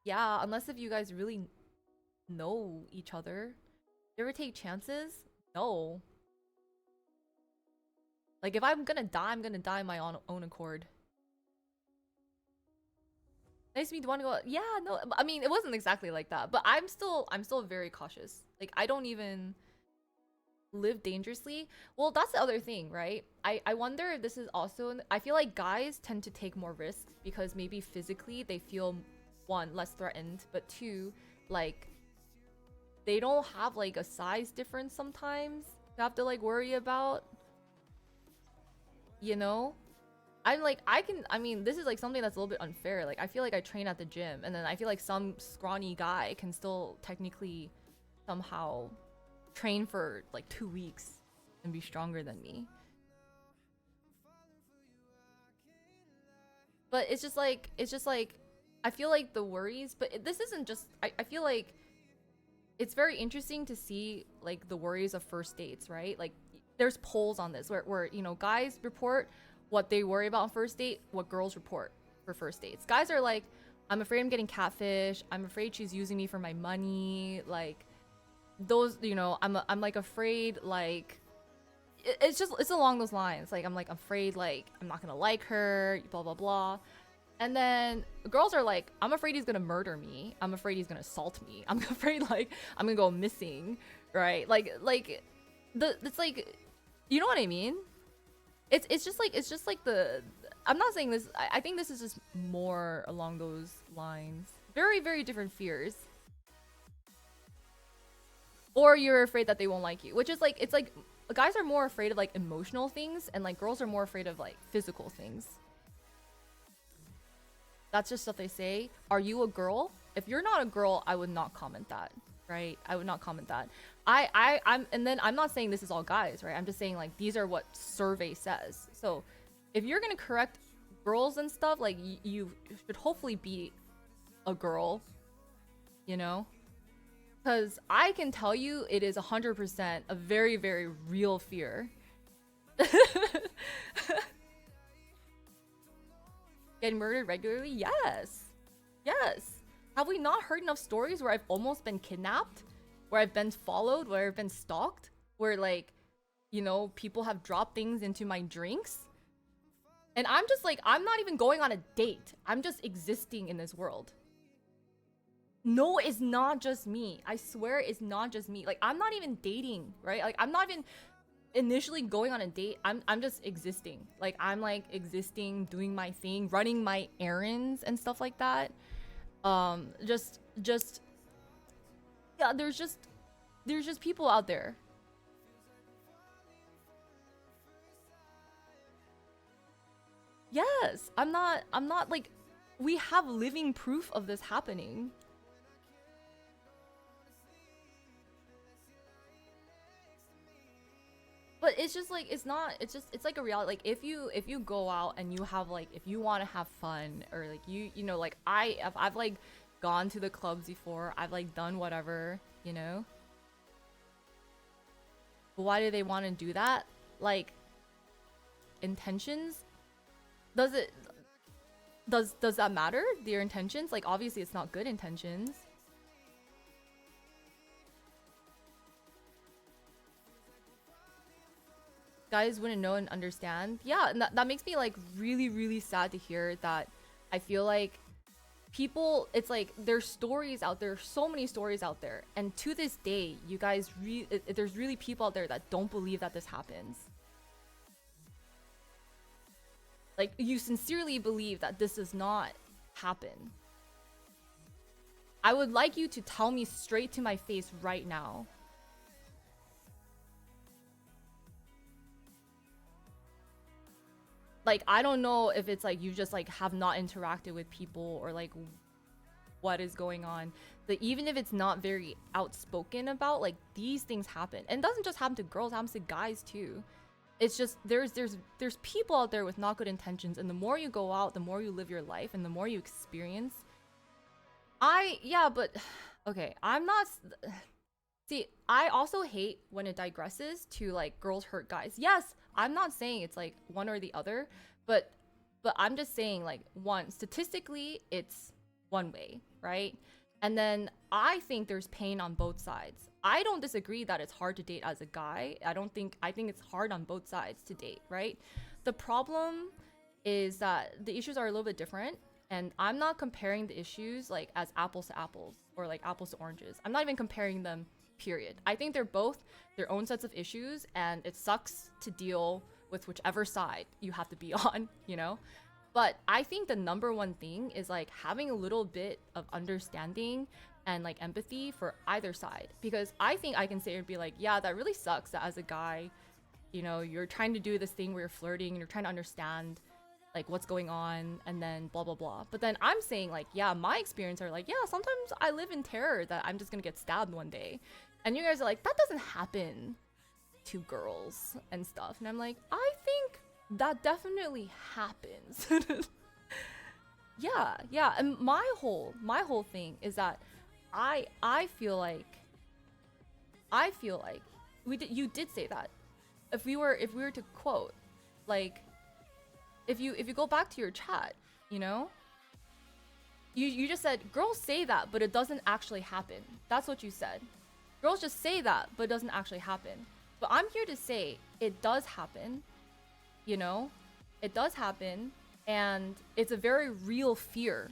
Yeah, unless if you guys really know each other. You ever take chances? No. Like if I'm gonna die, I'm gonna die on my own accord. Nice me to want to go. Yeah, no. I mean, it wasn't exactly like that, but I'm still very cautious. Like I don't even live dangerously. Well, that's the other thing, right? I wonder if this is also. I feel like guys tend to take more risks because maybe physically they feel one less threatened, but two, like they don't have like a size difference sometimes. You have to like worry about, you know. I'm like I mean this is like something that's a little bit unfair. Like I feel like I train at the gym and then I feel like some scrawny guy can still technically somehow train for like 2 weeks and be stronger than me. But it's just like I feel like the worries, but this isn't just I feel like it's very interesting to see like the worries of first dates, right? Like there's polls on this where you know guys report what they worry about on first date, what girls report for first dates. Guys are like, I'm afraid I'm getting catfish. I'm afraid she's using me for my money. Like those, you know, I'm like afraid like it's just it's along those lines. Like I'm like afraid like I'm not gonna like her, blah blah blah. And then girls are like, I'm afraid he's gonna murder me. I'm afraid he's gonna assault me. I'm afraid like I'm gonna go missing, right? Like the it's like, you know what I mean? It's just like I'm not saying this. I think this is just more along those lines. Very, very different fears. Or you're afraid that they won't like you, which is like, it's like guys are more afraid of like emotional things, and like girls are more afraid of like physical things. That's just stuff they say. Are you a girl? If you're not a girl, I would not comment that, right? I would not comment that. And then I'm not saying this is all guys, right? I'm just saying like these are what survey says. So if you're gonna correct girls and stuff, like you should hopefully be a girl, you know? Because I can tell you it is 100% a very, very real fear. Getting murdered regularly? Yes. Yes. Have we not heard enough stories where I've almost been kidnapped? Where I've been followed? Where I've been stalked? Where, like, you know, people have dropped things into my drinks? And I'm just like, I'm not even going on a date. I'm just existing in this world. No, it's not just me. I swear it's not just me. Like, I'm not even dating, right? Like, I'm not even initially going on a date. I'm just existing. Like, I'm like existing, doing my thing, running my errands and stuff like that. Just yeah, there's just people out there. Yes, I'm not like, we have living proof of this happening. But it's just like, it's not, it's just, it's like a reality. Like if you go out and you have like, if you want to have fun, or like you know, like I've like gone to the clubs before, I've like done whatever, you know. But why do they want to do that? Like, intentions? Does it, does that matter? Their intentions? Like, obviously it's not good intentions. Guys wouldn't know and understand. Yeah, and that makes me like really, really sad to hear that. I feel like people, it's like there's stories out there, so many stories out there, and to this day you guys there's really people out there that don't believe that this happens. Like, you sincerely believe that this does not happen. I would like you to tell me straight to my face right now. Like, I don't know if it's like you just like have not interacted with people, or like what is going on. But even if it's not very outspoken about, like, these things happen. And it doesn't just happen to girls, it happens to guys too. It's just there's people out there with not good intentions, and the more you go out, the more you live your life, and the more you experience. Yeah, but okay, I'm not. See, I also hate when it digresses to like girls hurt guys. Yes, I'm not saying it's like one or the other, but I'm just saying, like, one, statistically it's one way, right? And then I think there's pain on both sides. I don't disagree that it's hard to date as a guy. I think it's hard on both sides to date, right? The problem is that the issues are a little bit different, and I'm not comparing the issues like as apples to apples, or like apples to oranges. I'm not even comparing them, period. I think they're both their own sets of issues, and it sucks to deal with whichever side you have to be on, you know? But I think the number one thing is like having a little bit of understanding and like empathy for either side. Because I think I can say and be like, yeah, that really sucks that as a guy, you know, you're trying to do this thing where you're flirting and you're trying to understand like what's going on, and then blah blah blah. But then I'm saying, like, yeah, my experience are like, yeah, sometimes I live in terror that I'm just gonna get stabbed one day. And you guys are like, that doesn't happen to girls and stuff. And I'm like, I think that definitely happens. Yeah. And my whole thing is that I feel like you did say that. If we were to quote, like, if you go back to your chat, you know, you just said girls say that, but it doesn't actually happen. That's what you said. Girls just say that, but it doesn't actually happen. But I'm here to say it does happen. You know, it does happen, and it's a very real fear.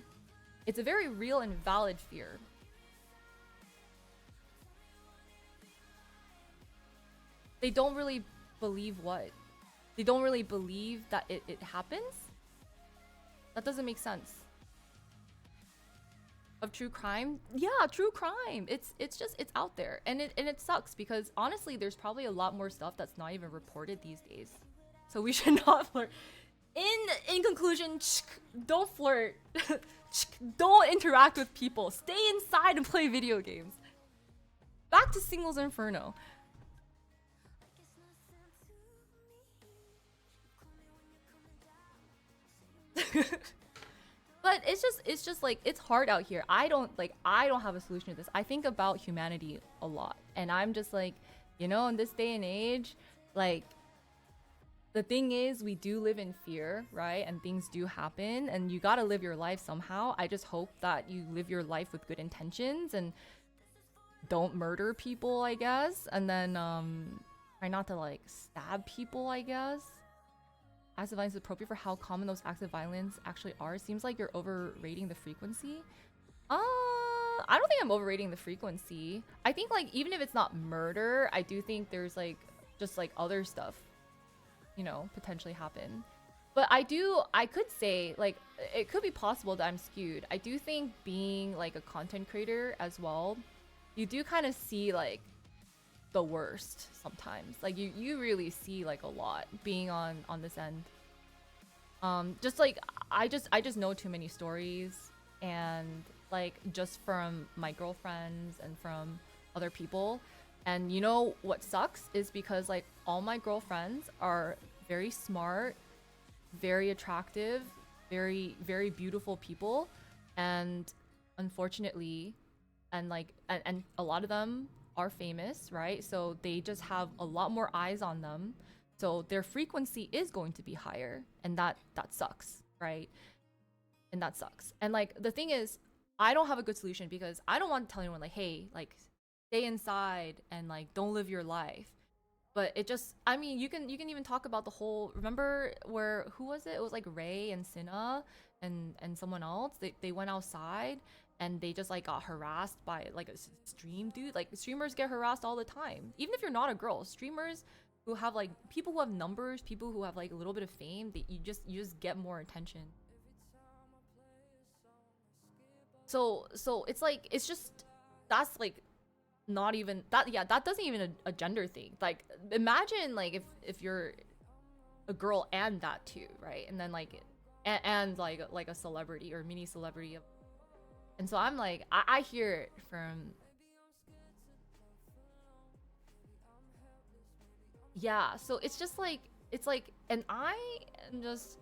It's a very real and valid fear. They don't really believe what? They don't really believe that it happens? That doesn't make sense. Of true crime? Yeah, true crime. It's just it's out there. And it sucks because honestly there's probably a lot more stuff that's not even reported these days. So we should not flirt. In conclusion, don't flirt. Don't interact with people. Stay inside and play video games. Back to Singles Inferno. But it's just like it's hard out here. I don't have a solution to this. I think about humanity a lot. And I'm just like, you know, in this day and age, like the thing is we do live in fear, right? And things do happen and you got to live your life somehow. I just hope that you live your life with good intentions and don't murder people, I guess. And then try not to like stab people, I guess. Acts of violence is appropriate for how common those acts of violence actually are. Seems like you're overrating the frequency. I don't think I'm overrating the frequency. I think like even if it's not murder, I do think there's like just like other stuff, you know, potentially happen. But I could say like it could be possible that I'm skewed. I do think being like a content creator as well, you do kind of see like the worst sometimes. Like you really see like a lot being on this end. Just like I just know too many stories, and like just from my girlfriends and from other people. And you know what sucks is because like all my girlfriends are very smart, very attractive, very very beautiful people, and unfortunately and a lot of them are famous, right? So they just have a lot more eyes on them. So their frequency is going to be higher, and that sucks, right? And that sucks. And like the thing is, I don't have a good solution because I don't want to tell anyone like, hey, like stay inside and like don't live your life. But it just, I mean, you can even talk about the whole, remember where, who was it? It was like Ray and Cinna and someone else. They went outside and they just like got harassed by like a stream dude. Like streamers get harassed all the time. Even if you're not a girl, streamers who have like people who have numbers, people who have like a little bit of fame, you just get more attention. So it's like it's just that's like not even that, yeah, that doesn't even a gender thing. Like imagine like if you're a girl and that too, right? And then like and like a celebrity or mini celebrity. And so I'm like I hear it from, yeah, so it's just like it's like, and I am just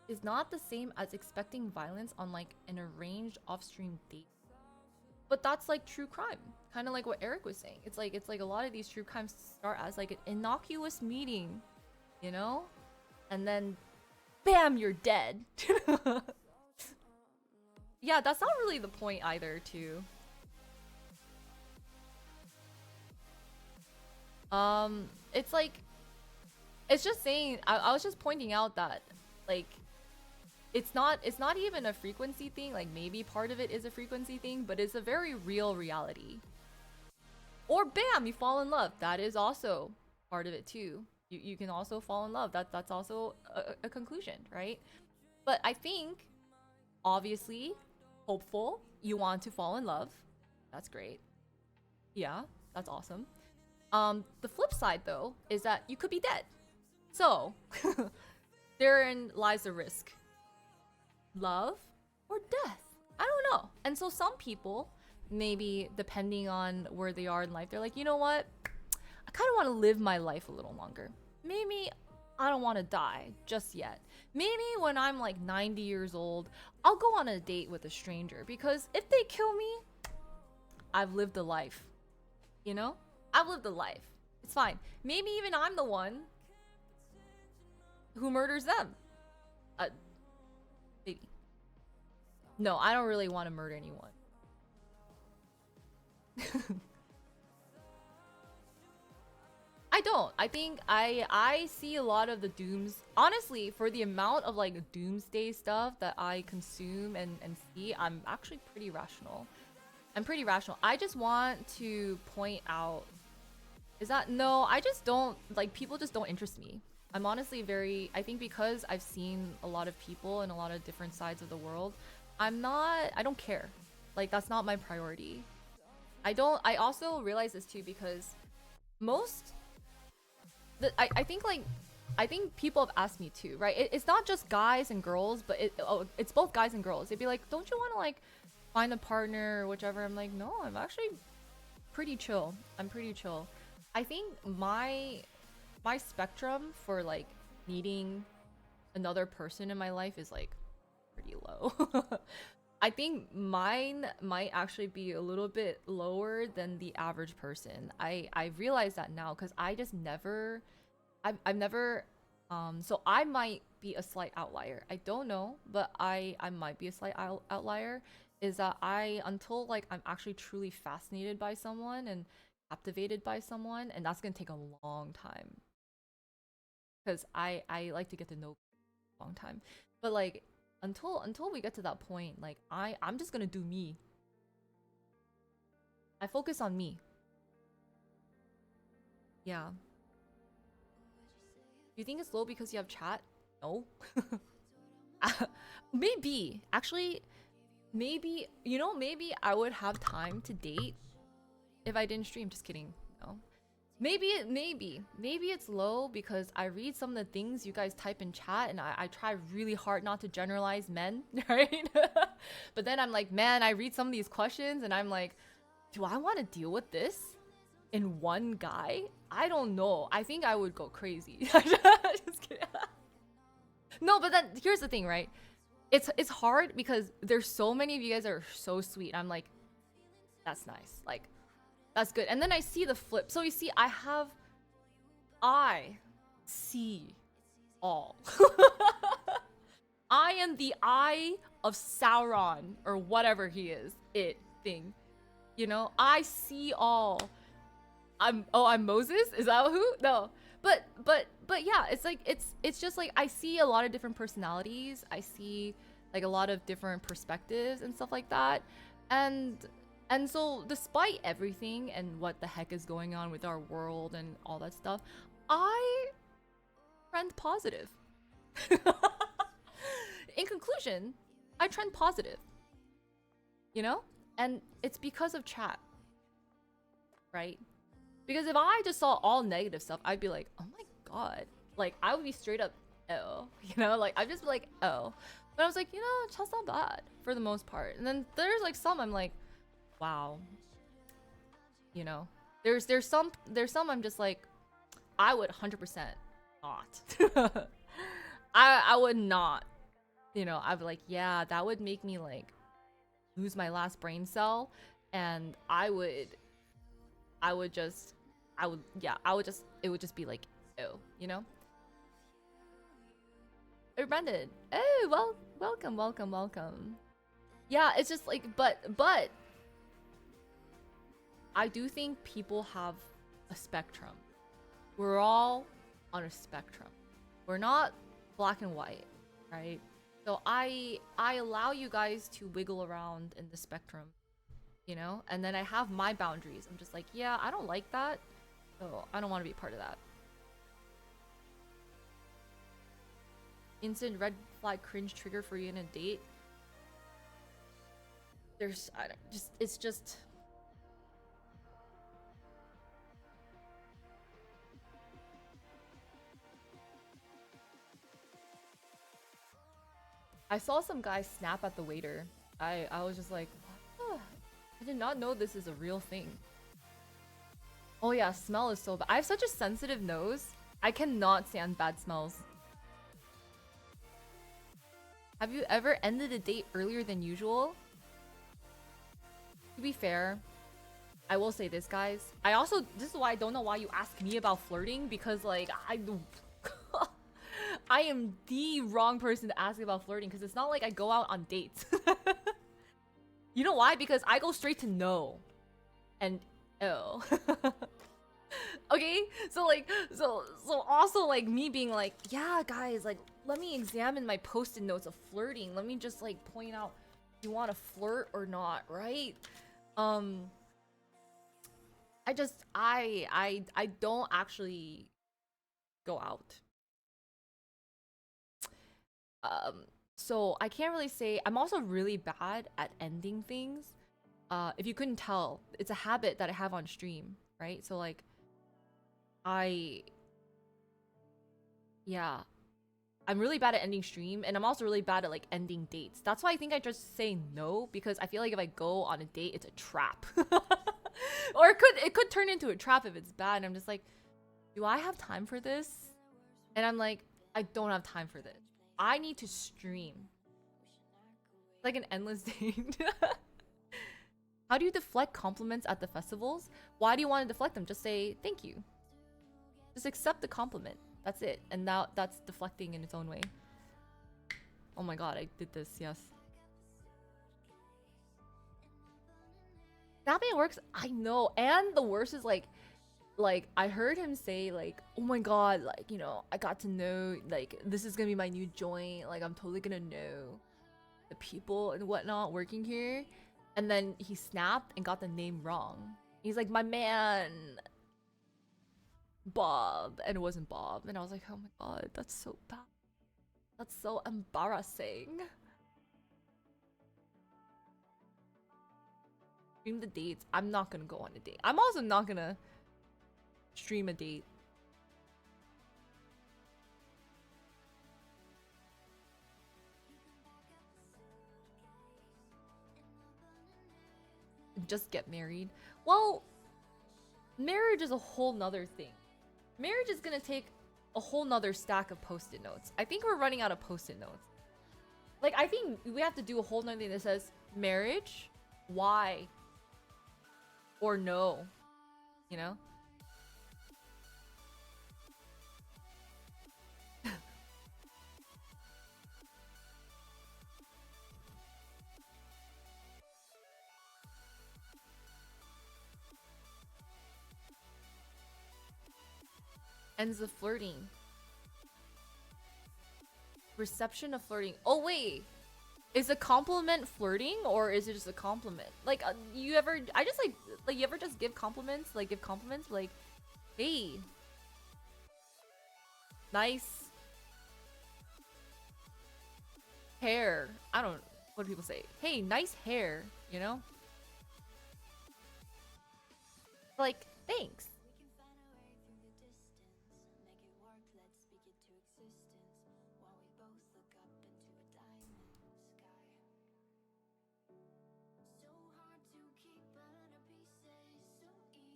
is not the same as expecting violence on like an arranged off-stream date. But that's like true crime, kind of like what Eric was saying. It's like a lot of these true crimes start as like an innocuous meeting, you know, and then bam, you're dead. Yeah, that's not really the point either too. It's like it's just saying, I was just pointing out that like it's not even a frequency thing. Like maybe part of it is a frequency thing, but it's a very real reality. Or bam, you fall in love. That is also part of it too. You can also fall in love. That's also a conclusion, right? But I think obviously hopeful, you want to fall in love. That's great. Yeah, that's awesome. The flip side though is that you could be dead. So therein lies the risk. Love or death? I don't know. And so some people, maybe depending on where they are in life, they're like, you know what? I kind of want to live my life a little longer. Maybe I don't want to die just yet. Maybe when I'm like 90 years old, I'll go on a date with a stranger because if they kill me, I've lived a life. You know? I've lived a life. It's fine. Maybe even I'm the one who murders them. Maybe. No, I don't really want to murder anyone. I don't. I think I see a lot of the dooms. Honestly, for the amount of like doomsday stuff that I consume and see, I'm actually pretty rational. I'm pretty rational. I just want to point out Is that no? I just don't like people. Just don't interest me. I'm honestly very. I think because I've seen a lot of people and a lot of different sides of the world. I'm not. I don't care. Like that's not my priority. I don't. I also realize this too because most. I think like. I think people have asked me too, right? It's not just guys and girls, but it's both guys and girls. They'd be like, "Don't you want to like find a partner or whichever?" I'm like, "No, I'm actually pretty chill. I'm pretty chill." I think my spectrum for like needing another person in my life is like pretty low. I think mine might actually be a little bit lower than the average person. I realize that now because I just never I've never so I might be a slight outlier. I don't know, but I might be a slight outlier is that I until like I'm actually truly fascinated by someone and captivated by someone and that's going to take a long time because I like to get to know a long time. But like until we get to that point, like I'm just going to do me. I focus on me. Yeah. Do you think it's low because you have chat? No. Maybe. Actually, maybe, you know, maybe I would have time to date if I didn't stream. Just kidding. No. Maybe it's low because I read some of the things you guys type in chat and I try really hard not to generalize men, right? But then I'm like, man, I read some of these questions and I'm like, do I want to deal with this in one guy? I don't know. I think I would go crazy. Just kidding. No, but then here's the thing, right? It's hard because there's so many of you guys that are so sweet. I'm like, that's nice. Like, that's good. And then I see the flip. So you see, I see all. I am the eye of Sauron or whatever he is. It thing. You know, I see all. I'm Moses? Is that who? No. But yeah, it's like it's just like I see a lot of different personalities. I see like a lot of different perspectives and stuff like that. And so despite everything and what the heck is going on with our world and all that stuff, I trend positive. In conclusion, I trend positive. You know? And it's because of chat. Right? Because if I just saw all negative stuff, I'd be like, oh my god. Like, I would be straight up, oh. You know, like, I'd just be like, oh. But I was like, you know, chat's not bad for the most part. And then there's like some I'm like, wow. You know, there's some I'm just like, I would 100% not. I would not. You know, I'd be like, yeah, that would make me like lose my last brain cell, and I would just it would just be like, oh, you know. Oh, Brendan. Oh, well, welcome. Yeah, it's just like, but I do think people have a spectrum. We're all on a spectrum. We're not black and white, right? So I allow you guys to wiggle around in the spectrum, you know? And then I have my boundaries. I'm just like, yeah, I don't like that. So I don't want to be a part of that. Instant red flag cringe trigger for you in a date. There's it's just I saw some guy snap at the waiter. I was just like, what? I did not know this is a real thing. Oh yeah, smell is so bad. I have such a sensitive nose. I cannot stand bad smells. Have you ever ended a date earlier than usual? To be fair, I will say this, guys. This is why I don't know why you ask me about flirting, because like I am the wrong person to ask about flirting, because it's not like I go out on dates. You know why? Because I go straight to no. And oh. Okay? So like so also like me being like, yeah guys, like let me examine my post-it notes of flirting. Let me just like point out if you want to flirt or not, right? I don't actually go out. Um, so I can't really say. I'm also really bad at ending things. If you couldn't tell, it's a habit that I have on stream, right? So like, I yeah, I'm really bad at ending stream, and I'm also really bad at like ending dates. That's why I think I just say no, because I feel like if I go on a date, it's a trap. Or it could turn into a trap if it's bad. And I'm just like, do I have time for this? And I'm like, I don't have time for this. I need to stream. Like an endless date. How do you deflect compliments at the festivals? Why do you want to deflect them? Just say thank you. Just accept the compliment. That's it. And now that's deflecting in its own way. Oh my god, I did this, yes. Snapping works, I know. And the worst is like I heard him say like, oh my god, like, you know, I got to know, like, this is gonna be my new joint, like I'm totally gonna know the people and whatnot working here. And then he snapped and got the name wrong. He's like, my man Bob, and it wasn't Bob. And I was like, oh my god, that's so bad. That's so embarrassing. Stream the dates. I'm not gonna go on a date. I'm also not gonna stream a date. Just get married. Well, marriage is a whole nother thing. Marriage is gonna take a whole nother stack of post-it notes. I think we're running out of post-it notes. Like, I think we have to do a whole nother thing that says marriage, why, or no, you know? Ends of flirting. Reception of flirting. Oh wait, is a compliment flirting or is it just a compliment? Like, you ever? I just like you ever just give compliments? Like give compliments like, hey, nice hair. I don't. What do people say? Hey, nice hair. You know, like thanks.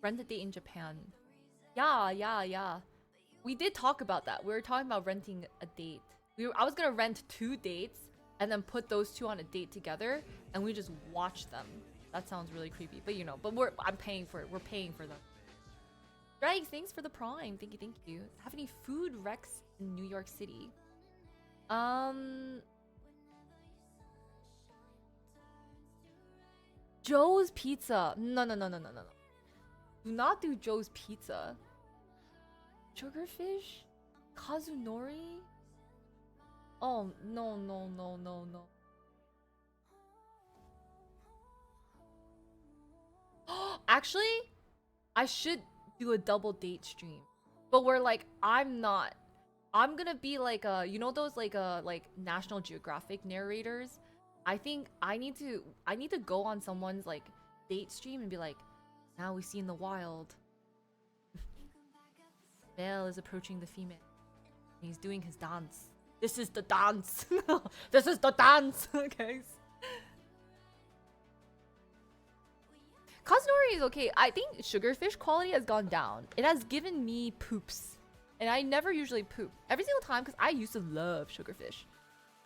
Rent a date in Japan. Yeah, yeah, yeah. We did talk about that. We were talking about renting a date. I was gonna rent 2 dates and then put those two on a date together, and we just watch them. That sounds really creepy, but you know. But I'm paying for it. We're paying for them. Drag, thanks for the prime. Thank you, thank you. Have any food wrecks in New York City? Um, Joe's Pizza. No, no, no, no, no, no, no. Do not do Joe's Pizza. Sugarfish? Kazunori? Oh, no, no, no, no, no. Actually, I should do a double date stream. But we're like, I'm not. I'm gonna be like you know those like National Geographic narrators? I think I need to go on someone's like date stream and be like, now we see in the wild. Male is approaching the female. He's doing his dance. This is the dance. This is the dance, guys. Kazunori is okay. I think sugarfish quality has gone down. It has given me poops. And I never usually poop. Every single time, because I used to love sugarfish.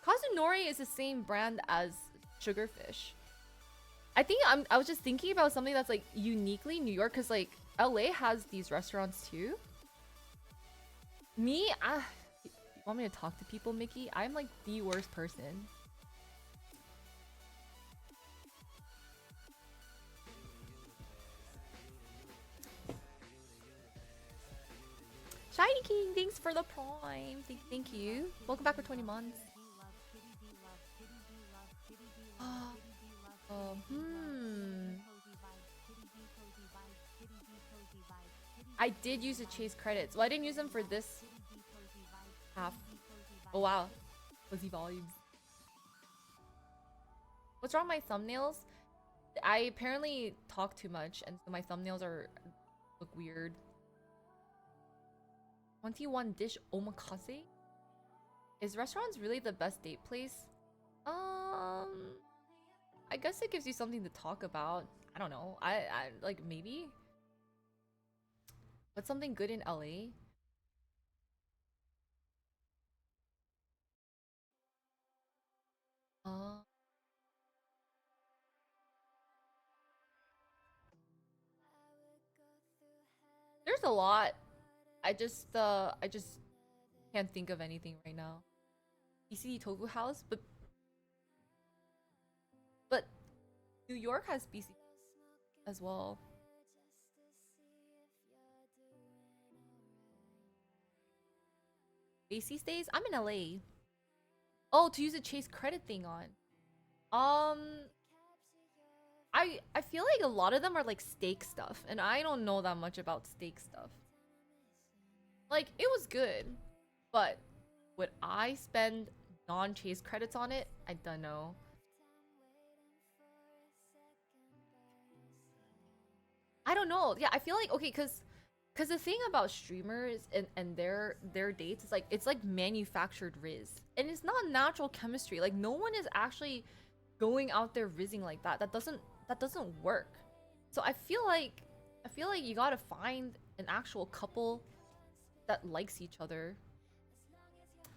Kazunori is the same brand as sugarfish. I think I was just thinking about something that's like uniquely New York, because like LA has these restaurants too. Me, you want me to talk to people, Mickey? I'm like the worst person. Shiny King, thanks for the prime. Thank you. Welcome back for 20 months. I did use to chase credits. Well, I didn't use them for this half. Oh wow. Fuzzy volumes. What's wrong with my thumbnails? I apparently talk too much and so my thumbnails look weird. 21 dish omakase? Is restaurants really the best date place? I guess it gives you something to talk about. I don't know. I like maybe. What's something good in LA? Uh, there's a lot. I just can't think of anything right now. BCD Tofu House, but New York has BCD as well. Basie stays? I'm in LA. Oh, to use a chase credit thing on. Um, I feel like a lot of them are like steak stuff, and I don't know that much about steak stuff. Like it was good, but would I spend non-chase credits on it? I don't know. I don't know. Yeah, I feel like okay, cause the thing about streamers and their dates is like it's like manufactured riz, and it's not natural chemistry. Like no one is actually going out there rizzing like that. That doesn't work. So I feel like you gotta find an actual couple that likes each other.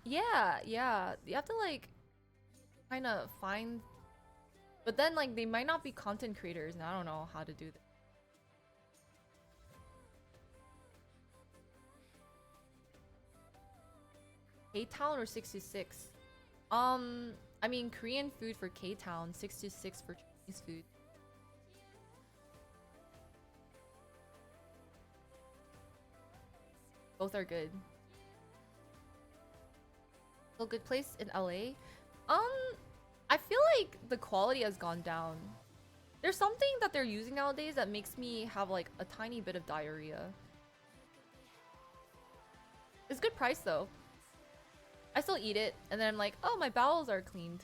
Yeah, yeah. You have to like kind of find, but then like they might not be content creators, and I don't know how to do that. K-Town or 66? Um, I mean Korean food for K-Town, 66 for Chinese food. Both are good. So good place in LA. Um, I feel like the quality has gone down. There's something that they're using nowadays that makes me have like a tiny bit of diarrhea. It's good price though. I still eat it, and then I'm like, oh, my bowels are cleaned.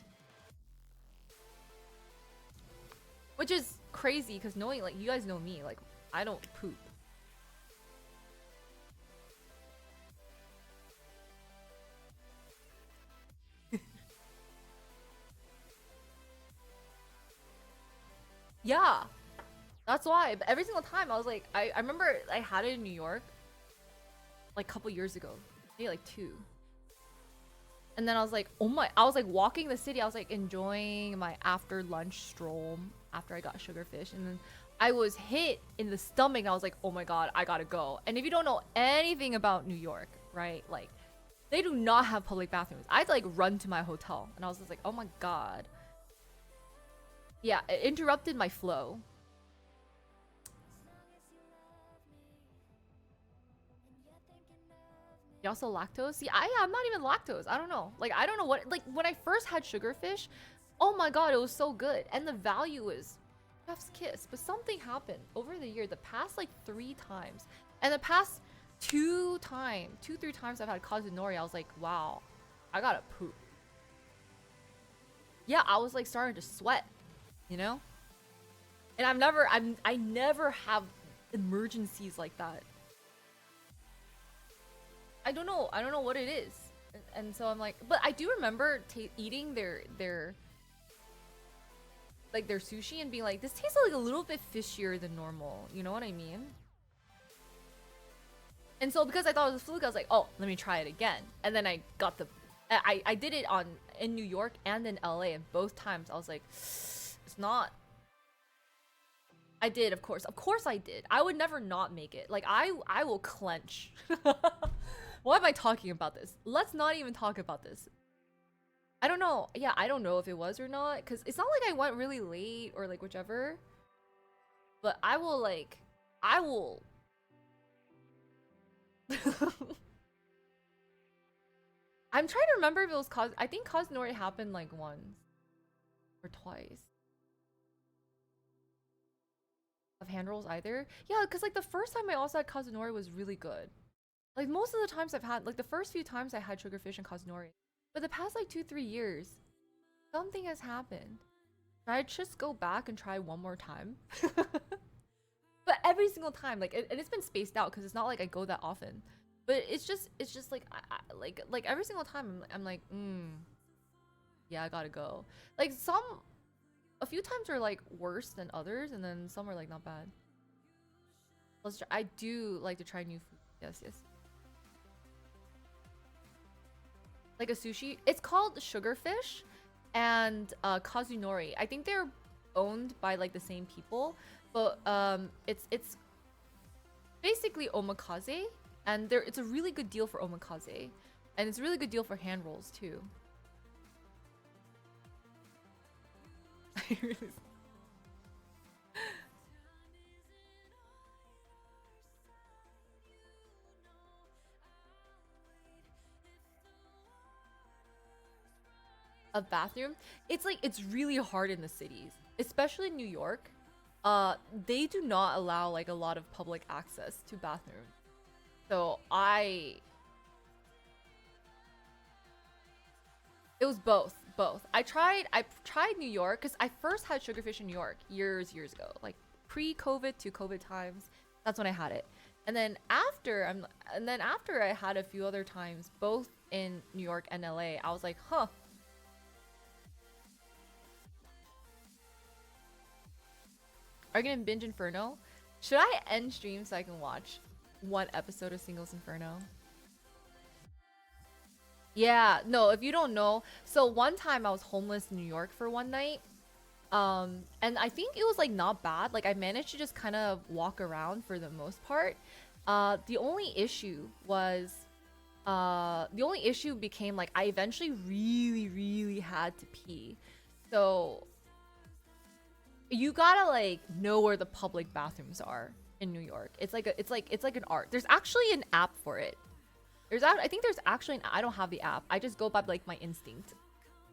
Which is crazy, because knowing, like, you guys know me, like, I don't poop. Yeah, that's why. But every single time, I was like, I remember I had it in New York, like, a couple years ago. Maybe, like, two. And then I was like, oh my, I was like walking the city. I was like enjoying my after lunch stroll after I got sugarfish. And then I was hit in the stomach. And I was like, oh my God, I gotta go. And if you don't know anything about New York, right? Like, they do not have public bathrooms. I had to like run to my hotel. And I was just like, oh my God. Yeah, it interrupted my flow. You also lactose? Yeah, I'm not even lactose. I don't know. Like, I don't know what. Like, when I first had sugarfish, oh my God, it was so good. And the value is chef's kiss. But something happened over the year, the past like 3 times. And the past 2 times, 3 times I've had Kazunori, I was like, wow, I gotta poop. Yeah, I was like starting to sweat, you know? And I never have emergencies like that. I don't know what it is. And so I'm like, but I do remember eating their like their sushi and being like, this tastes like a little bit fishier than normal. You know what I mean? And so because I thought it was a fluke, I was like, oh, let me try it again. And then I got I did it in New York and in LA, and both times I was like, it's not. I did, of course. Of course I did. I would never not make it. Like I will clench. Why am I talking about this? Let's not even talk about this. I don't know. Yeah, I don't know if it was or not, because it's not like I went really late or like whichever. But I will like, I will. I'm trying to remember if it was I think Kazunori happened like once or twice. I've hand rolls either. Yeah, because like the first time I also had Kazunori was really good. Like most of the times I've had, like the first few times I had sugarfish and Kazunori. But the past like 2-3 years, something has happened. Should I just go back and try one more time? But every single time, like, and it's been spaced out because it's not like I go that often. But it's just like, like every single time I'm like, yeah, I gotta go. Like a few times are like worse than others, and then some are like not bad. Let's try. I do like to try new food. Yes, yes. Like a sushi. It's called sugarfish and Kazunori. I think they're owned by like the same people, but it's basically omakase, and it's a really good deal for omakase, and it's a really good deal for hand rolls too. I really a bathroom. It's like it's really hard in the cities, especially in New York. They do not allow like a lot of public access to bathrooms. So it was both. I tried New York because I first had sugarfish in New York years ago, like pre-COVID to COVID times. That's when I had it. And then after I had a few other times, both in New York and LA, I was like, huh. Are you gonna binge Inferno? Should I end stream so I can watch one episode of Singles Inferno? Yeah, no, if you don't know, so one time I was homeless in New York for one night. And I think it was like not bad. Like I managed to just kind of walk around for the most part. The only issue was the only issue became like I eventually really had to pee. So you gotta like know where the public bathrooms are in New York. It's like an art. There's actually an app for it. I think there's actually I don't have the app. I just go by like my instinct.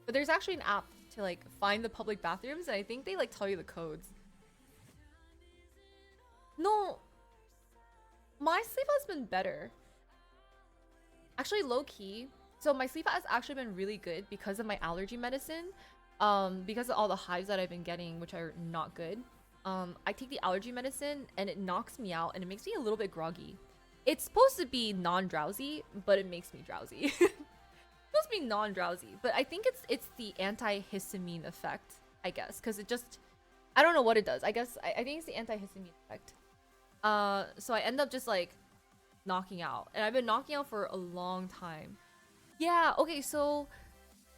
But there's actually an app to like find the public bathrooms, and I think they like tell you the codes. No, my sleep has been better. Actually, low key. So my sleep has actually been really good because of my allergy medicine. Because of all the hives that I've been getting, which are not good. I take the allergy medicine and it knocks me out and it makes me a little bit groggy. It's supposed to be non-drowsy, but it makes me drowsy. It's supposed to be non-drowsy, but I think it's the antihistamine effect, I guess, because it just I don't know what it does. I think it's the antihistamine effect. So I end up just like knocking out, and I've been knocking out for a long time. Yeah, okay, so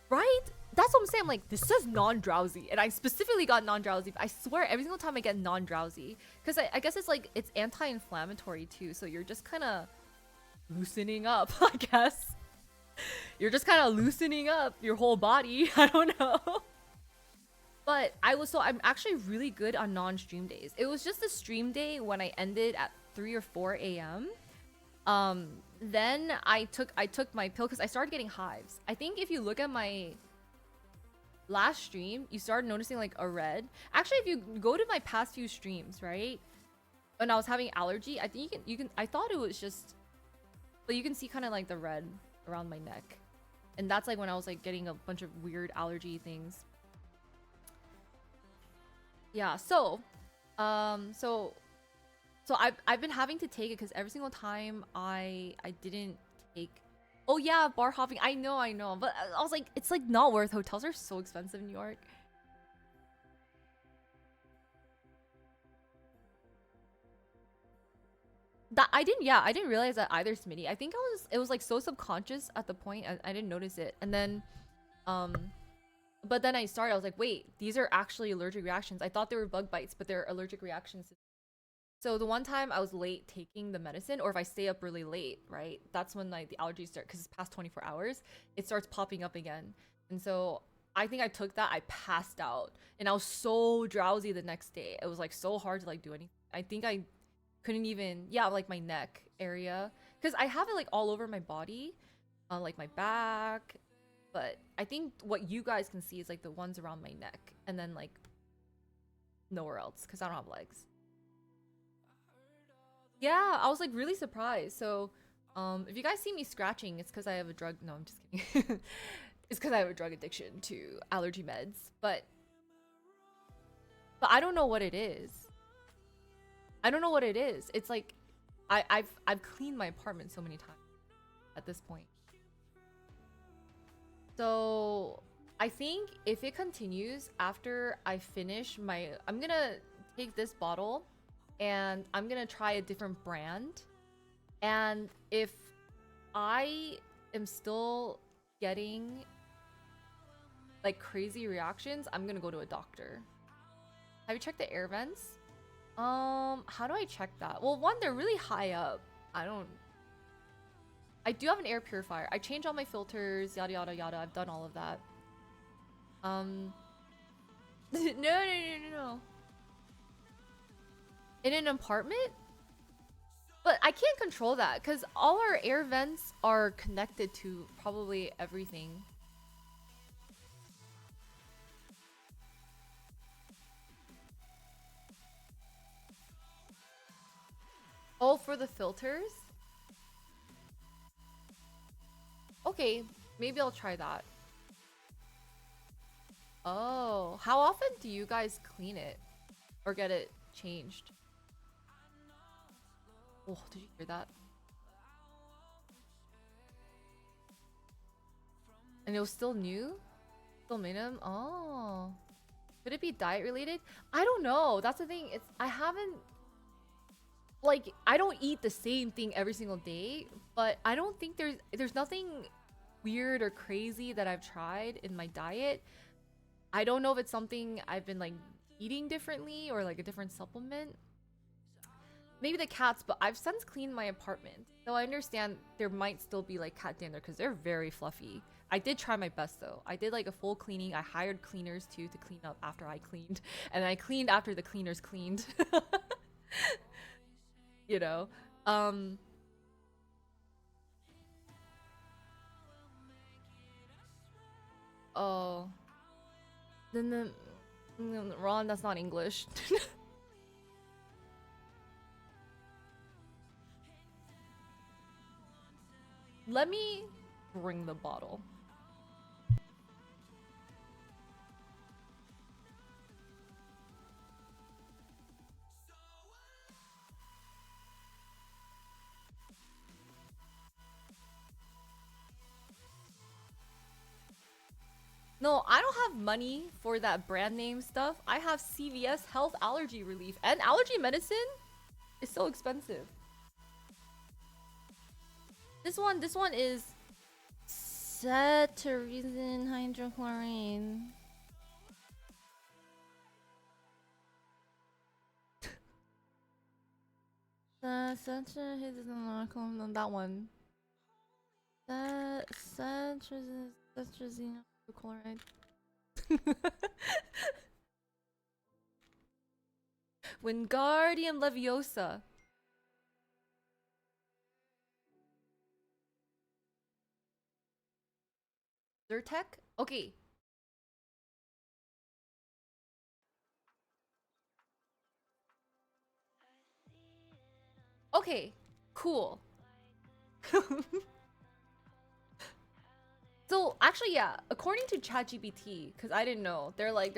right? That's what I'm saying. I'm like, this says non-drowsy, and I specifically got non-drowsy. I swear, every single time I get non-drowsy, because I guess it's like it's anti-inflammatory too. So you're just kind of loosening up, I guess. You're just kind of loosening up your whole body. I don't know. But I'm actually really good on non-stream days. It was just a stream day when I ended at 3 or 4 a.m. Then I took my pill because I started getting hives. I think if you look at my last stream, you started noticing like a red. Actually, if you go to my past few streams, right, when I was having allergy, I think you can. I thought it was just, but you can see kind of like the red around my neck, and that's like when I was like getting a bunch of weird allergy things. Yeah. So I've been having to take it because every single time I didn't take. Oh yeah, bar hopping. I know, but I was like, it's like not worth. Hotels are so expensive in New York. That I didn't. Yeah, I didn't realize that either, Smitty. I think it was like so subconscious at the point. I didn't notice it, and then, um, but then I started. I was like, wait, these are actually allergic reactions. I thought they were bug bites, but they're allergic reactions. So the one time I was late taking the medicine, or if I stay up really late, right, that's when like the allergies start, because it's past 24 hours, it starts popping up again. And so I think I took that, I passed out, and I was so drowsy the next day. It was like so hard to like do anything. I think I couldn't even, yeah, like my neck area, because I have it like all over my body, like my back. But I think what you guys can see is like the ones around my neck, and then like nowhere else, because I don't have legs. Yeah, I was like really surprised. So, if you guys see me scratching, it's because I have a drug. No, I'm just kidding. It's because I have a drug addiction to allergy meds. But I don't know what it is. I don't know what it is. It's like I've cleaned my apartment so many times at this point. So I think if it continues after I finish my, I'm gonna take this bottle and I'm gonna try a different brand. And if I am still getting like crazy reactions, I'm gonna go to a doctor. Have you checked the air vents? How do I check that? Well, one, they're really high up. I don't. I do have an air purifier. I change all my filters, yada yada yada. I've done all of that. No, no, no, no, no. In an apartment? But I can't control that because all our air vents are connected to probably everything. Oh, for the filters? Okay, maybe I'll try that. Oh, how often do you guys clean it or get it changed? Oh, did you hear that? And it was still new? Still minimum? Oh. Could it be diet related? I don't know. That's the thing. It's I haven't like I don't eat the same thing every single day, but I don't think there's nothing weird or crazy that I've tried in my diet. I don't know if it's something I've been like eating differently or like a different supplement. Maybe the cats, but I've since cleaned my apartment. So I understand there might still be like cat dander because they're very fluffy. I did try my best though. I did like a full cleaning. I hired cleaners too to clean up after I cleaned. And I cleaned after the cleaners cleaned. You know? Um oh. Then the Ron, that's not English. Let me bring the bottle. No, I don't have money for that brand name stuff. I have CVS Health Allergy Relief, and allergy medicine is so expensive. This one is cetirizine hydrochlorine. The cetirizine, that one. The cetirizine chloride. Wingardium Leviosa. Zyrtec? Okay. Okay. Cool. So actually, yeah. According to ChatGPT, because I didn't know, they're like,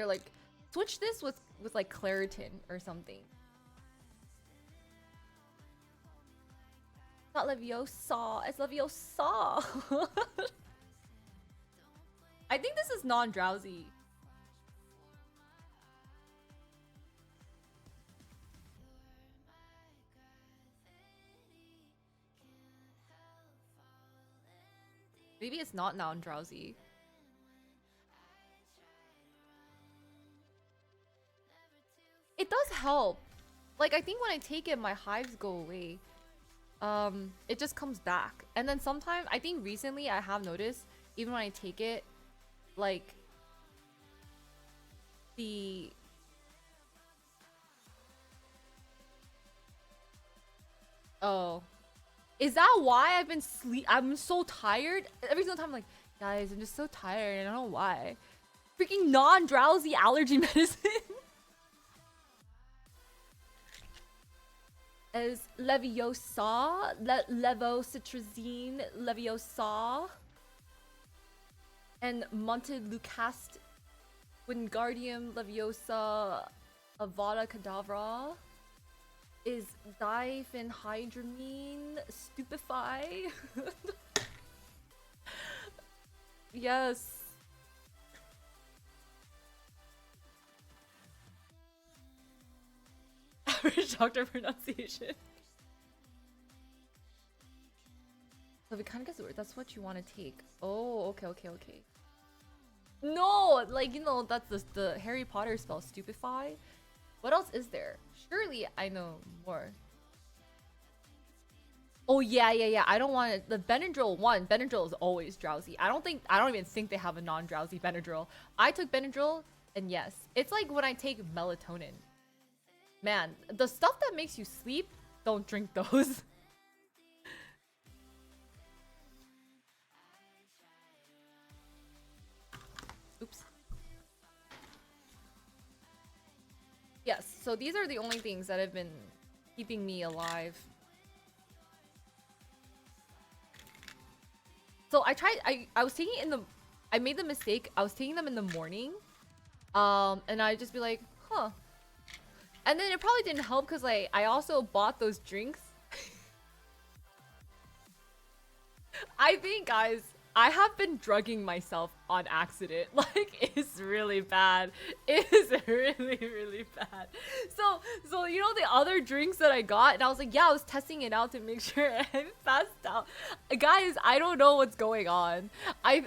switch this with like Claritin or something. Not Leviosa. It's Leviosa. I think this is non-drowsy. Maybe it's not non-drowsy. It does help. Like I think when I take it, my hives go away. It just comes back. And then sometimes I think recently I have noticed even when I take it, like the oh. Is that why I've been I'm so tired? Every single time I'm like, guys, I'm just so tired. I don't know why. Freaking non-drowsy allergy medicine. is Leviosa, Levocitrazine, Leviosa, and Montelukast, Wingardium Leviosa, Avada Kedavra, is diphenhydramine, Stupefy. Yes. Average doctor pronunciation. So if it kind of gets weird, that's what you want to take. Oh, okay, okay, okay. No, like, you know, that's the Harry Potter spell, Stupefy. What else is there? Surely I know more. Oh yeah, yeah, yeah. I don't want it. The Benadryl one. Benadryl is always drowsy. I don't even think they have a non-drowsy Benadryl. I took Benadryl, and yes, it's like when I take melatonin. Man, the stuff that makes you sleep, don't drink those. Oops. Yes, so these are the only things that have been keeping me alive. So I was taking it in the, I made the mistake, I was taking them in the morning. And I'd just be like, huh. And then it probably didn't help because like, I also bought those drinks. I think, guys, I have been drugging myself on accident. Like, it's really bad. It is really, really bad. So you know the other drinks that I got, and I was like, yeah, I was testing it out to make sure I passed out. Guys, I don't know what's going on. I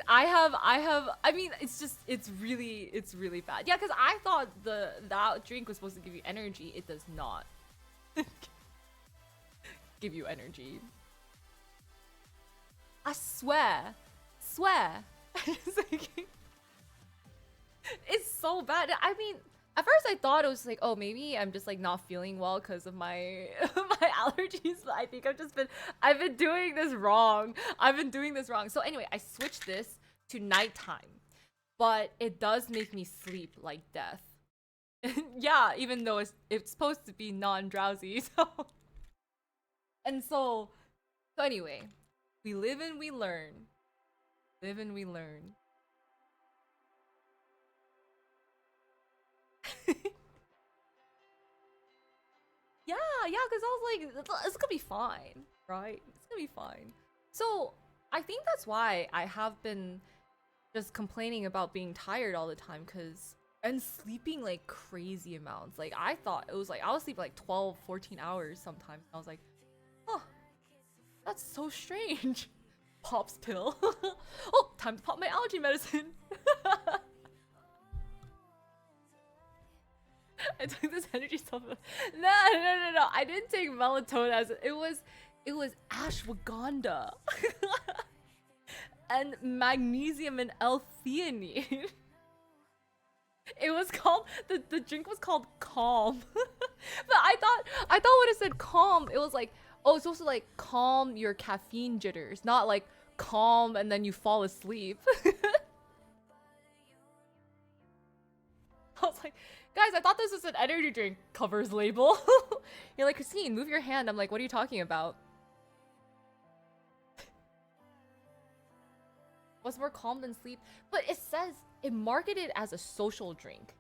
mean, it's really bad. Yeah, because I thought that drink was supposed to give you energy. It does not give you energy. I swear. It's so bad. I mean, at first I thought it was like, oh, maybe I'm just like not feeling well because of my my allergies. But I think I've been doing this wrong. So anyway, I switched this to nighttime, but it does make me sleep like death. Yeah, even though it's supposed to be non-drowsy. So anyway, we live and we learn. Live and we learn. Yeah, because I was like, it's gonna be fine, right? It's gonna be fine. So I think that's why I have been just complaining about being tired all the time, and sleeping like crazy amounts. Like I thought it was like I was sleeping like 12, 14 hours sometimes. I was like, oh, that's so strange. Pops pill. Oh, time to pop my allergy medicine. I took this energy supplement. No. I didn't take melatonin as it was ashwagandha. And magnesium and L-theanine. It was called the drink was called Calm. But I thought when it said calm, it was like, oh, it's supposed to like calm your caffeine jitters, not like calm and then you fall asleep. I was like, guys, I thought this was an energy drink covers label. You're like, Christine, move your hand. I'm like, what are you talking about? What's more calm than sleep? But it says it marketed as a social drink.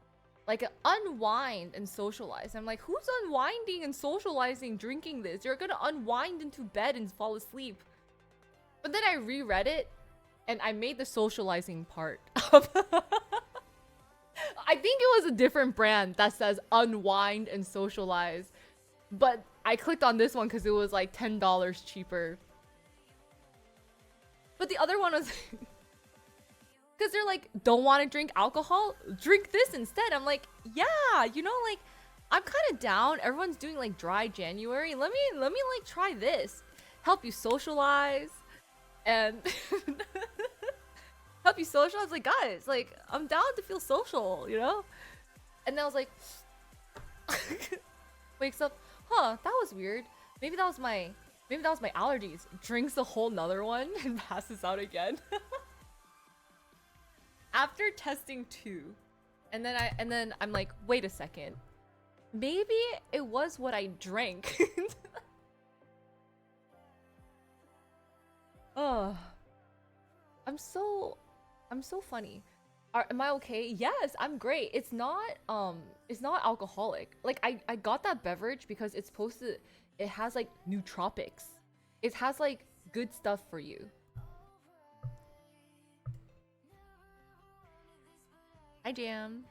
Like unwind and socialize. I'm like, who's unwinding and socializing drinking this? You're gonna unwind into bed and fall asleep. But then I reread it and I made the socializing part up. I think it was a different brand that says unwind and socialize. But I clicked on this one because it was like $10 cheaper. But the other one was... Because they're like, don't want to drink alcohol? Drink this instead. I'm like, yeah, you know, like, I'm kind of down. Everyone's doing like dry January. Let me like try this. Help you socialize. And... help you socialize. Like, guys, like, I'm down to feel social, you know? And then I was like... wakes up, huh, that was weird. Maybe that was my allergies. Drinks a whole nother one and passes out again. After testing 2, and then I'm like, wait a second. Maybe it was what I drank. Oh, I'm so I'm so funny. Am I okay? Yes, I'm great. It's not alcoholic. Like I got that beverage because it's supposed to it has like nootropics. It has like good stuff for you. Hi Jam.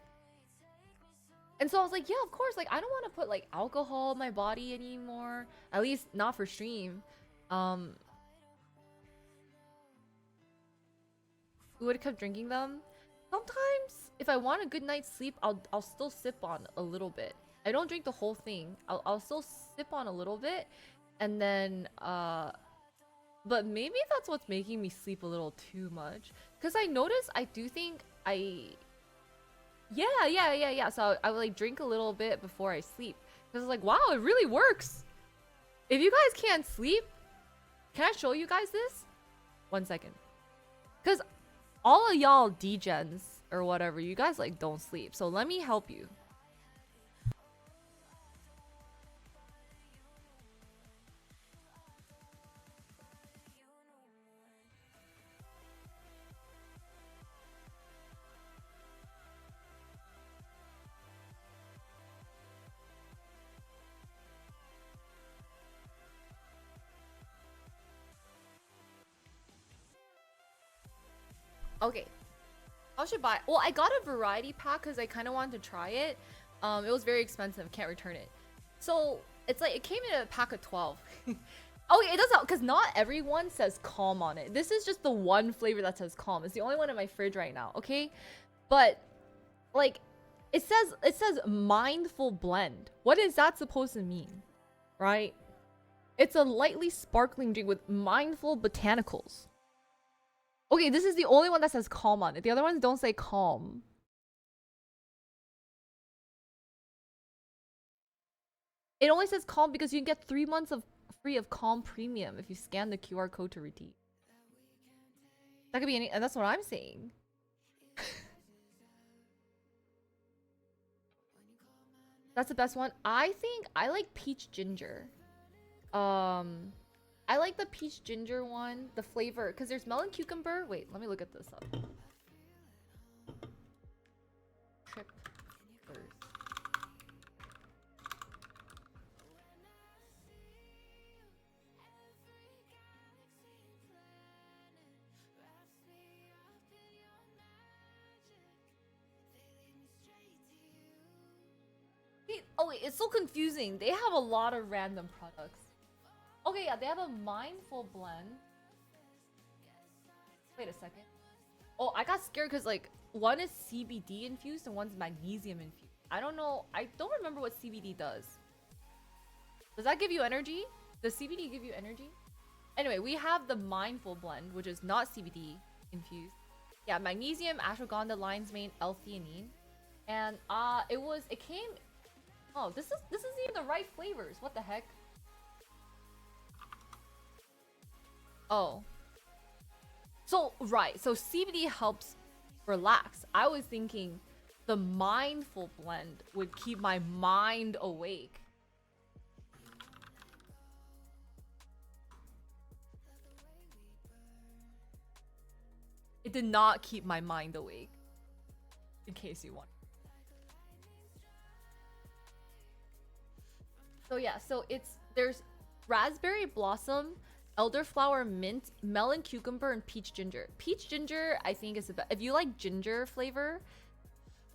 And so I was like, yeah, of course. Like I don't want to put like alcohol in my body anymore. At least not for stream. Um, we would have kept drinking them. Sometimes, if I want a good night's sleep, I'll still sip on a little bit. I don't drink the whole thing. I'll still sip on a little bit, and then but maybe that's what's making me sleep a little too much. Cause I notice I do think yeah. So I would like drink a little bit before I sleep. Cause it's like wow, it really works. If you guys can't sleep, can I show you guys this? 1 second. Cause all of y'all degens or whatever, you guys like don't sleep. So let me help you. Okay. How should buy? Well, I got a variety pack because I kind of wanted to try it. It was very expensive. Can't return it. So it's like it came in a pack of 12. Oh, it doesn't because not everyone says calm on it. This is just the one flavor that says calm. It's the only one in my fridge right now. Okay, but like it says mindful blend. What is that supposed to mean? Right? It's a lightly sparkling drink with mindful botanicals. Okay, this is the only one that says calm on it. The other ones don't say calm. It only says calm because you can get 3 months of free of calm premium if you scan the QR code to redeem. That could be any, and that's what I'm saying. That's the best one. I think I like peach ginger. Um, I like the peach ginger one, the flavor, because there's melon cucumber. Wait, let me look at this up. Trip first. Oh wait, it's so confusing. They have a lot of random products. Okay, yeah, they have a mindful blend. Wait a second. Oh, I got scared because like one is CBD infused and one's magnesium infused. I don't know. I don't remember what CBD does. Does that give you energy? Does CBD give you energy? Anyway, we have the mindful blend, which is not CBD infused. Yeah, magnesium, ashwagandha, lion's mane, L-theanine, and it came. Oh, this is even the right flavors. What the heck? Oh, so right. So CBD helps relax. I was thinking the mindful blend would keep my mind awake. It did not keep my mind awake. In case you want. So yeah, so there's raspberry blossom, elderflower mint, melon cucumber, and peach ginger. Peach ginger, I think is the best. If you like ginger flavor,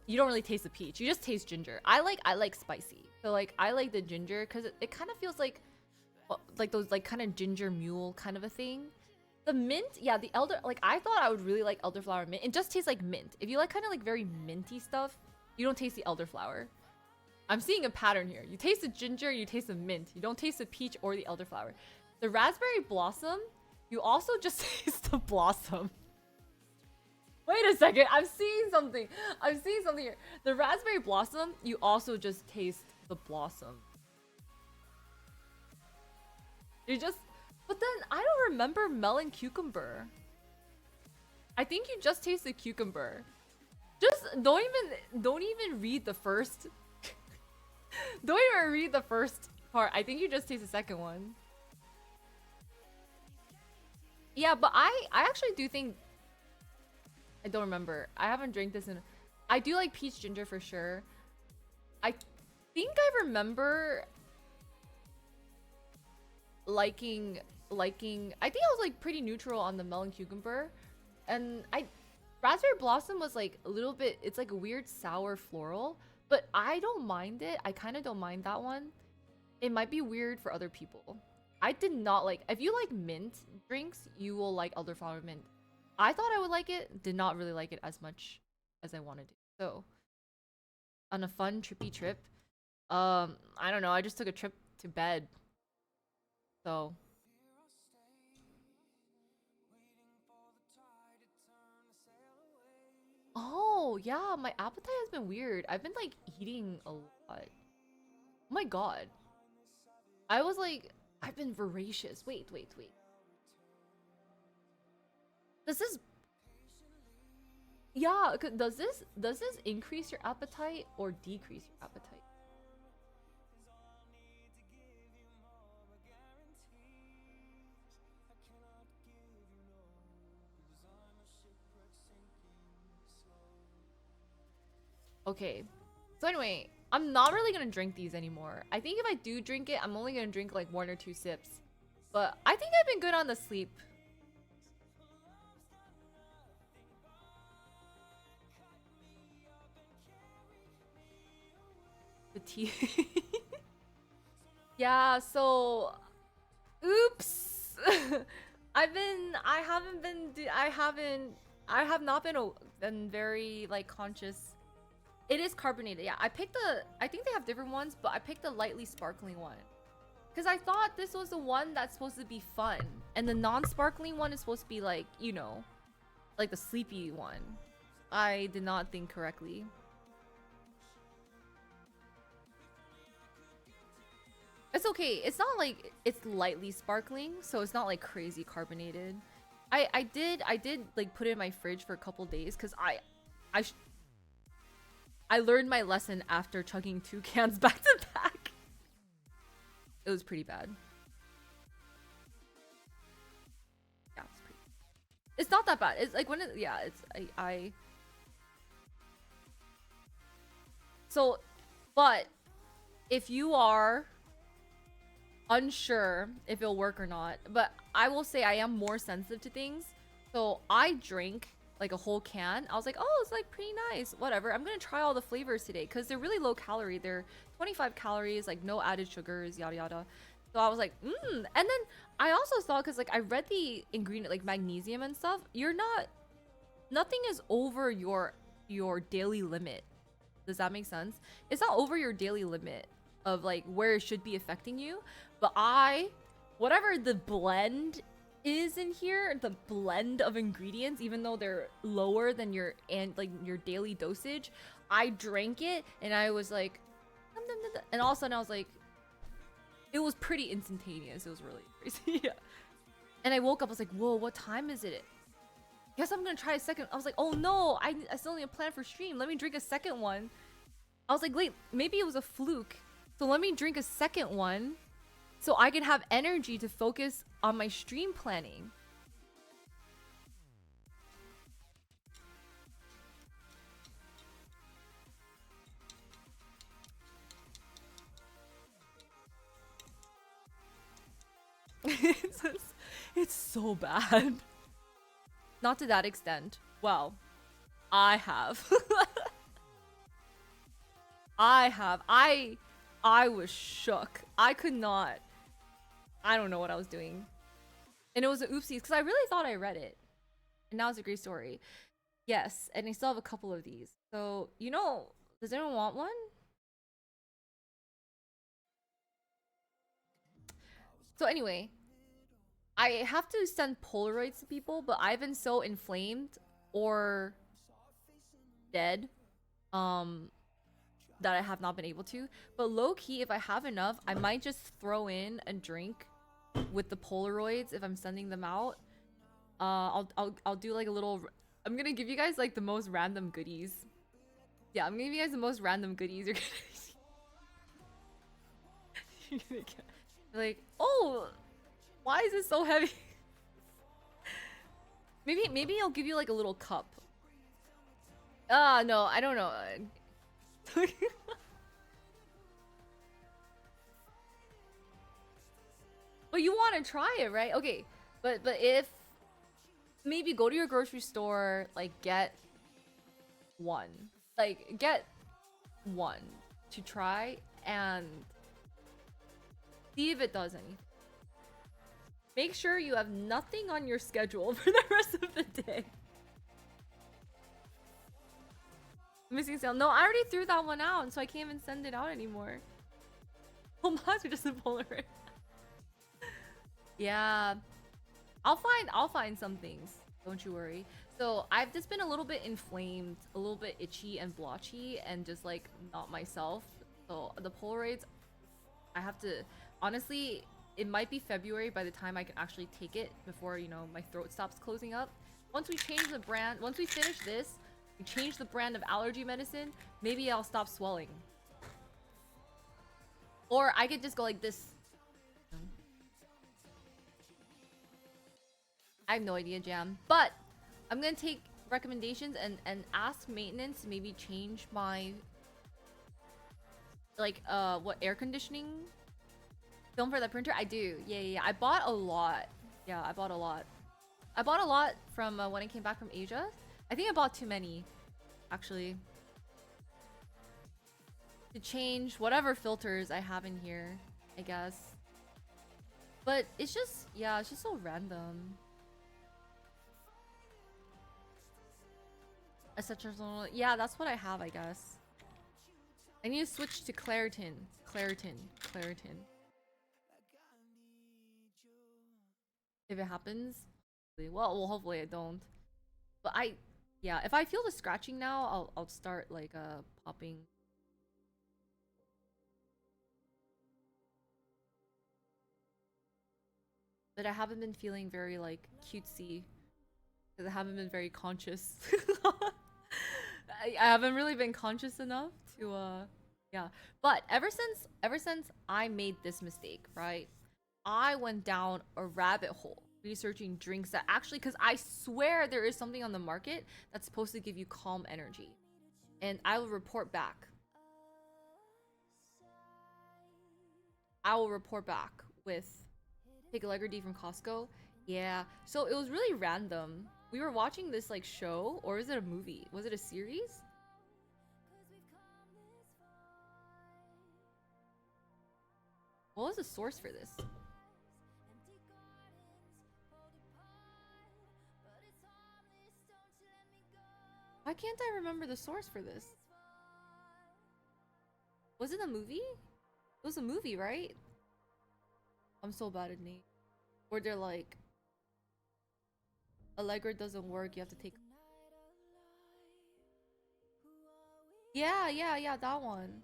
you don't really taste the peach. You just taste ginger. I like spicy. So like I like the ginger because it kind of feels like those like kind of ginger mule kind of a thing. The mint, yeah, the elder like I thought I would really like elderflower mint. It just tastes like mint. If you like kind of like very minty stuff, you don't taste the elderflower. I'm seeing a pattern here. You taste the ginger, you taste the mint. You don't taste the peach or the elderflower. The raspberry blossom, you also just taste the blossom. Wait a second, I'm seeing something. I'm seeing something here. The raspberry blossom, you also just taste the blossom. You just, but then I don't remember melon cucumber. I think you just taste the cucumber. Just don't even read the first Don't even read the first part. I think you just taste the second one. Yeah, but I actually do think I don't remember. I haven't drank this in. I do like peach ginger for sure. I think I remember liking. I think I was like pretty neutral on the melon cucumber, and I raspberry blossom was like a little bit. It's like a weird sour floral, but I don't mind it. I kind of don't mind that one. It might be weird for other people. I did not like. If you like mint drinks, you will like elderflower mint. I thought I would like it. Did not really like it as much as I wanted to. So, on a fun trippy trip, I don't know. I just took a trip to bed. So, oh yeah, my appetite has been weird. I've been like eating a lot. Oh my god. I was like, I've been voracious. Wait. Does this Yeah, does this increase your appetite or decrease your appetite? Okay. So anyway, I'm not really gonna drink these anymore. I think if I do drink it, I'm only gonna drink like 1 or 2 sips. But I think I've been good on the sleep. The tea. Yeah, so oops. I haven't been I have not been very like conscious. It is carbonated. Yeah, I think they have different ones, but I picked the lightly sparkling one. Cuz I thought this was the one that's supposed to be fun, and the non-sparkling one is supposed to be like, like the sleepy one. I did not think correctly. It's okay. It's not like it's lightly sparkling, so it's not like crazy carbonated. I did like put it in my fridge for a couple days because I I learned my lesson after chugging 2 cans back to back. It was pretty bad. Yeah, it's not that bad. It's like when yeah, it's I so, but if you are unsure if it'll work or not, but I will say I am more sensitive to things. So I drank like a whole can. I was like, oh, it's like pretty nice. Whatever. I'm gonna try all the flavors today because they're really low calorie. They're 25 calories, like no added sugars, yada yada. So I was like, And then I also saw because like I read the ingredient like magnesium and stuff. Nothing is over your daily limit. Does that make sense? It's not over your daily limit of like where it should be affecting you. But whatever the blend is in here, the blend of ingredients, even though they're lower than your daily dosage, I drank it and I was like, and all of a sudden I was like, it was pretty instantaneous. It was really crazy. Yeah. And I woke up, I was like, whoa, what time is it? Guess I'm gonna try a second. I was like, oh no, I still need a plan for stream. Let me drink a second one. I was like, wait, maybe it was a fluke. So let me drink a second one so I can have energy to focus on my stream planning. It's so bad. Not to that extent. Well, I have. I was shook. I could not. I don't know what I was doing. And it was an oopsies because I really thought I read it. And now it's a great story. Yes, and I still have a couple of these. So, does anyone want one? So anyway, I have to send Polaroids to people, but I've been so inflamed or dead that I have not been able to. But low key, if I have enough, I might just throw in a drink with the Polaroids if I'm sending them out. I'll do like a little. I'm gonna give you guys like the most random goodies. Yeah, I'm gonna give you guys the most random goodies you're gonna see. Like, oh, why is it so heavy? Maybe I'll give you like a little cup. No, I don't know. But you want to try it, right? Okay, but if maybe go to your grocery store, like get one, get one to try and see if it does anything. Make sure you have nothing on your schedule for the rest of the day. Missing sale. No, I already threw that one out, so I can't even send it out anymore. Homage just a Polaroid. Yeah. I'll find some things. Don't you worry. So I've just been a little bit inflamed, a little bit itchy and blotchy, and just like not myself. So the Polaroids, I have to honestly, it might be February by the time I can actually take it before, you know, my throat stops closing up. Once we change the brand, once we finish this, we change the brand of allergy medicine, maybe I'll stop swelling. Or I could just go like this. I have no idea, Jam. But I'm gonna take recommendations and ask maintenance to maybe change my like what air conditioning film for the printer. I do. Yeah. I bought a lot. Yeah, I bought a lot. I bought a lot from when I came back from Asia. I think I bought too many, actually. To change whatever filters I have in here, I guess. But it's just, yeah, it's just so random. Yeah, that's what I have, I guess. I need to switch to Claritin. Claritin. If it happens. Well, hopefully I don't. But yeah, if I feel the scratching now, I'll start like popping. But I haven't been feeling very like cutesy because I haven't been very conscious. I haven't really been conscious enough to yeah. But ever since I made this mistake, right? I went down a rabbit hole researching drinks that actually, because I swear there is something on the market that's supposed to give you calm energy. And I will report back. I will report back with Take Allegra D from Costco. Yeah. So it was really random. We were watching this like show, or is it a movie? Was it a series? What was the source for this? Why can't I remember the source for this? Was it a movie? It was a movie, right? I'm so bad at names. Where they're like, Allegra doesn't work, you have to take... Yeah, that one.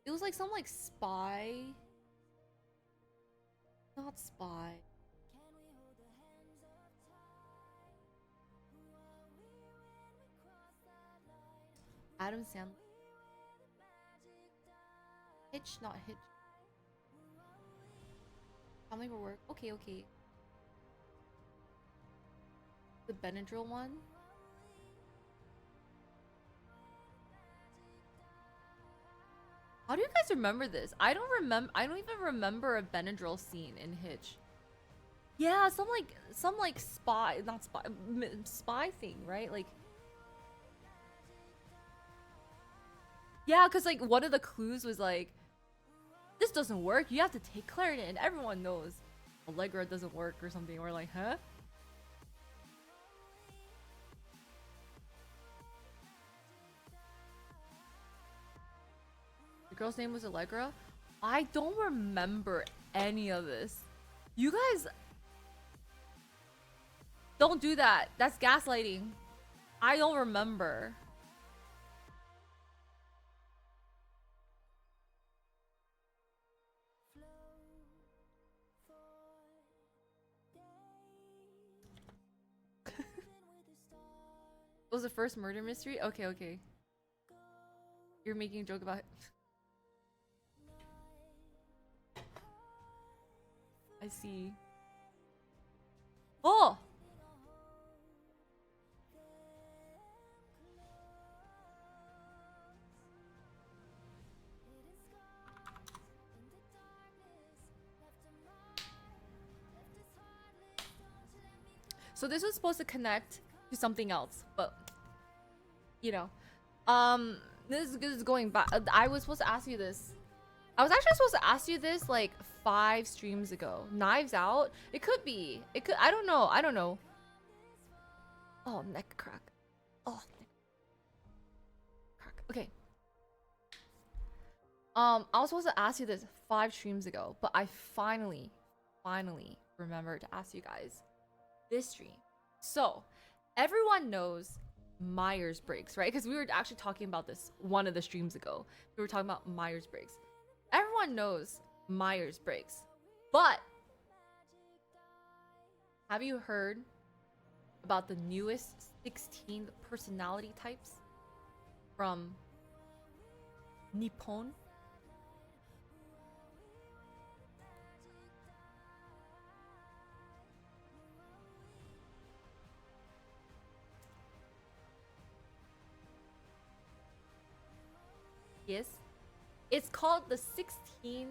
It was like some like spy... Not spy. Adam Sandler. Hitch, not Hitch. Family for work. Okay. The Benadryl one. How do you guys remember this? I don't even remember a Benadryl scene in Hitch. Yeah, some like spy, not spy, spy thing, right? Like, yeah, because like one of the clues was like, this doesn't work. You have to take Claritin, and everyone knows Allegra doesn't work or something. We're like, huh? The girl's name was Allegra. I don't remember any of this. You guys don't do that. That's gaslighting. I don't remember. It was the first murder mystery? Okay. You're making a joke about it. I see. Oh! So this was supposed to connect to something else, but you know, um, this is going back. I was supposed to ask you this. I was actually supposed to ask you this like 5 streams ago. Knives Out. It could be. It could. I don't know. I don't know. Oh, neck crack. Oh, neck crack. Okay. I was supposed to ask you this 5 streams ago, but I finally remembered to ask you guys this stream. So, everyone knows Myers-Briggs, right? Because we were actually talking about this one of the streams ago. We were talking about Myers-Briggs. Everyone knows Myers-Briggs. But have you heard about the newest 16 personality types from Nippon? Yes. It's called the 16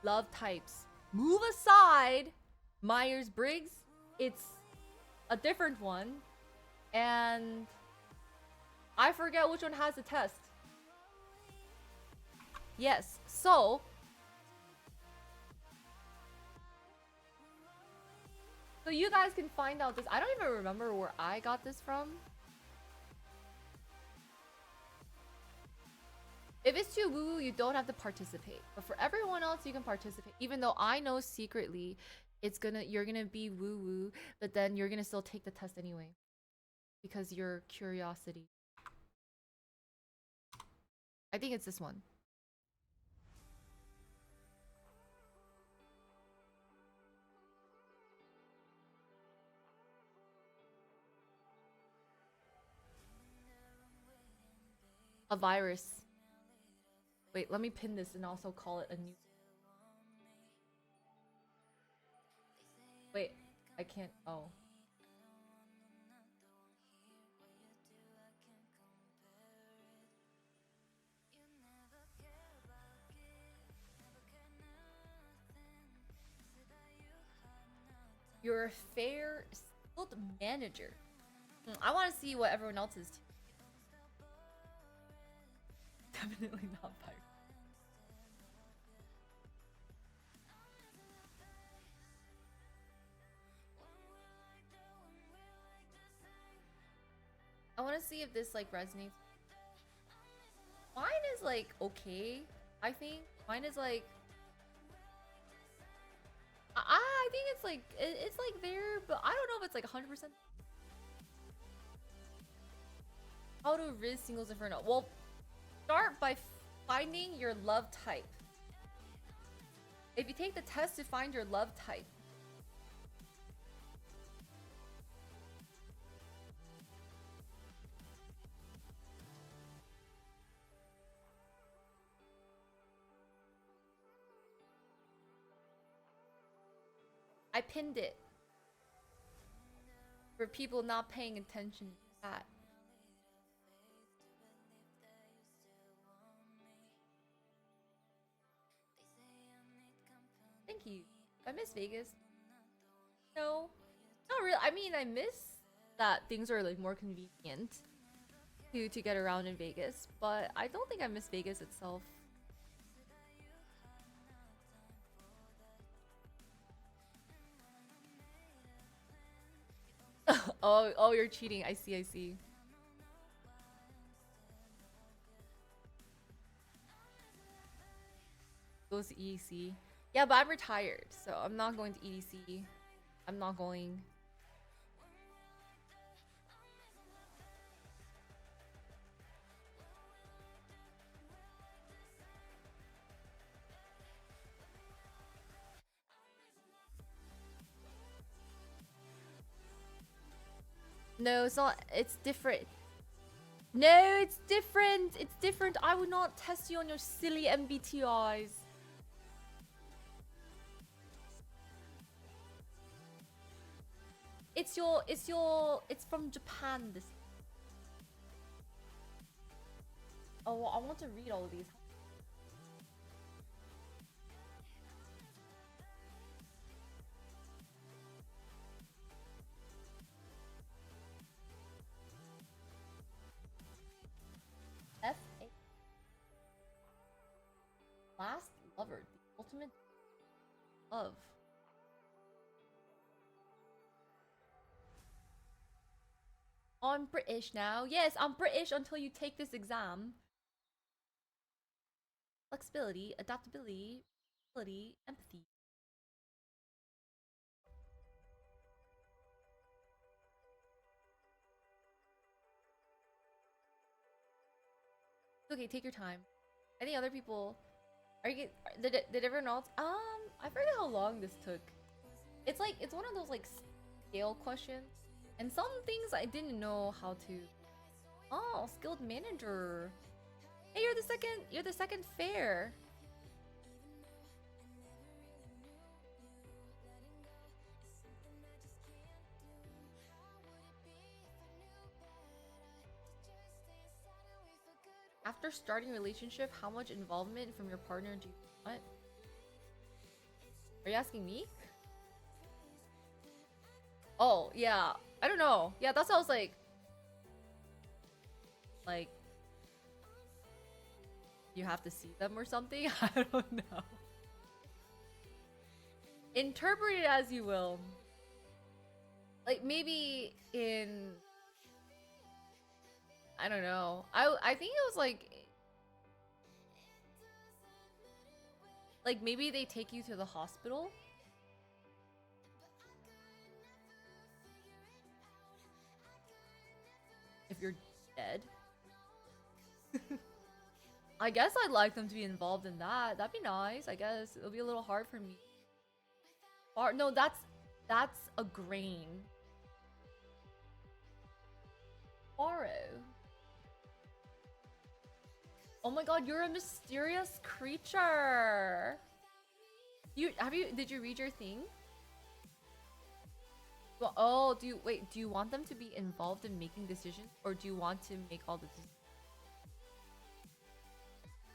love types. Move aside Myers-Briggs. It's a different one. And I forget which one has the test. Yes. So you guys can find out this. I don't even remember where I got this from. If it's too woo-woo, you don't have to participate. But for everyone else, you can participate. Even though I know secretly you're gonna be woo-woo, but then you're gonna still take the test anyway. Because your curiosity. I think it's this one. A virus. Wait, let me pin this and also call it a new. Wait, I can't. Oh. You're a fair, skilled manager. I want to see what everyone else is. Definitely not virus. I want to see if this like resonates. Mine is like okay. I think mine is like. I think it's like it's like there, but I don't know if it's like 100%. How to Riz Singles Inferno? Well, start by finding your love type. If you take the test to find your love type. I pinned it for people not paying attention to that. Thank you. I miss Vegas. No, not really. I mean, I miss that things are like more convenient to get around in Vegas, but I don't think I miss Vegas itself. Oh, you're cheating. I see, I see. Goes to EDC. Yeah, but I'm retired, so I'm not going to EDC. I'm not going. No, it's not. It's different. No, it's different. It's different. I would not test you on your silly MBTIs. it's from Japan. This. Oh, I want to read all of these. F.A. Last lover, the ultimate love. Oh, I'm British now. Yes, I'm British until you take this exam. Flexibility, adaptability, empathy. Okay, take your time. I think other people are you did everyone else I forget how long this took. It's like it's one of those like scale questions. And some things I didn't know how to. Oh, skilled manager. Hey, you're the second fair. After starting a relationship, how much involvement from your partner do you want? Are you asking me? Oh, yeah. I don't know. Yeah, that's how I was like you have to see them or something? I don't know. Interpret it as you will. Like maybe in I don't know. I think it was like maybe they take you to the hospital if you're dead. I guess I'd like them to be involved in that. That'd be nice. I guess it'll be a little hard for me. Or no, that's a grain. Borrow. Oh my god, you're a mysterious creature. Did you read your thing? Well, oh, do you want them to be involved in making decisions or do you want to make all the decisions?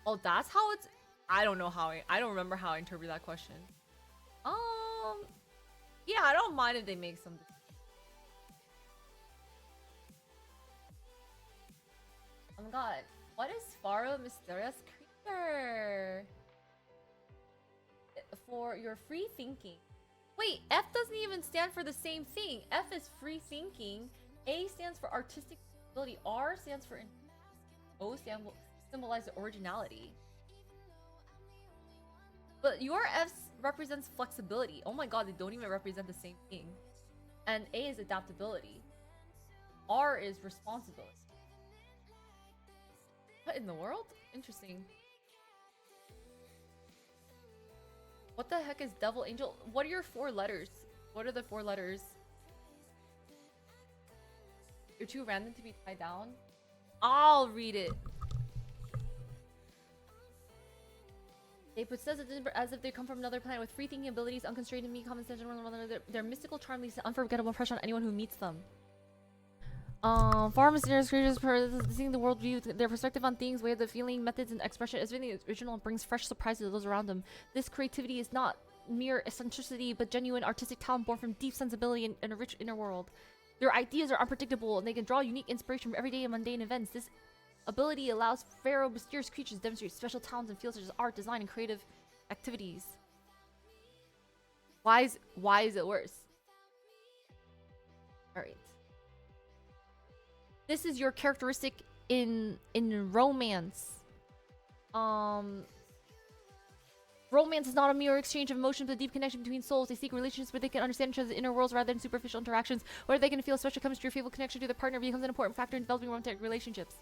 Oh, that's how it's I don't know how I don't remember how I interpret that question. Yeah, I don't mind if they make some. Oh my god, what is Faro mysterious creature? For your free thinking. Wait, F doesn't even stand for the same thing. F is free thinking. A stands for artistic ability. R stands for O symbolizes originality. But your F represents flexibility. Oh my god, they don't even represent the same thing. And A is adaptability. R is responsibility. What in the world? Interesting. What the heck is devil angel? What are your 4 letters? What are the 4 letters? You're too random to be tied down? I'll read it. They possess as if they come from another planet with free thinking abilities, unconstrained in me, common sense, and their mystical charm leaves an unforgettable impression on anyone who meets them. Far mysterious creatures seeing the world view, their perspective on things, way of the feeling, methods, and expression is really original and brings fresh surprises to those around them. This creativity is not mere eccentricity, but genuine artistic talent born from deep sensibility and a rich inner world. Their ideas are unpredictable, and they can draw unique inspiration from everyday and mundane events. This ability allows pharaoh mysterious creatures to demonstrate special talents in fields such as art, design, and creative activities. Why is it worse? Alright. This is your characteristic in romance. Romance is not a mere exchange of emotions, but a deep connection between souls. They seek relationships where they can understand each other's inner worlds rather than superficial interactions, where they can feel special chemistry or faithful connection to their partner becomes an important factor in developing romantic relationships.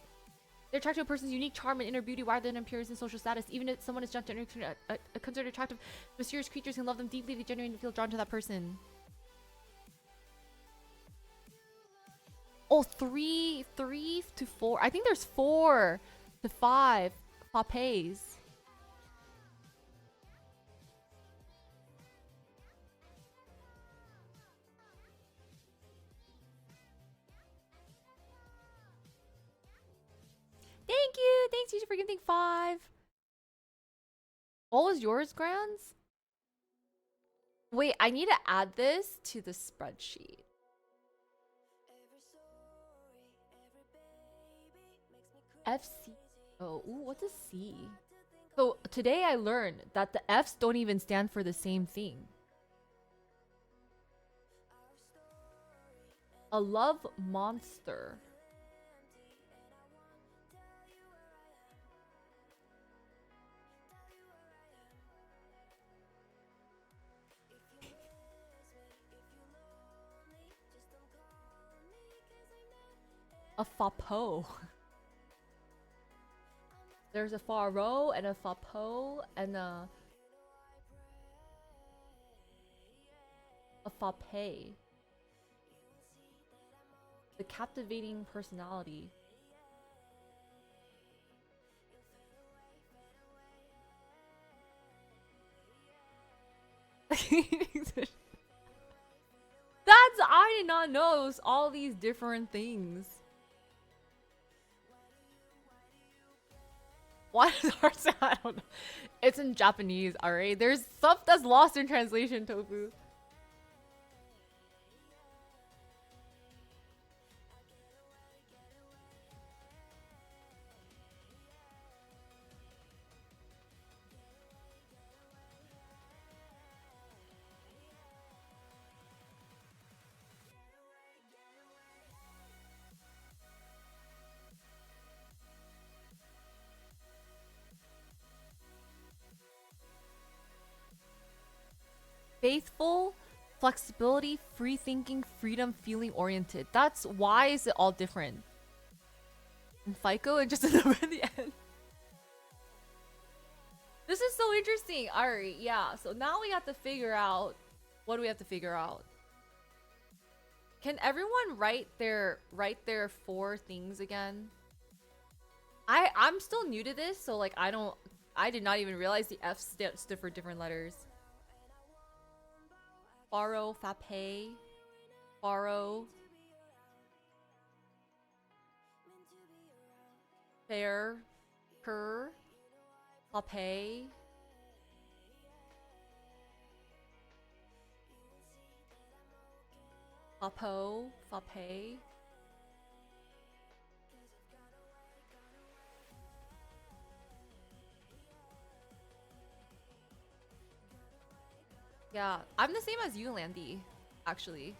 They're attracted to a person's unique charm and inner beauty rather than appearance and social status. Even if someone is considered attractive, mysterious creatures can love them deeply. They genuinely feel drawn to that person. Oh, 3 to 4. I think there's 4 to 5 papes. Thank you. Thanks, you for giving 5. What was yours, Grands? Wait, I need to add this to the spreadsheet. FC. Oh, ooh, what's a C? So today I learned that the F's don't even stand for the same thing. A love monster. A fapo. There's a faro and a fapo and a fape. The captivating personality. I did not know all these different things. Why does art say I don't know? It's in Japanese, alright? There's stuff that's lost in translation, Tofu. Faithful, flexibility, free thinking, freedom, feeling oriented. That's why is it all different? And FICO and just a number at the end. This is so interesting. Alright, yeah. So now we have to figure out, what do we have to figure out? Can everyone write their 4 things again? I'm still new to this, so like I did not even realize the F stood for different letters. Faro, fape, faro, fair, cur, fape, fapo, fape. Yeah, I'm the same as you, Landy, actually.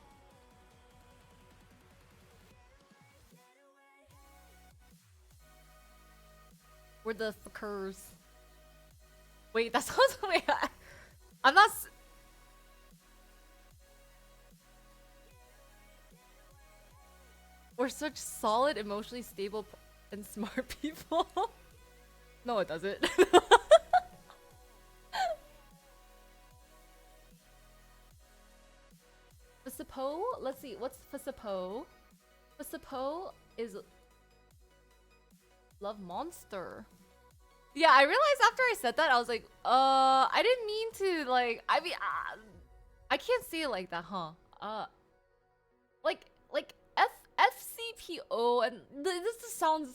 We're the fuckers. Wait, that sounds like I'm not. We're such solid, emotionally stable, and smart people. No, it doesn't. Fasipo? Let's see. What's Fasipo? Fasipo is love monster. Yeah, I realized after I said that, I was like, I didn't mean to, like, I mean, I can't say it like that, huh? Like FCPO, and this just sounds,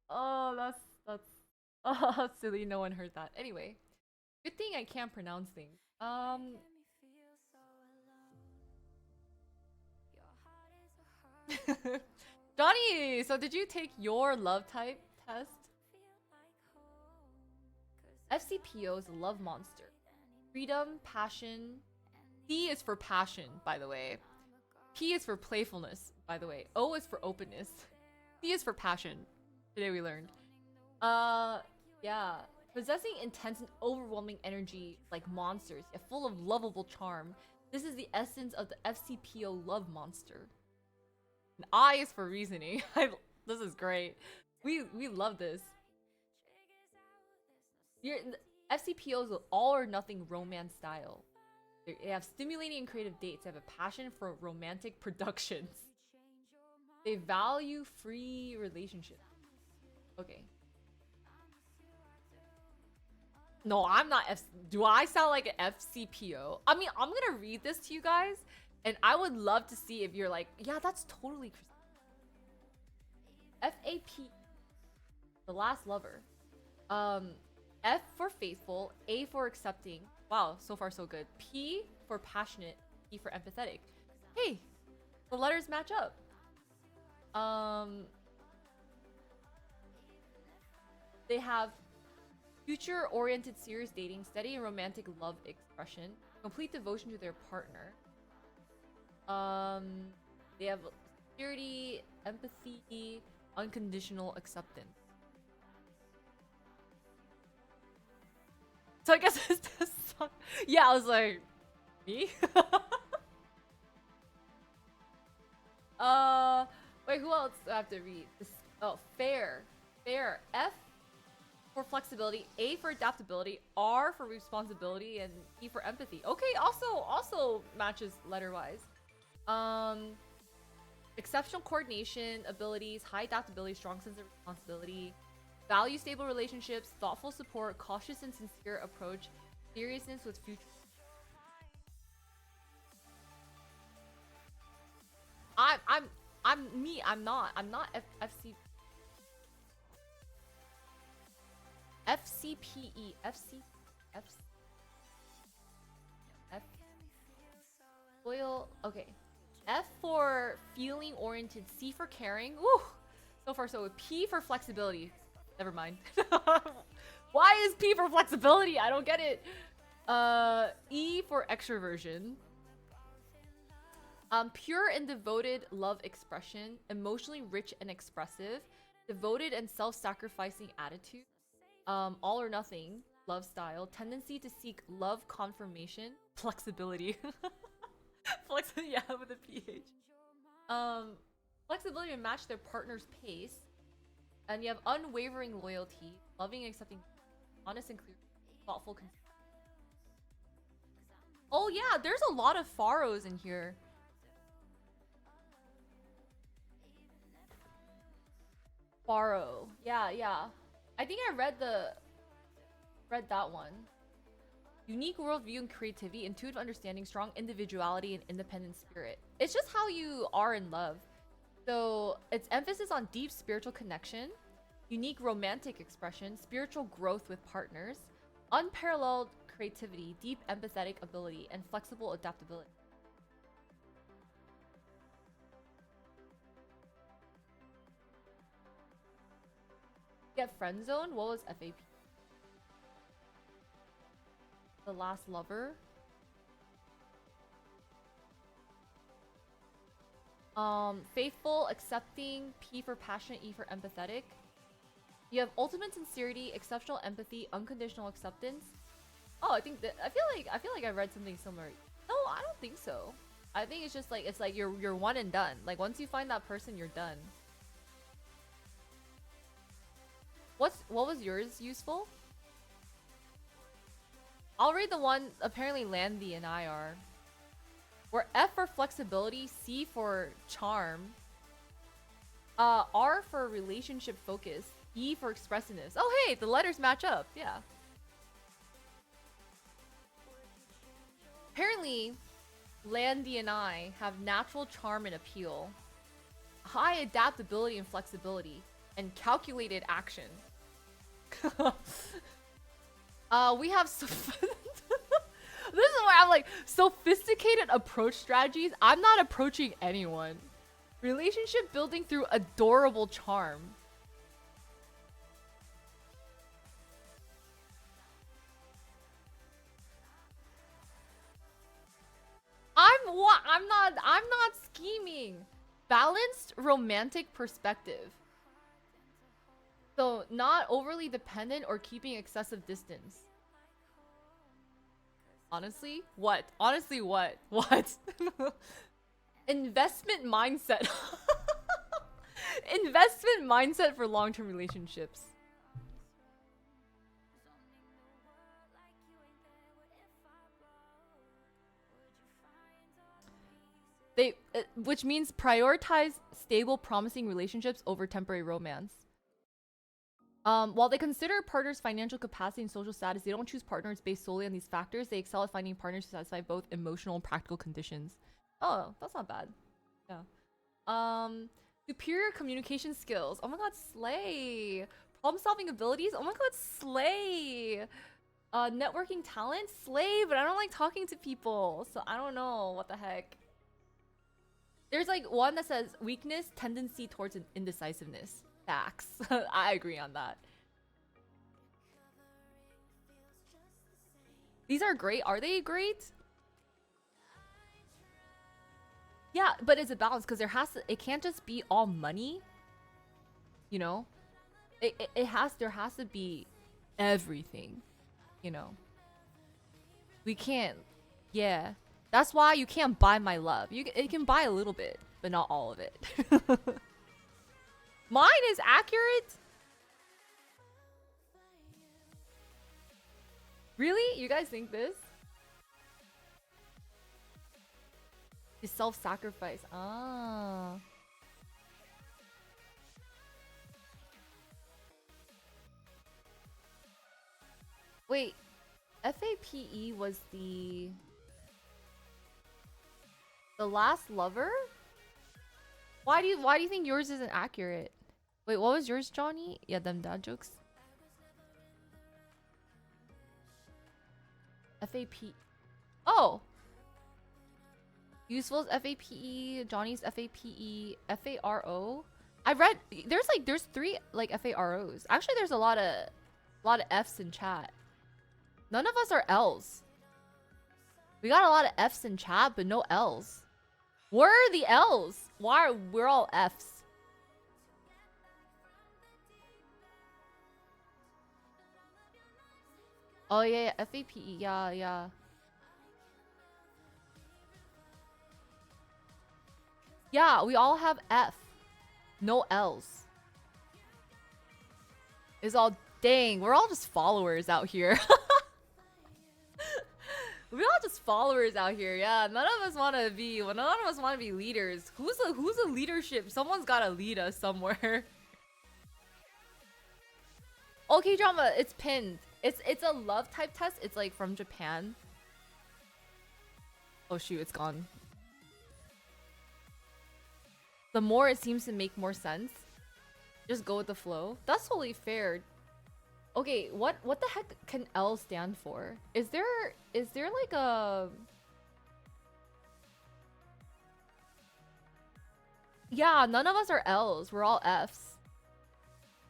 oh, that's, oh, silly, no one heard that. Anyway, good thing I can't pronounce things. Johnny, so did you take your love type test? FCPO is a love monster. Freedom, passion. C is for passion, by the way. P is for playfulness, by the way. O is for openness. C is for passion. Today we learned. Yeah. Possessing intense and overwhelming energy like monsters, yet full of lovable charm. This is the essence of the FCPO love monster. And I is for reasoning. This is great. We love this. FCPO's all or nothing romance style. They have stimulating and creative dates. They have a passion for romantic productions. They value free relationships. Okay. No, I'm not do I sound like an FCPO? I mean, I'm gonna read this to you guys, and I would love to see if you're like, yeah, that's totally Christine. FAP, the last lover. Um, F for faithful, A for accepting. Wow, so far so good. P for passionate, E for empathetic. Hey, the letters match up. They have future-oriented serious dating, steady and romantic love expression, complete devotion to their partner. They have security, empathy, unconditional acceptance. So I guess it's this song. Yeah, I was like, me? Wait, who else do I have to read? This, oh, fair. Fair. F for flexibility, A for adaptability, R for responsibility, and E for empathy. Okay, also matches letter-wise. Exceptional coordination abilities, high adaptability, strong sense of responsibility, value stable relationships, thoughtful support, cautious and sincere approach, seriousness with future. I'm me. I'm not FC. FCPE. FC. F. F. Loyal. Okay. F for feeling oriented. C for caring. Woo. So far so good. P for flexibility. Never mind. Why is P for flexibility? I don't get it. E for extroversion. Pure and devoted love expression, emotionally rich and expressive, devoted and self-sacrificing attitude, all or nothing love style, tendency to seek love confirmation, flexibility, yeah, with a PH. Flexibility to match their partner's pace, and you have unwavering loyalty, loving and accepting, honest and clear, thoughtful. Oh yeah, there's a lot of Faros in here. Faro. Yeah. I think I read that one. Unique worldview and creativity, intuitive understanding, strong individuality, and independent spirit. It's just how you are in love. So it's emphasis on deep spiritual connection, unique romantic expression, spiritual growth with partners, unparalleled creativity, deep empathetic ability, and flexible adaptability. Get friend zone? What was FAP? The last lover? Faithful, accepting, P for passionate, E for empathetic. You have ultimate sincerity, exceptional empathy, unconditional acceptance. Oh, I think that I feel like I read something similar. No, I don't think so. I think it's just like you're one and done. Like once you find that person, you're done. What was yours useful? I'll read the one apparently Landy and I are. Where F for flexibility, C for charm, R for relationship focus, E for expressiveness. Oh hey, the letters match up. Yeah. Apparently, Landy and I have natural charm and appeal, high adaptability and flexibility, and calculated action. We have this is why I'm like sophisticated approach strategies. I'm not approaching anyone. Relationship building through adorable charm. I'm not scheming. Balanced romantic perspective. So not overly dependent or keeping excessive distance. Honestly? What? Honestly, what? What? Investment mindset. Investment mindset for long-term relationships. Which means prioritize stable, promising relationships over temporary romance. While they consider partners' financial capacity and social status, they don't choose partners based solely on these factors. They excel at finding partners who satisfy both emotional and practical conditions. Oh, that's not bad. Yeah. Superior communication skills. Oh my god, slay. Problem solving abilities. Oh my god, slay. Networking talent, slay. But I don't like talking to people, so I don't know what the heck. There's like one that says weakness, tendency towards indecisiveness. Facts. I agree on that. These are great. Are they great? Yeah, but it's a balance because it can't just be all money. You know, there has to be everything. You know, we can't. Yeah, that's why you can't buy my love. It can buy a little bit, but not all of it. Mine is accurate. Really? You guys think this? Is self-sacrifice. Ah. Wait. FAPE was the last lover? Why do you think yours isn't accurate? Wait, what was yours, Johnny? Yeah, them dad jokes. FAP. Oh. Useful's FAPE, Johnny's FAPE, FARO. I read there's three like FAROs. Actually, there's a lot of F's in chat. None of us are L's. We got a lot of F's in chat, but no L's. Where are the L's? Why are we're all F's? Oh yeah, yeah, FAPE, yeah, yeah. Yeah, we all have F. No L's. It's all dang, we're all just followers out here. We're all just followers out here. Yeah, none of us want to be leaders. Who's a leadership? Someone's got to lead us somewhere. Okay, drama, it's pinned. It's a love type test. It's like from Japan. Oh shoot, it's gone. The more it seems to make more sense. Just go with the flow. That's totally fair. Okay, what the heck can L stand for? Is there like a Yeah, none of us are L's. We're all F's.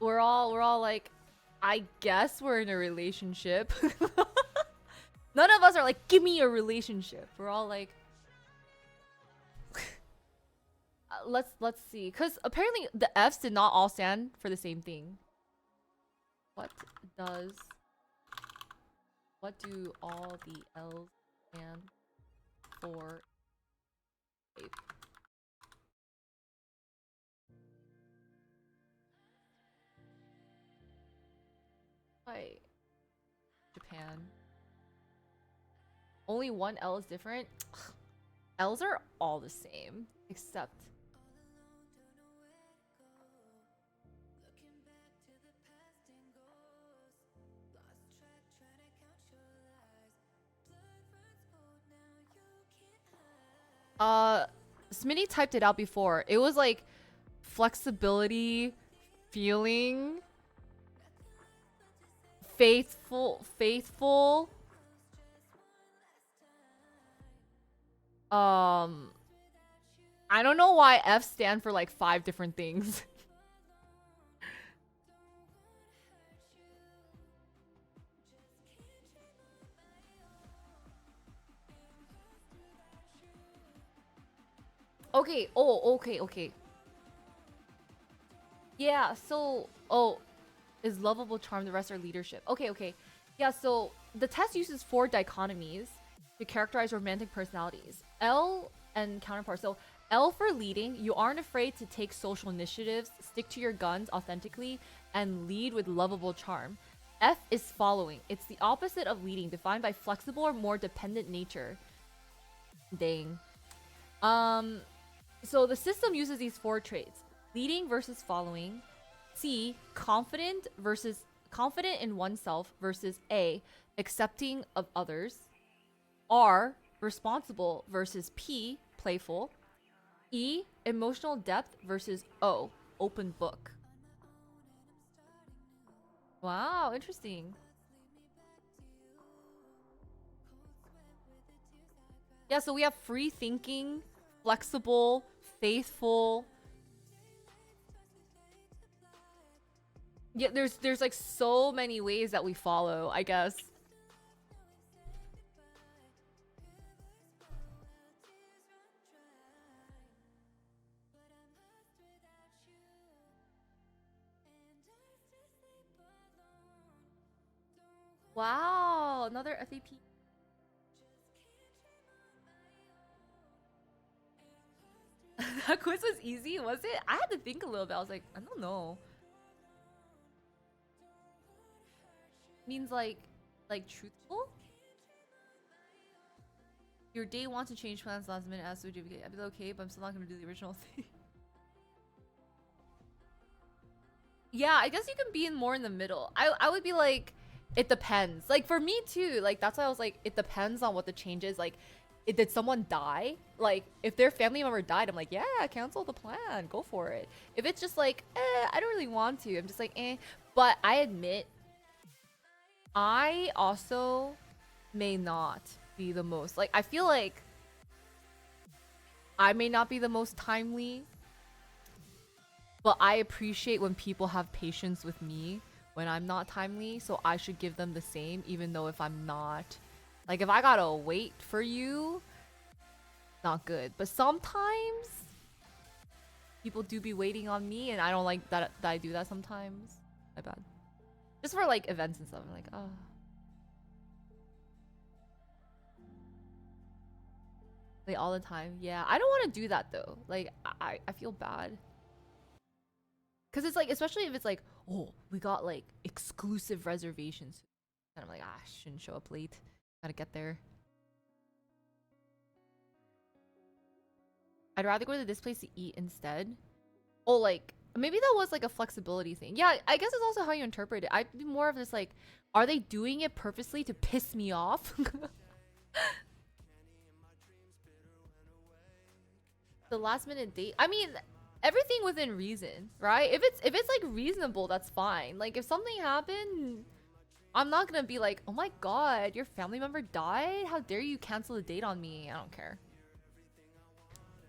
We're all like I guess we're in a relationship. None of us are like give me a relationship. We're all like let's see, cuz apparently the F's did not all stand for the same thing. What do all the L's stand for? Wait. Japan. Only one L is different? L's are all the same, except Smitty typed it out before. It was like flexibility, feeling, faithful. I don't know why F stand for like 5 different things. Okay, okay. Yeah, so is lovable charm, the rest are leadership. Okay. Yeah, so the test uses 4 dichotomies to characterize romantic personalities. L and counterpart. So L for leading, you aren't afraid to take social initiatives, stick to your guns authentically, and lead with lovable charm. F is following. It's the opposite of leading, defined by flexible or more dependent nature. Dang. So the system uses these 4 traits. Leading versus following. C, confident in oneself versus A, accepting of others. R, responsible versus P, playful. E, emotional depth versus O, open book. Wow, interesting. Yeah, so we have free thinking, flexible, faithful. Yeah, there's like so many ways that we follow, I guess. Wow, another FAP. That quiz was easy, was it? I had to think a little bit. I was like, I don't know. Means like truthful? Your day wants to change plans last minute as to do. I'd be like, okay, but I'm still not gonna do the original thing. Yeah, I guess you can be in more in the middle. I would be like, it depends. Like for me too. Like that's why I was like, it depends on what the change is. Like, did someone die? Like if their family member died, I'm like, yeah, cancel the plan, go for it. If it's just like, I don't really want to. I'm just like, eh. But I admit, I also may not be the most like. I feel like I may not be the most timely, but I appreciate when people have patience with me when I'm not timely, so I should give them the same, even though if I'm not. Like, if I gotta wait for you, not good. But sometimes people do be waiting on me, and I don't like that I do that sometimes. My bad. Just for like events and stuff. I'm like, oh. Like all the time. Yeah, I don't want to do that though. Like, I feel bad. Because it's like, especially if it's like, oh, we got like exclusive reservations. And I'm like, I shouldn't show up late. Gotta get there. I'd rather go to this place to eat instead. Oh, like, maybe that was like a flexibility thing. Yeah, I guess it's also how you interpret it. I'd be more of this like, are they doing it purposely to piss me off? The last minute date. I mean, everything within reason, right? If it's like reasonable, that's fine. Like if something happened, I'm not gonna be like, oh my god, your family member died? How dare you cancel the date on me? I don't care.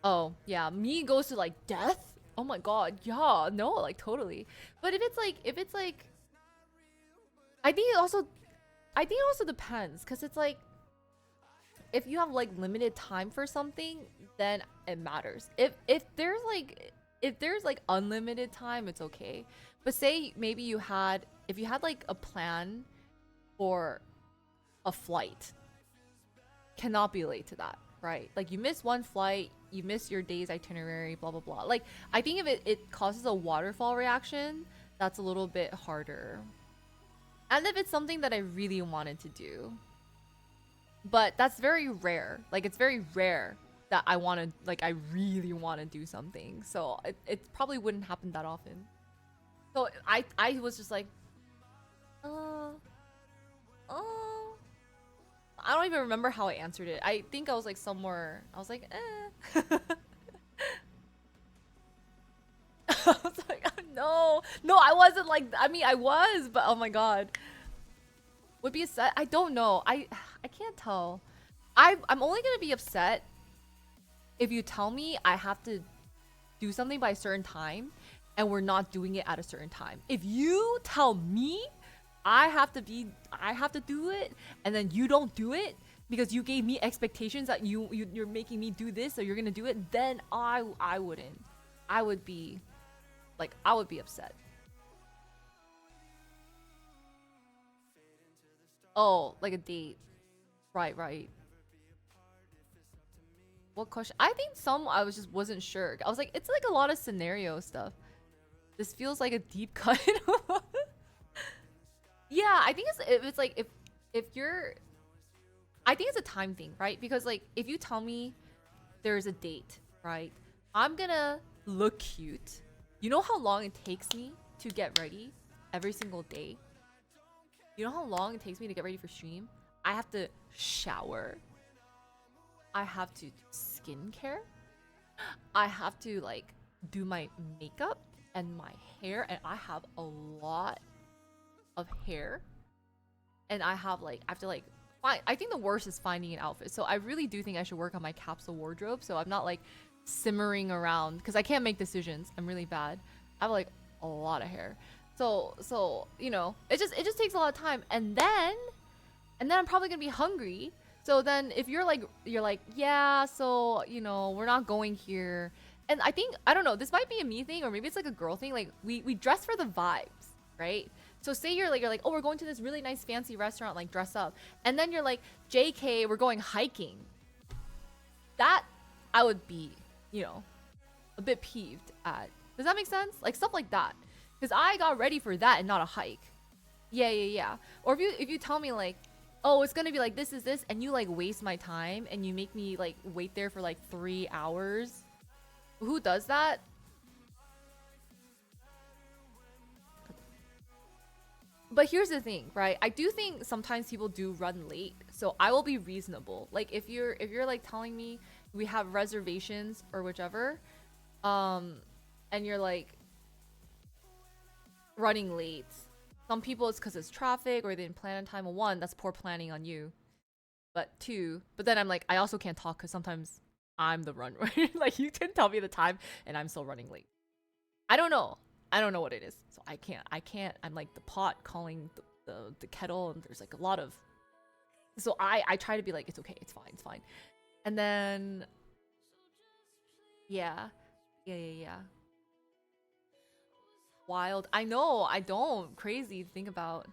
Oh, yeah, me goes to like death? Oh my god, yeah, no, like totally. But if it's like I think it also I think it also depends because it's like if you have like limited time for something, then it matters. If there's like unlimited time, it's okay. But say maybe you had if you had like a plan for a flight, cannot be late to that, right? Like you miss one flight, you miss your day's itinerary, blah blah blah. Like I think if it causes a waterfall reaction, that's a little bit harder. And if it's something that I really wanted to do, but that's very rare. Like it's very rare that I want to like I really want to do something. So it probably wouldn't happen that often. So I was just like, uh, uh. I don't even remember how I answered it. I think I was like somewhere. I was like, eh. I was like, oh, no, no, I wasn't like. I mean, I was, but oh my god, would be upset. I don't know. I can't tell. I'm only gonna be upset if you tell me I have to do something by a certain time and we're not doing it at a certain time. If you tell me I have to do it and then you don't do it because you gave me expectations that you're making me do this so you're gonna do it, then I wouldn't. I would be like I would be upset. Oh, like a date. Right, right. What question? I think some I was just wasn't sure. I was like, it's like a lot of scenario stuff. This feels like a deep cut. Yeah, I think it's like if you're I think it's a time thing, right? Because like if you tell me there's a date, right? I'm gonna look cute. You know how long it takes me to get ready every single day? You know how long it takes me to get ready for stream? I have to shower. I have to do skincare. I have to like do my makeup and my hair, and I have a lot of hair, and I have to like find. I think the worst is finding an outfit. So I really do think I should work on my capsule wardrobe, so I'm not like simmering around because I can't make decisions. I'm really bad. I have like a lot of hair. So you know, it just takes a lot of time, and then I'm probably gonna be hungry. So then if you're like, yeah, so you know, we're not going here. And I think, I don't know, this might be a me thing or maybe it's like a girl thing. Like we dress for the vibes, right? So say you're like, oh, we're going to this really nice fancy restaurant, like dress up. And then you're like, JK, we're going hiking. That I would be, you know, a bit peeved at. Does that make sense? Like stuff like that. Because I got ready for that and not a hike. Yeah. Or if you tell me like, oh, it's gonna be like this is this, and you like waste my time and you make me like wait there for like 3 hours. Who does that? But here's the thing, right? I do think sometimes people do run late, so I will be reasonable. Like if you're like telling me we have reservations or whichever, um, and you're like running late. Some people it's because it's traffic or they didn't plan on time. Well, one, that's poor planning on you. But two, but then I'm like, I also can't talk because sometimes I'm the runner. Like you can tell me the time and I'm still running late. I don't know. I don't know what it is. So I can't. I'm like the pot calling the kettle, and there's like a lot of. So I try to be like, it's okay, it's fine, it's fine. And then yeah, yeah. Wild. I know. I don't. Crazy to think about.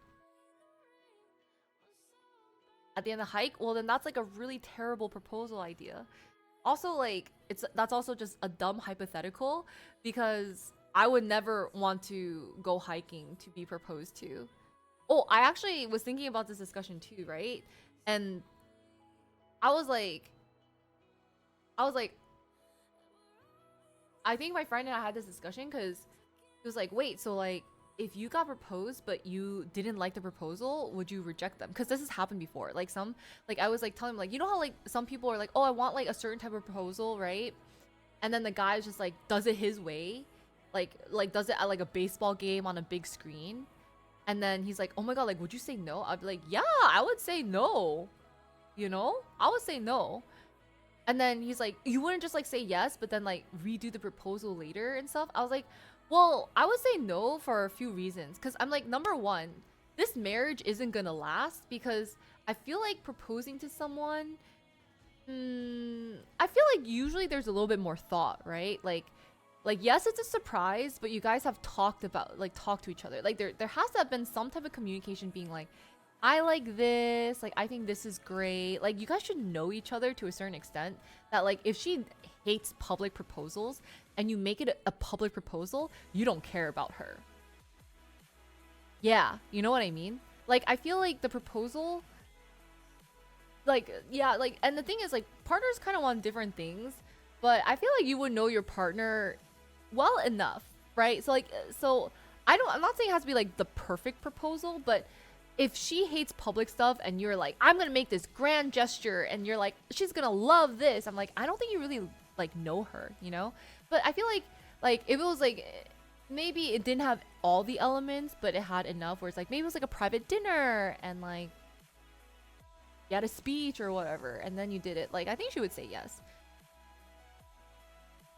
At the end of the hike, well then that's like a really terrible proposal idea. Also, like that's also just a dumb hypothetical because I would never want to go hiking to be proposed to. Oh, I actually was thinking about this discussion too, right? And I was like, I was like, I think my friend and I had this discussion because he was like, wait, so like if you got proposed but you didn't like the proposal, would you reject them? Because this has happened before. Like some, like I was like telling him like, you know how like some people are like, oh, I want like a certain type of proposal, right? And then the guy is just like does it his way, like does it at like a baseball game on a big screen. And then he's like, oh my god, like would you say no? I'd be like, yeah, I would say no. You know, I would say no. And then he's like, you wouldn't just like say yes, but then like redo the proposal later and stuff. I was like, well, I would say no for a few reasons. Cause I'm like, number one, this marriage isn't gonna last because I feel like proposing to someone, I feel like usually there's a little bit more thought, right? Like yes, it's a surprise, but you guys have talked to each other. Like there has to have been some type of communication being like, I like this, like I think this is great. Like you guys should know each other to a certain extent that like if she hates public proposals and you make it a public proposal, you don't care about her. Yeah, you know what I mean? Like I feel like the proposal, like yeah, like, and the thing is like partners kind of want different things, but I feel like you would know your partner well enough, right? So like so I'm not saying it has to be like the perfect proposal, but if she hates public stuff and you're like, I'm gonna make this grand gesture, and you're like, she's gonna love this, I'm like, I don't think you really like know her, you know? But I feel like if it was like maybe it didn't have all the elements, but it had enough where it's like maybe it was like a private dinner and like you had a speech or whatever, and then you did it. Like I think she would say yes.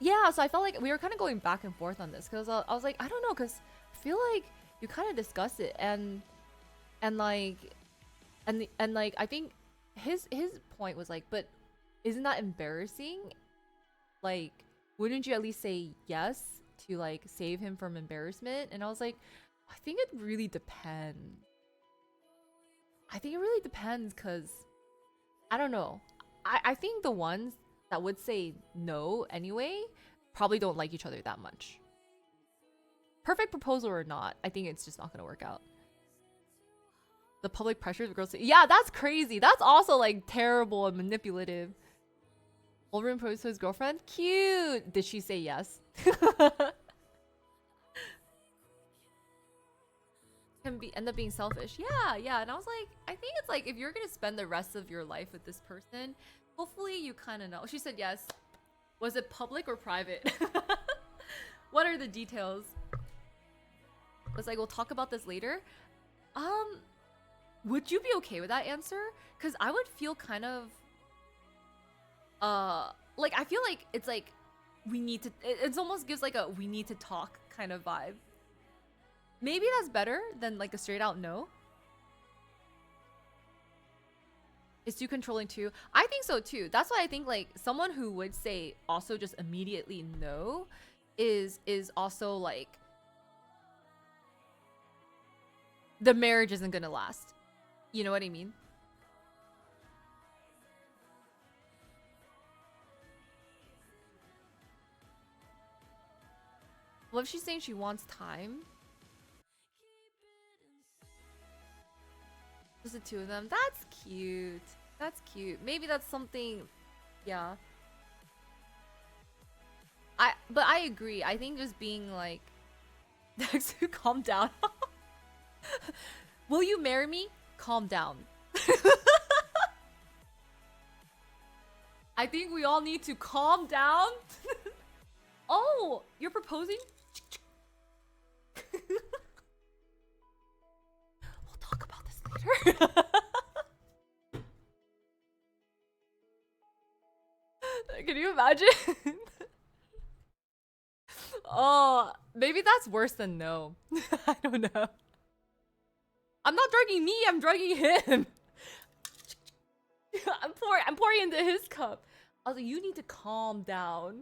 Yeah, so I felt like we were kind of going back and forth on this because I was like, I don't know, because I feel like you kind of discussed it, and like and like I think his point was like, but isn't that embarrassing? Like wouldn't you at least say yes to like save him from embarrassment? And I was like, I think it really depends. I think it really depends because I don't know. I think the ones that would say no anyway probably don't like each other that much. Perfect proposal or not, I think it's just not gonna work out. The public pressure of girls say, yeah, that's crazy. That's also like terrible and manipulative. Wolverine proposed to his girlfriend? Cute. Did she say yes? Can be end up being selfish. Yeah. And I was like, I think it's like if you're gonna spend the rest of your life with this person, hopefully you kind of know. She said yes. Was it public or private? What are the details? Was like, we'll talk about this later. Um, would you be okay with that answer? Because I would feel kind of, like I feel like it's like we need to. It almost gives like a we need to talk kind of vibe. Maybe that's better than like a straight out no. It's too controlling too. I think so too. That's why I think like someone who would say also just immediately no is also like the marriage isn't gonna last. You know what I mean? What if she's saying she wants time? Just the two of them. That's cute. That's cute. Maybe that's something. Yeah. But I agree. I think just being like, calm down. Will you marry me? Calm down. I think we all need to calm down. Oh, you're proposing? We'll talk about this later. Can you imagine? Oh, maybe that's worse than no. I don't know. I'm not drugging me, I'm drugging him. I'm pouring into his cup. I was like, you need to calm down.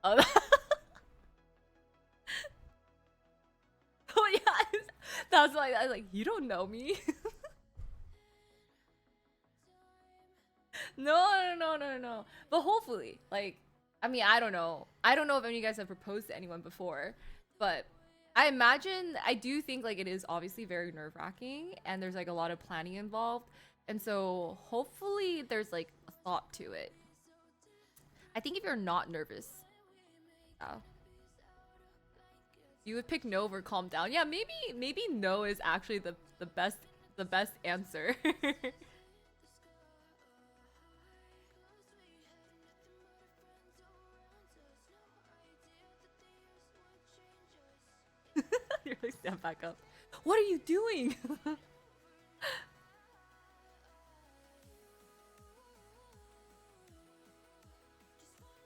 Oh, oh yeah, that's like I was like, you don't know me. No. But hopefully, like, I mean, I don't know. I don't know if any of you guys have proposed to anyone before, but I imagine I do think like it is obviously very nerve-wracking and there's like a lot of planning involved. And so hopefully there's like a thought to it. I think if you're not nervous, yeah, you would pick no over calm down. Yeah, maybe no is actually the best answer. You're like, stand back up. What are you doing?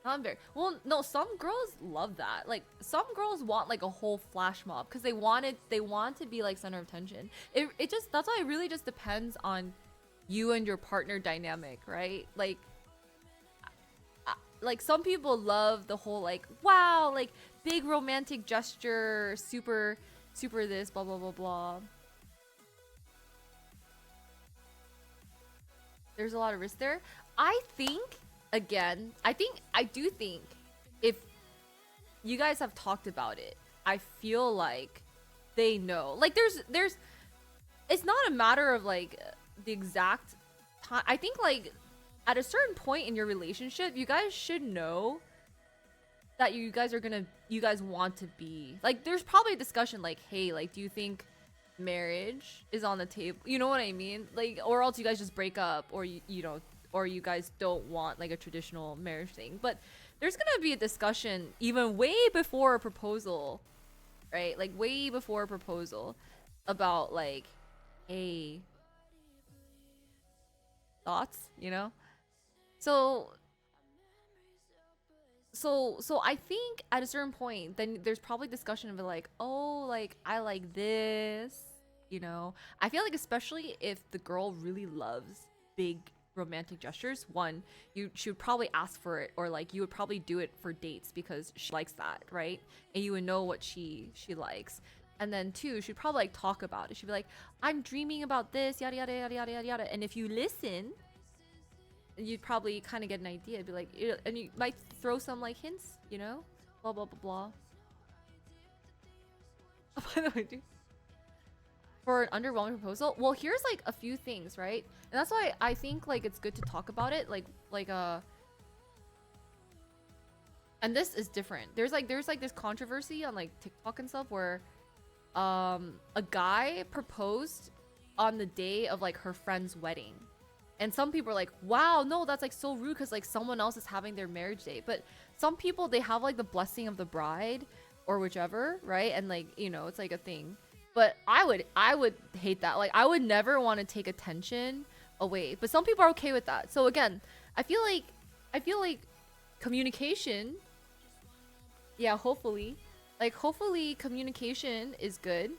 I'm very well. No, some girls love that. Like some girls want like a whole flash mob because they want to be like center of attention. It just that's why it really just depends on you and your partner dynamic, right? Like some people love the whole like wow like big romantic gesture, super this blah blah blah blah. There's a lot of risk there. I think again, I do think if you guys have talked about it, I feel like they know. Like there's it's not a matter of like the exact time. I think like at a certain point in your relationship, you guys should know that you guys want to be like there's probably a discussion like, hey, like do you think marriage is on the table? You know what I mean? Like or else you guys just break up or you know or you guys don't want like a traditional marriage thing. But there's gonna be a discussion even way before a proposal, right? Like way before a proposal about like, hey, thoughts, you know? So so I think at a certain point then there's probably discussion of like, oh, like I like this, you know. I feel like especially if the girl really loves big romantic gestures, one, you should probably ask for it or like you would probably do it for dates because she likes that, right? And you would know what she likes. And then two, she'd probably like talk about it. She'd be like, I'm dreaming about this, yada yada yada yada yada. And if you listen, you'd probably kind of get an idea. It'd be like, and you might throw some like hints, you know, blah blah blah blah. Oh, by the way, dude, for an underwhelming proposal, well, here's like a few things, right? And that's why I think like it's good to talk about it, and this is different. There's like this controversy on like TikTok and stuff where, a guy proposed on the day of like her friend's wedding. And some people are like, wow, no, that's like so rude because like someone else is having their marriage day. But some people, they have like the blessing of the bride or whichever, right? And like, you know, it's like a thing. But I would hate that. Like I would never want to take attention away. But some people are okay with that. So again, I feel like communication, yeah, hopefully. Like hopefully communication is good.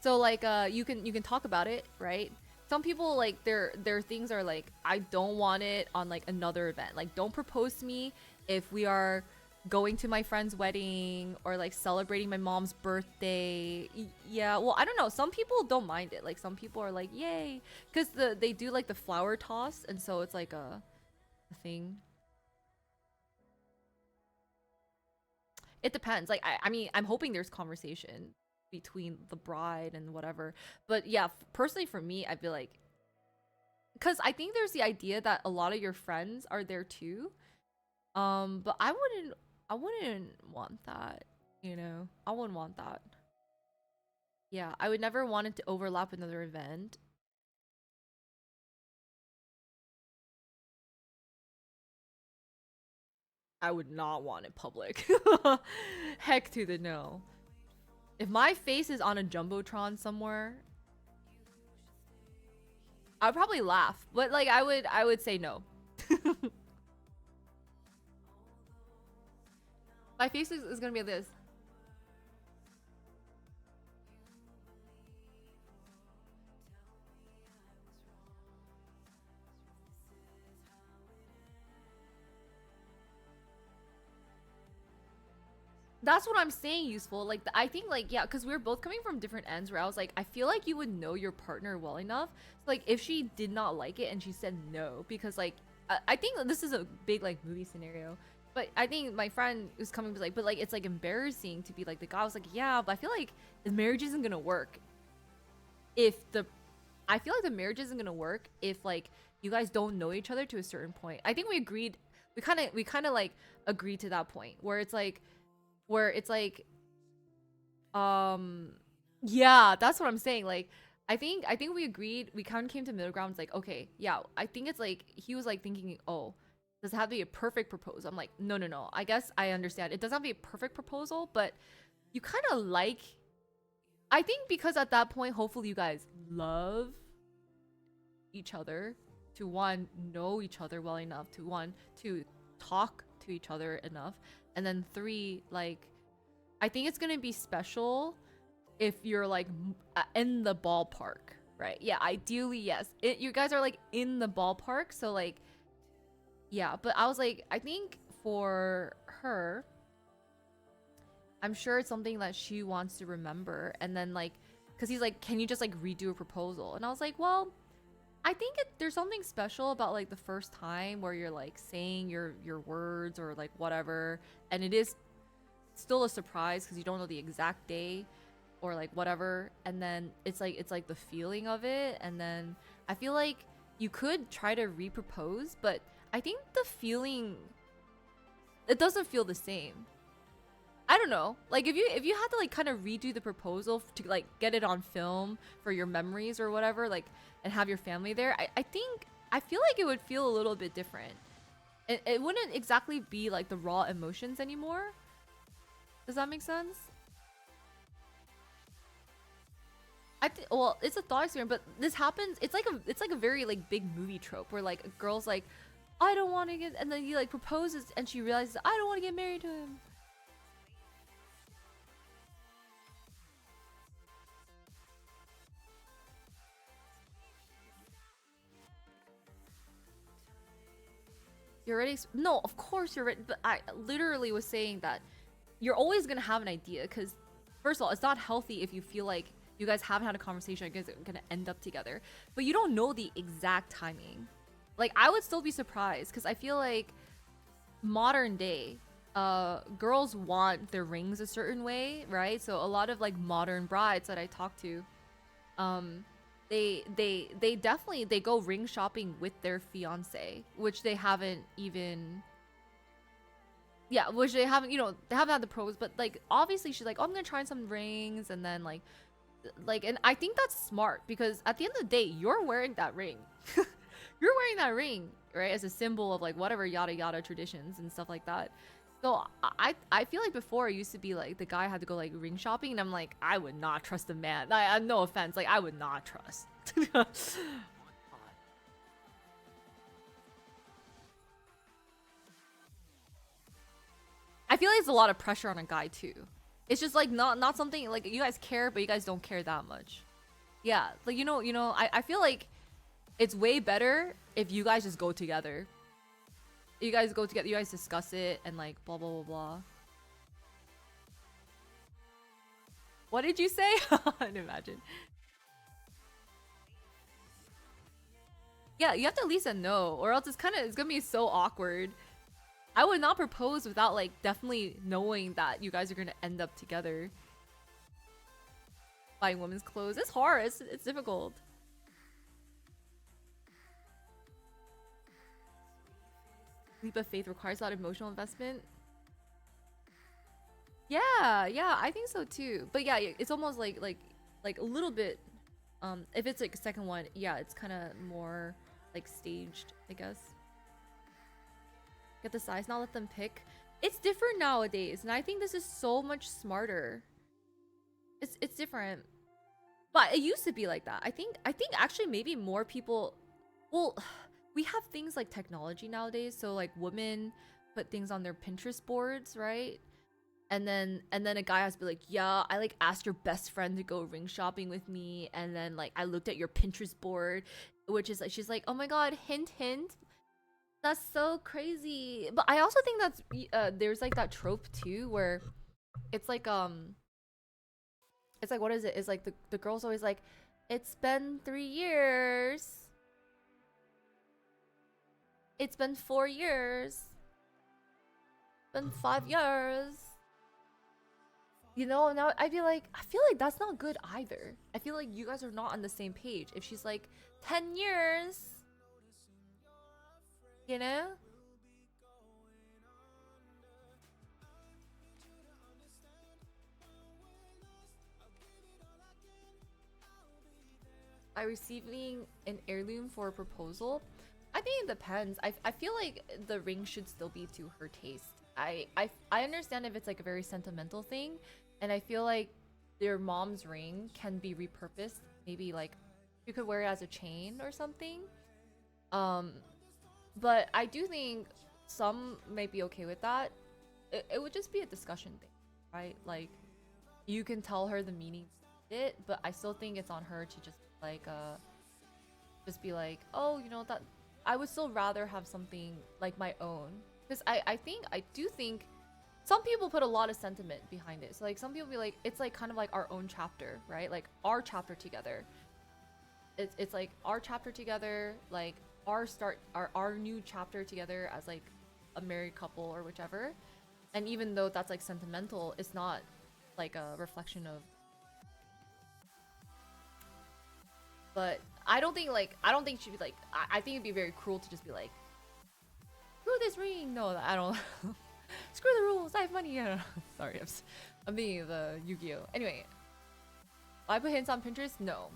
So like you can talk about it, right? Some people like their things are like I don't want it on like another event. Like don't propose to me if we are going to my friend's wedding or like celebrating my mom's birthday. Yeah, well, I don't know. Some people don't mind it. Like some people are like, "Yay." Cuz they do like the flower toss and so it's like a thing. It depends. Like I mean, I'm hoping there's conversation between the bride and whatever. But yeah, personally for me, I feel like cuz I think there's the idea that a lot of your friends are there too. But I wouldn't want that, you know. I wouldn't want that. Yeah, I would never want it to overlap another event. I would not want it public. Heck to the no. If my face is on a jumbotron somewhere, I'd probably laugh, but like I would say no. My face is gonna be this. That's what I'm saying, useful. Like, I think, like, yeah, because we are both coming from different ends where I was like, I feel like you would know your partner well enough. So, like, if she did not like it and she said no, because, like, I think that this is a big, like, movie scenario. But I think my friend was coming to, like, but, like, it's, like, embarrassing to be, like, the guy was like, yeah, but I feel like the marriage isn't gonna work if the, I feel like the marriage isn't gonna work if, like, you guys don't know each other to a certain point. I think we agreed, we kind of, like, agreed to that point where it's like um yeah, that's what I'm saying. Like I think we agreed, we kind of came to middle ground. It's like, okay, yeah, I think it's like he was like thinking, oh, does it have to be a perfect proposal? I'm like, no, no, no, I guess I understand it doesn't have to be a perfect proposal, but you kind of like, I think because at that point hopefully you guys love each other, to one, know each other well enough, to one, to talk to each other enough, and then three, like, I think it's gonna be special if you're like in the ballpark, right? Yeah, ideally, yes. You guys are like in the ballpark, so like, yeah. But I was like, I think for her, I'm sure it's something that she wants to remember. And then like, cause he's like, can you just like redo a proposal? And I was like, well, I think there's something special about like the first time where you're like saying your words or like whatever, and it is still a surprise because you don't know the exact day or like whatever, and then it's like the feeling of it, and then I feel like you could try to repropose, but I think the feeling, it doesn't feel the same. I don't know. Like if you had to like kind of redo the proposal to like get it on film for your memories or whatever, like, and have your family there, I think I feel like it would feel a little bit different. It wouldn't exactly be like the raw emotions anymore. Does that make sense? Well, it's a thought experiment, but this happens. It's like a very like big movie trope where like a girl's like, I don't want to get, and then he like proposes and she realizes I don't want to get married to him. You're already no, of course you're right, but I literally was saying that you're always gonna have an idea because first of all, it's not healthy if you feel like you guys haven't had a conversation, you guys are gonna end up together, but you don't know the exact timing. Like I would still be surprised because I feel like modern day girls want their rings a certain way, right? So a lot of like modern brides that I talk to, um they definitely they go ring shopping with their fiance, which they haven't even, yeah, which they haven't, you know, they haven't had the pros, but like obviously she's like, oh, I'm gonna try some rings, and then like Like, and I think that's smart because at the end of the day, you're wearing that ring. You're wearing that ring, right, as a symbol of like whatever yada yada traditions and stuff like that. So I feel like before it used to be like the guy had to go like ring shopping, and I'm like, I would not trust a man. I no offense, like I would not trust. I feel like it's a lot of pressure on a guy too. It's just like not something like you guys care, but you guys don't care that much. Yeah, like I feel like it's way better if you guys just go together. You guys go together, you guys discuss it, and like blah blah blah blah. What did you say? Imagine. Yeah, you have to at least know, or else it's gonna be so awkward. I would not propose without like definitely knowing that you guys are gonna end up together. Buying women's clothes, it's hard. It's difficult. Leap of faith requires a lot of emotional investment. Yeah, yeah, I think so too. But yeah, it's almost like a little bit. If it's like a second one, yeah, it's kind of more like staged, I guess. Get the size, not let them pick. It's different nowadays, and I think this is so much smarter. It's different, but it used to be like that. I think actually maybe more people. Well, we have things like technology nowadays, so like women put things on their Pinterest boards, right? And then a guy has to be like, yeah, I like asked your best friend to go ring shopping with me, and then like I looked at your Pinterest board, which is like she's like, oh my god, hint hint, that's so crazy. But I also think that's there's like that trope too where it's like it's like what is it? It's like the girl's always like, it's been 3 years. It's been 4 years. Been 5 years. You know, now I feel like that's not good either. I feel like you guys are not on the same page. If she's like 10 years, you know? I receiving an heirloom for a proposal. I think it depends. I feel like the ring should still be to her taste. I understand if it's like a very sentimental thing, and I feel like their mom's ring can be repurposed. Maybe like you could wear it as a chain or something. Um, but I do think some might be okay with that. It would just be a discussion thing, right? Like you can tell her the meaning of it, but I still think it's on her to just be like, oh, you know, that I would still rather have something like my own, because I do think some people put a lot of sentiment behind it. So like some people be like, it's like kind of like our own chapter, right? Like our chapter together. It's like our chapter together, like our new chapter together as like a married couple or whichever. And even though that's like sentimental, it's not like a reflection of. But I don't think she'd be like, I think it'd be very cruel to just be like, screw this ring. No, I don't. Screw the rules. I have money. I don't know. Sorry, I'm being the Yu-Gi-Oh. Anyway, I put hints on Pinterest. No.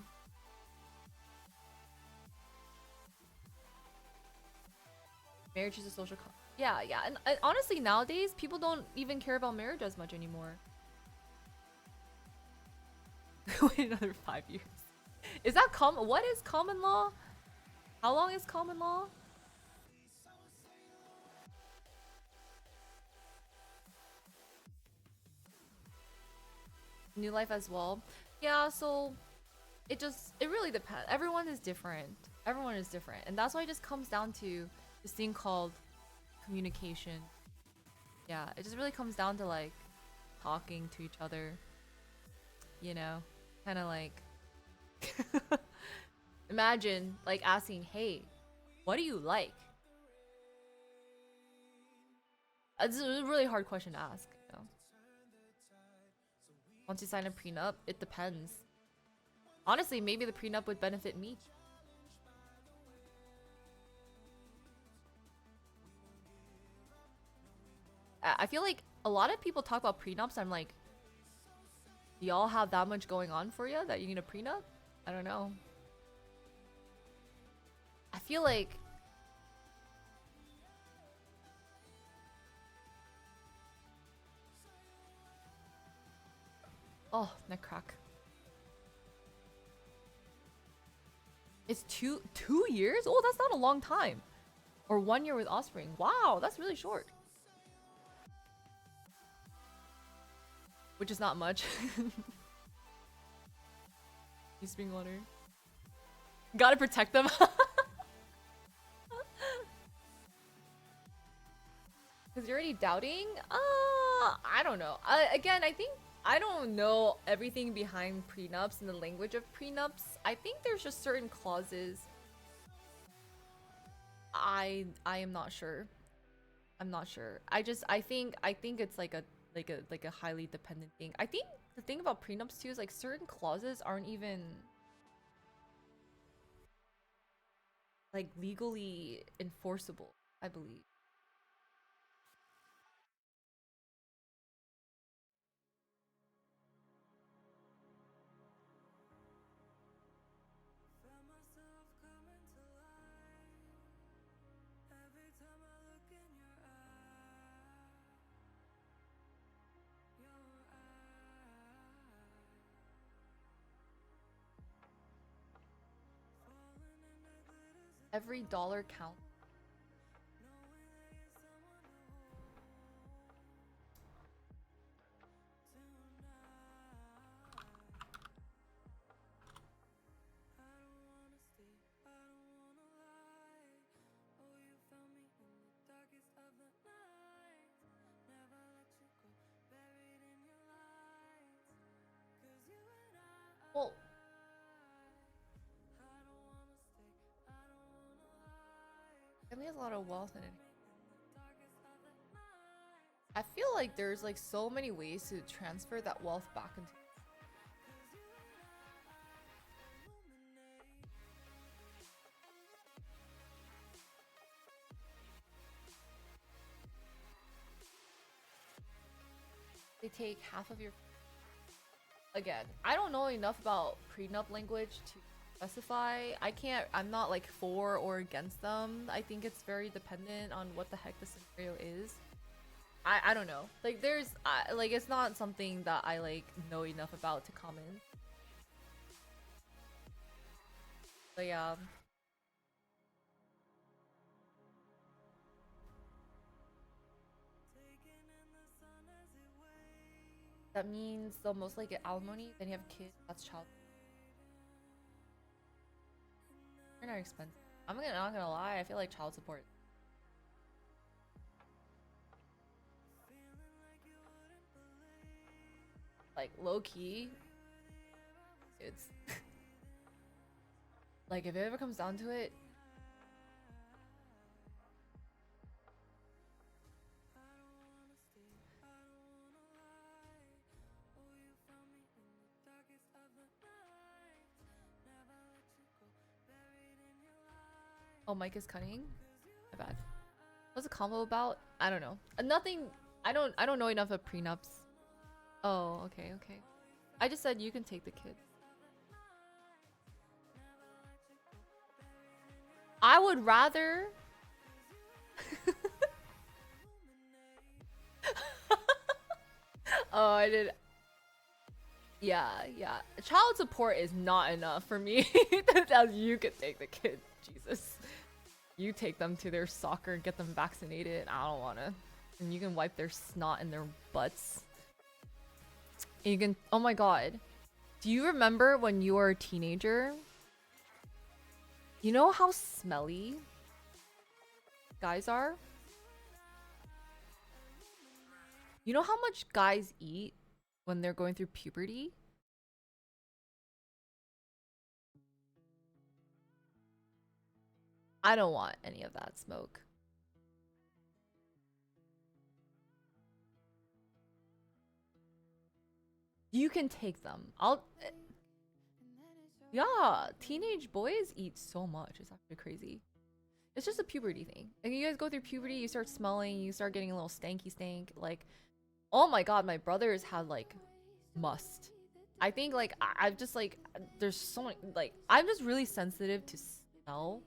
Marriage is a social. Yeah, yeah, and honestly, nowadays people don't even care about marriage as much anymore. Wait another 5 years. Is that common? What is common law? How long is common law? New life as well. Yeah, so it really depends. Everyone is different. Everyone is different, and that's why it just comes down to this thing called communication. Yeah, it just really comes down to like talking to each other. You know, kind of like imagine like asking, "Hey, what do you like?" It's a really hard question to ask. You know? Once you sign a prenup, it depends. Honestly, maybe the prenup would benefit me. I feel like a lot of people talk about prenups. I'm like, Do y'all have that much going on for you that you need a prenup? I don't know. I feel like oh, neck crack. It's two years? Oh, that's not a long time. Or 1 year with offspring. Wow, that's really short. Which is not much. You spring water. Gotta protect them. Because you're already doubting? I don't know. Again, I think I don't know everything behind prenups and the language of prenups. I think there's just certain clauses. I am not sure. I'm not sure. I think it's like a highly dependent thing. I think the thing about prenups too is like certain clauses aren't even like legally enforceable, I believe. Every dollar counts. Well, family has a lot of wealth in it. I feel like there's like so many ways to transfer that wealth back into. They take half of your. Again, I don't know enough about prenup language to specify. I'm not like for or against them. I think it's very dependent on what the heck the scenario is. I don't know. Like there's like it's not something that I like know enough about to comment. But yeah. That means they'll most likely get alimony, then you have kids, that's child. They're not expensive. Not gonna lie, I feel like child support. Like low key, it's like if it ever comes down to it, oh, Mike is cutting. My bad. What's the combo about? I don't know. Nothing. I don't know enough of prenups. Oh, okay, okay. I just said you can take the kid. I would rather. Oh, I did. Yeah, yeah. Child support is not enough for me to tell you could take the kid. Jesus. You take them to their soccer, get them vaccinated. I don't wanna. And you can wipe their snot in their butts. And you can. Oh my god. Do you remember when you were a teenager? You know how smelly guys are? You know how much guys eat when they're going through puberty? I don't want any of that smoke. You can take them. Yeah, teenage boys eat so much. It's actually crazy. It's just a puberty thing. Like you guys go through puberty, you start smelling, you start getting a little stanky stank. Like, oh my god, my brothers had like must. I think like I've just like there's so many like I'm just really sensitive to smell.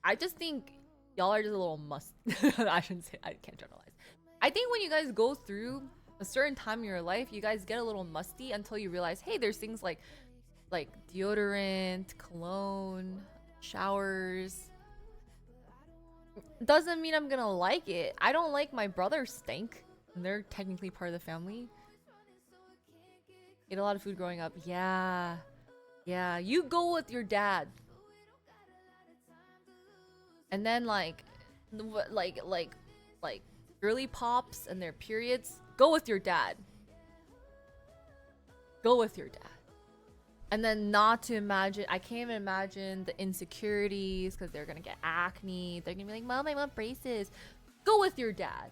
I just think y'all are just a little must. I shouldn't say, I can't generalize. I think when you guys go through a certain time in your life, you guys get a little musty until you realize, hey, there's things like deodorant, cologne, showers. Doesn't mean I'm gonna like it. I don't like my brother's stink. And they're technically part of the family. Ate a lot of food growing up. Yeah. Yeah. You go with your dad. And then like girly pops and their periods. Go with your dad. Go with your dad. And then not to imagine, I can't even imagine the insecurities because they're gonna get acne. They're gonna be like, Mom, I want braces. Go with your dad.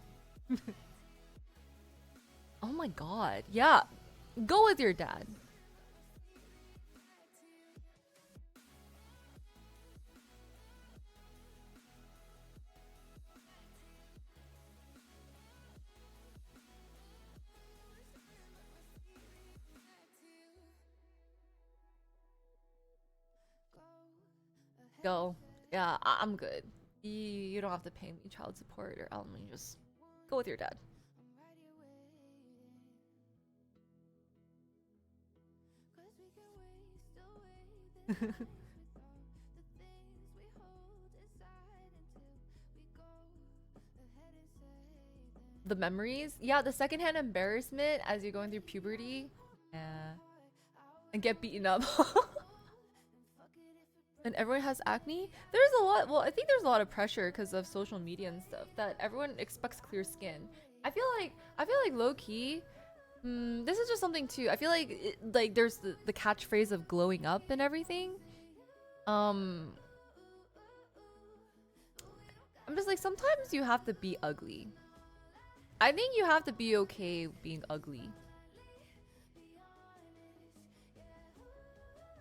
Oh my god. Yeah. Go with your dad. Go. Yeah, I'm good. You don't have to pay me child support or alimony. Just go with your dad. The memories, yeah, the secondhand embarrassment as you're going through puberty, yeah, and get beaten up. And everyone has acne. There's a lot. Well, I think there's a lot of pressure because of social media and stuff that everyone expects clear skin. I feel like low key. This is just something too. I feel like like there's the catchphrase of glowing up and everything. Um, I'm just like sometimes you have to be ugly. I think you have to be okay being ugly.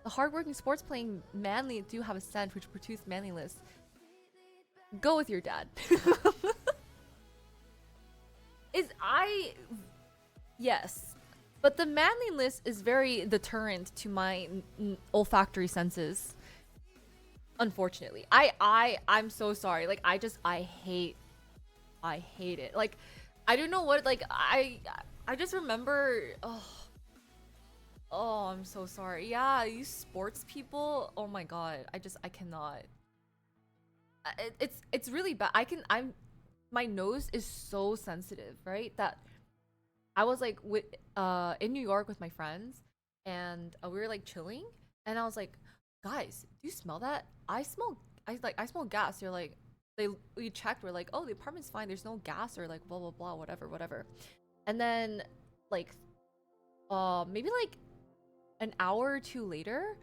The hardworking sports playing manly do have a scent which produce manliness. Go with your dad. Is I yes. But the manliness is very deterrent to my olfactory senses. Unfortunately. I'm so sorry. Like I hate it. Like I don't know what like I just remember oh, I'm so sorry. Yeah, you sports people. Oh my god. I cannot. It's really bad. I'm my nose is so sensitive, right? That I was like with in New York with my friends and we were like chilling and I was like, "Guys, do you smell that? I smell gas." You're like we checked, we're like, "Oh, the apartment's fine. There's no gas or like blah blah blah whatever, whatever." And then like maybe like an hour or two later,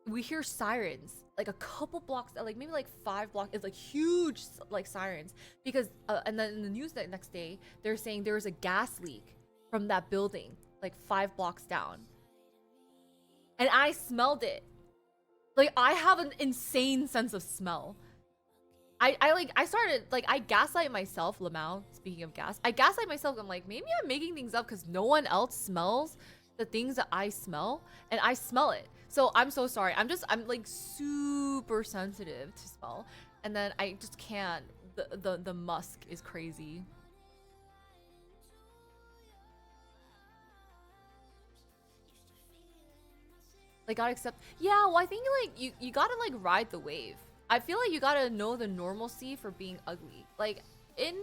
we hear sirens like a couple blocks, like maybe like 5 blocks. It's like huge, like sirens because and then in the news that next day they're saying there was a gas leak from that building like 5 blocks down, and I smelled it. Like I have an insane sense of smell. I started like I gaslight myself, Lamau. Speaking of gas, I gaslight myself. I'm like maybe I'm making things up because no one else smells the things that I smell, and I smell it. So I'm so sorry. I'm like super sensitive to smell, and then I just can't. The musk is crazy. Like gotta accept. Yeah, well I think like you gotta like ride the wave. I feel like you gotta know the normalcy for being ugly. Like in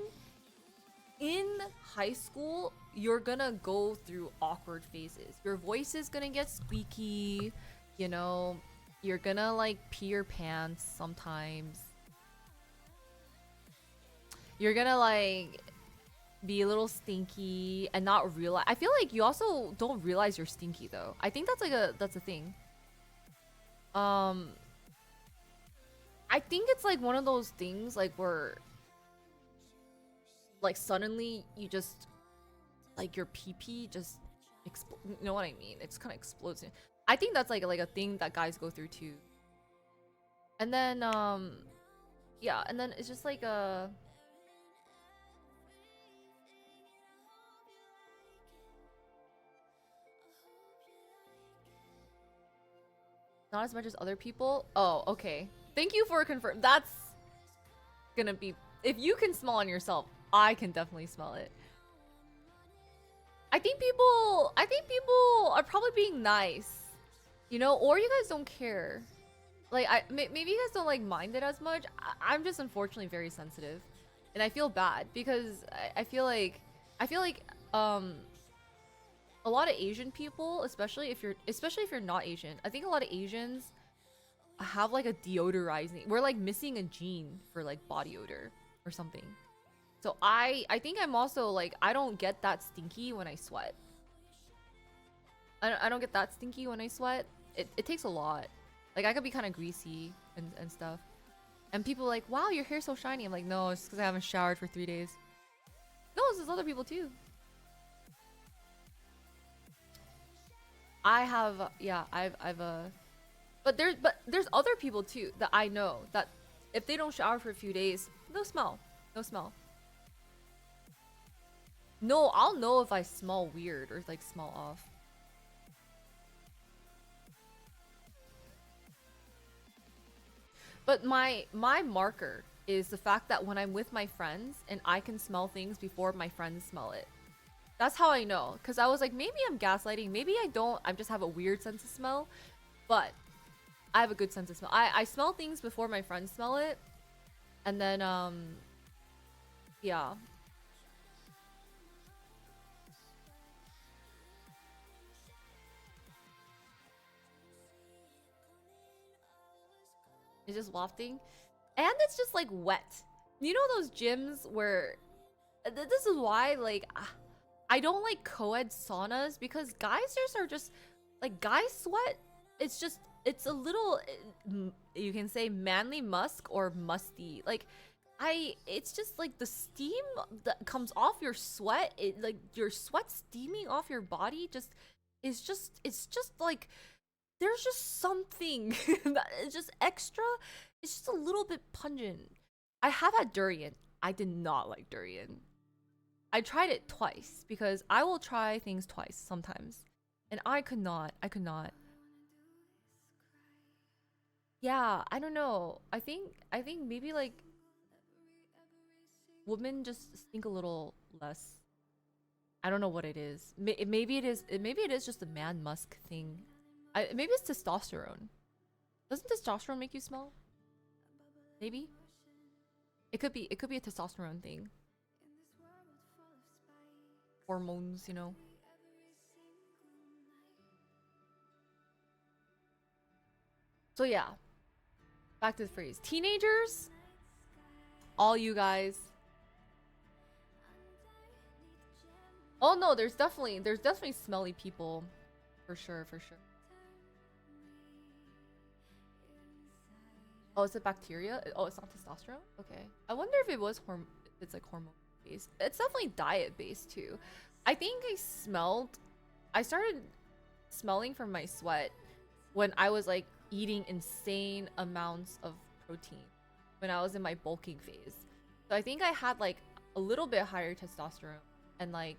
in high school, you're gonna go through awkward phases. Your voice is gonna get squeaky, you know, you're gonna like pee your pants sometimes. You're gonna like be a little stinky and not realize. I feel like you also don't realize you're stinky though. I think that's a thing. Um I think it's like one of those things like where like suddenly you just like your pee pee just you know what I mean? It's kind of explodes. I think that's like a thing that guys go through too. And then yeah, and then it's just like Not as much as other people. Oh, okay. Thank you for confirm. That's gonna be, if you can smell on yourself, I can definitely smell it. I think people are probably being nice, you know, or you guys don't care. Like maybe you guys don't like mind it as much. I'm just unfortunately very sensitive, and I feel bad because I feel like um a lot of Asian people, especially if you're not Asian, I think a lot of Asians have like a deodorizing. We're like missing a gene for like body odor or something. So I think I'm also like I don't get that stinky when I sweat. I don't get that stinky when I sweat. It takes a lot. Like I could be kind of greasy and stuff. And people are like, wow, your hair's so shiny. I'm like, no, it's because I haven't showered for 3 days. No, there's other people too. I have, yeah, I've but there's other people too that I know that if they don't shower for a few days, no smell, no smell. No, I'll know if I smell weird or like smell off. But my marker is the fact that when I'm with my friends and I can smell things before my friends smell it. That's how I know. Cause I was like, maybe I'm gaslighting, maybe I don't. I just have a weird sense of smell, but I have a good sense of smell. I smell things before my friends smell it, and then yeah, it's just wafting, and it's just like wet. You know those gyms where this is why like I don't like co-ed saunas because guys just are just like guy sweat. It's just it's a little you can say manly musk or musty. Like I it's just like the steam that comes off your sweat. It like your sweat steaming off your body just is just it's just like there's just something that is just extra. It's just a little bit pungent. I have had durian. I did not like durian. I tried it twice because I will try things twice sometimes. And I could not. I could not. Yeah, I don't know. I think maybe like women just stink a little less. I don't know what it is. Maybe it is maybe it is just a man musk thing. Maybe it's testosterone. Doesn't testosterone make you smell? Maybe. It could be a testosterone thing. Hormones, you know. So yeah, back to the phrase. Teenagers, all you guys. Oh no, there's definitely smelly people. For sure, for sure. Oh, is it bacteria? Oh, it's not testosterone? Okay. I wonder if it was if it's like hormone based. It's definitely diet based too. I think I started smelling from my sweat when I was like eating insane amounts of protein when I was in my bulking phase. So I think I had like a little bit higher testosterone and like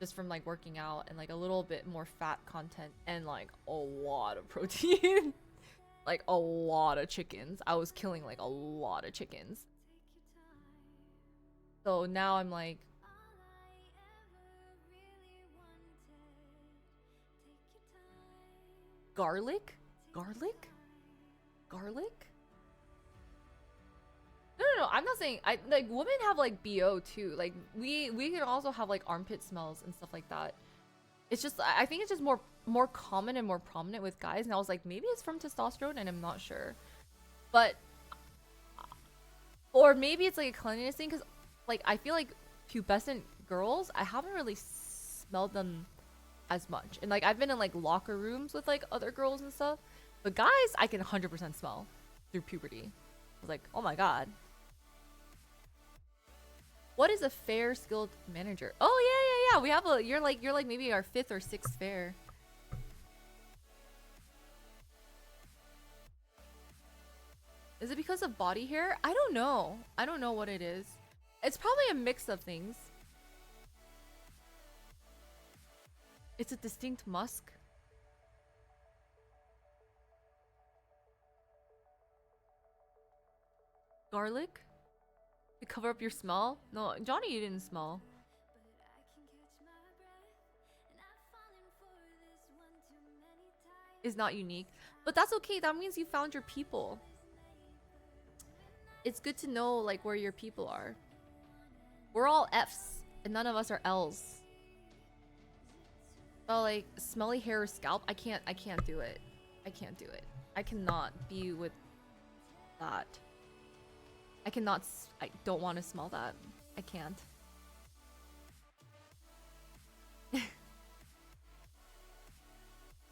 just from like working out and like a little bit more fat content and like a lot of protein. Like a lot of chickens. I was killing like a lot of chickens. So now I'm like garlic? Garlic? Garlic? No. I'm not saying I like women have like BO too. Like we can also have like armpit smells and stuff like that. It's just I think it's just more common and more prominent with guys. And I was like maybe it's from testosterone and I'm not sure. But or maybe it's like a cleanliness thing because like I feel like pubescent girls I haven't really smelled them as much. And like I've been in like locker rooms with like other girls and stuff. But guys I can 100% smell through puberty. I was like, oh my god. What is a fair skilled manager? Oh yeah. We have a you're like maybe our fifth or sixth fair. Is it because of body hair? I don't know. I don't know what it is. It's probably a mix of things. It's a distinct musk. Garlic? To cover up your smell? No, Johnny, you didn't smell. Is not unique. But that's okay. That means you found your people. It's good to know like where your people are. We're all F's and none of us are L's. Oh, like smelly hair or scalp? I can't do it. I can't do it. I cannot be with that. I don't want to smell that. I can't.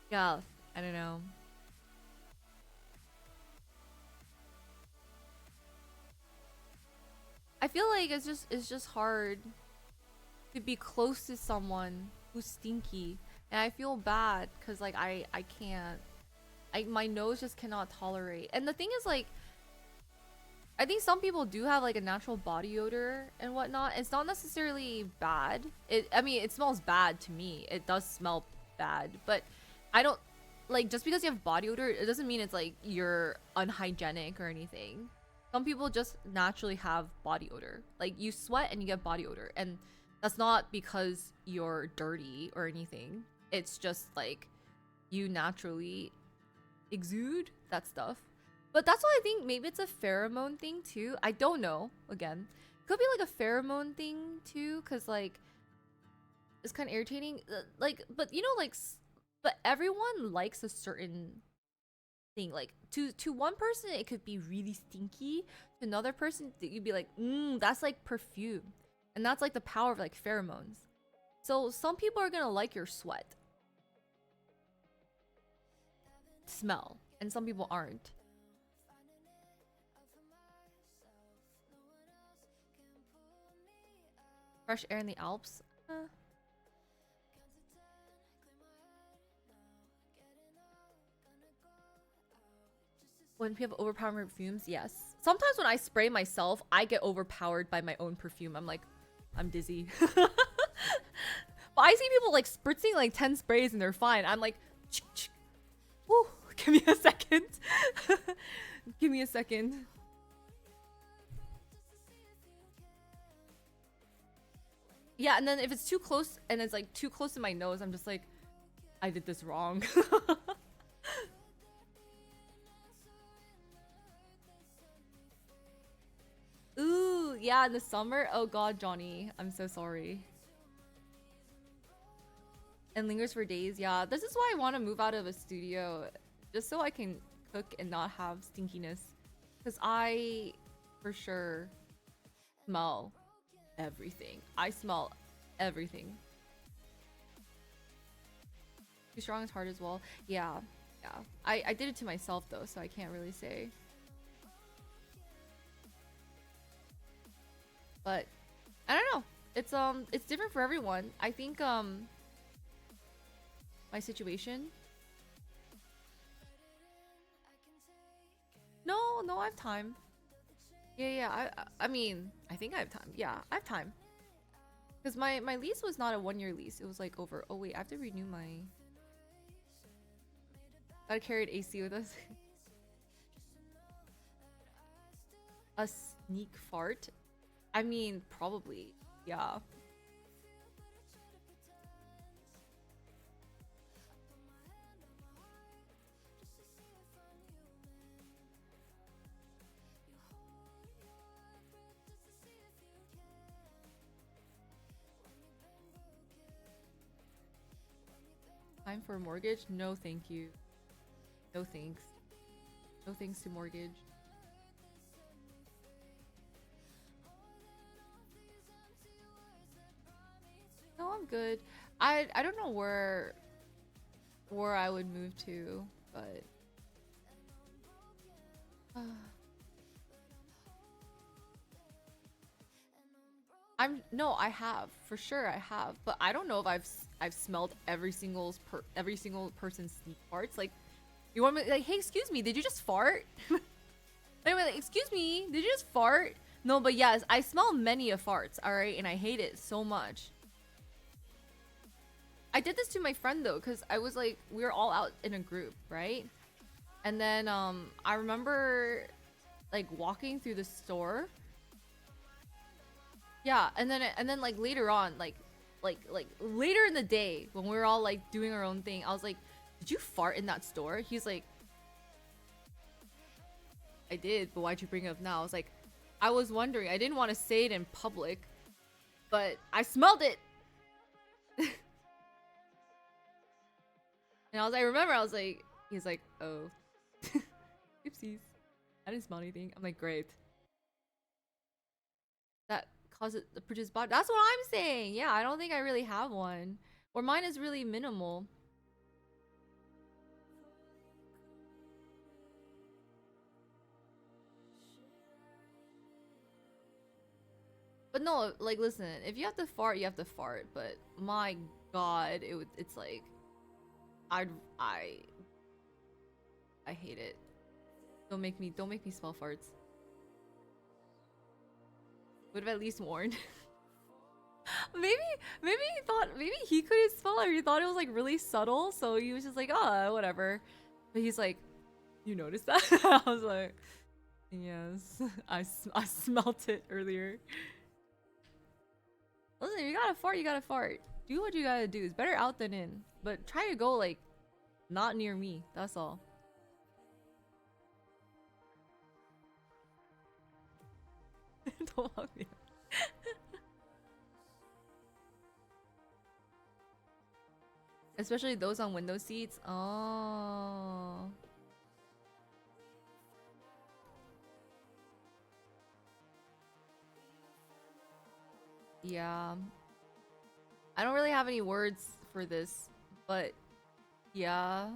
Yeah, I don't know. I feel like it's just hard to be close to someone who's stinky, and I feel bad because like I can't. My nose just cannot tolerate. And the thing is like, I think some people do have like a natural body odor and whatnot. It's not necessarily bad. I mean, it smells bad to me. It does smell bad, but I don't like, just because you have body odor, it doesn't mean it's like you're unhygienic or anything. Some people just naturally have body odor. Like you sweat and you get body odor, and that's not because you're dirty or anything. It's just like you naturally exude that stuff. But that's why I think maybe it's a pheromone thing too. I don't know. Again, could be like a pheromone thing too, because like it's kind of irritating. Like, but you know, like, but everyone likes a certain thing. Like to one person it could be really stinky. To another person you'd be like, that's like perfume, and that's like the power of like pheromones. So some people are gonna like your sweat smell, and some people aren't. Fresh air in the Alps? When people have overpowering perfumes, yes. Sometimes when I spray myself, I get overpowered by my own perfume. I'm like, I'm dizzy. But I see people like spritzing like 10 sprays and they're fine. I'm like, whew, give me a second. Give me a second. Yeah, and then if it's too close and it's like too close to my nose, I'm just like, I did this wrong. Ooh, yeah, in the summer? Oh god, Johnny. I'm so sorry. And lingers for days. Yeah, this is why I want to move out of a studio. Just so I can cook and not have stinkiness. Because I, for sure, smell everything. I smell everything. Too strong is hard as well. Yeah, yeah. I did it to myself though, so I can't really say. But I don't know. It's different for everyone. I think my situation. No, I have time. Yeah. I mean, I think I have time. Yeah, I have time. Because my lease was not a 1-year lease. It was like over. Oh wait, I have to renew my. Gotta carry an AC with us. A sneak fart? I mean, probably. Yeah. Time for a mortgage? No, thank you. No thanks. No thanks to mortgage. No, I'm good. I don't know where I would move to, but I have for sure I have, but I don't know if I've smelled every single person's sneak farts. Like, you want me like, hey, excuse me, did you just fart? Anyway, like, excuse me, did you just fart? No, but yes, I smell many of farts. All right, and I hate it so much. I did this to my friend though, because I was like, we were all out in a group, right? And then I remember like walking through the store. Yeah, and then like later on, like later in the day when we were all like doing our own thing, I was like, "Did you fart in that store?" He's like, "I did, but why'd you bring it up now?" I was like, "I was wondering. I didn't want to say it in public, but I smelled it." And I remember, I was like, he's like, "Oh, oopsies, I didn't smell anything." I'm like, "Great." That causes the produce body. That's what I'm saying. Yeah, I don't think I really have one, or mine is really minimal. But no, like, listen, if you have to fart, you have to fart. But my God, it's like, I I I hate it. Don't make me smell farts. Would have at least warned. maybe maybe he thought maybe he couldn't smell it, or he thought it was like really subtle, so he was just like, oh, whatever. But he's like, you noticed that? I was like, yes, I smelt it earlier. Listen, you gotta fart, you gotta fart. Do what you gotta do. It's better out than in. But try to go like not near me. That's all. Don't hug me. Especially those on window seats. Oh. Yeah. I don't really have any words for this, but yeah.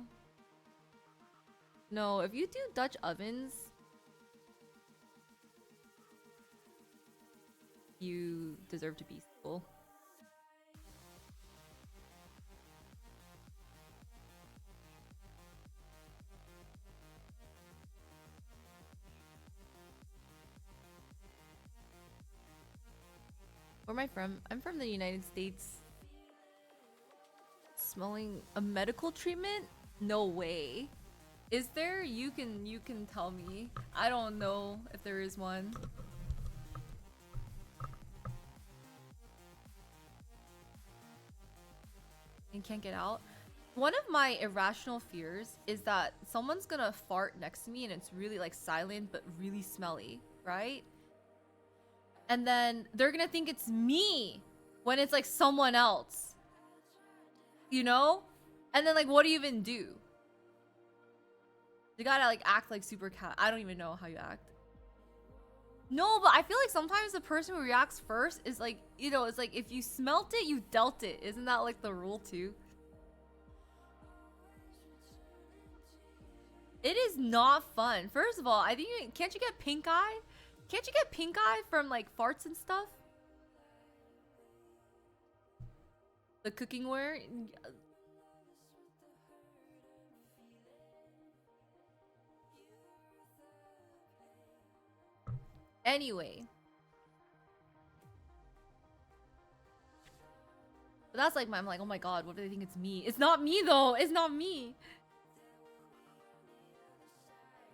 No, if you do Dutch ovens, you deserve to be school. Where am I from? I'm from the United States. Smelling a medical treatment? No way. Is there? You can tell me. I don't know if there is one. And can't get out. One of my irrational fears is that someone's gonna fart next to me and it's really like silent but really smelly, right? And then they're gonna think it's me when it's like someone else, you know? And then like, what do you even do? You gotta like act like super cat. I don't even know how you act. No, but I feel like sometimes the person who reacts first is like, you know, it's like if you smelt it, you dealt it. Isn't that like the rule too? It is not fun. First of all, I think can't you get pink eye? Can't you get pink eye from like farts and stuff? The cooking ware? Anyway. But that's like I'm like, oh my god, what do they think it's me? It's not me though. It's not me.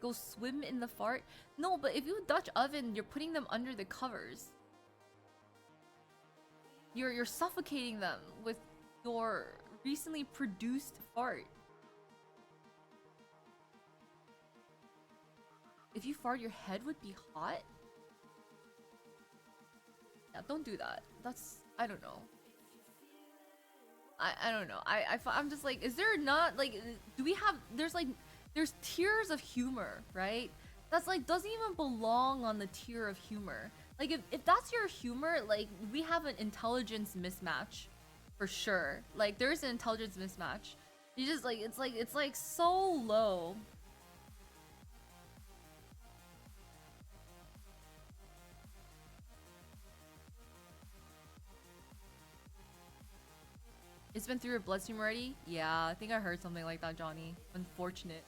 Go swim in the fart? No, but if you Dutch oven, you're putting them under the covers. You're suffocating them with your recently produced fart. If you fart, your head would be hot? Yeah, don't do that. That's, I don't know. I don't know. I'm just like, is there not like, do we have, there's tiers of humor, right? That's like, doesn't even belong on the tier of humor. Like, if that's your humor, like, we have an intelligence mismatch for sure. Like, there's an intelligence mismatch. You just like, it's like so low. It's been through your bloodstream already? Yeah, I think I heard something like that, Johnny. Unfortunate.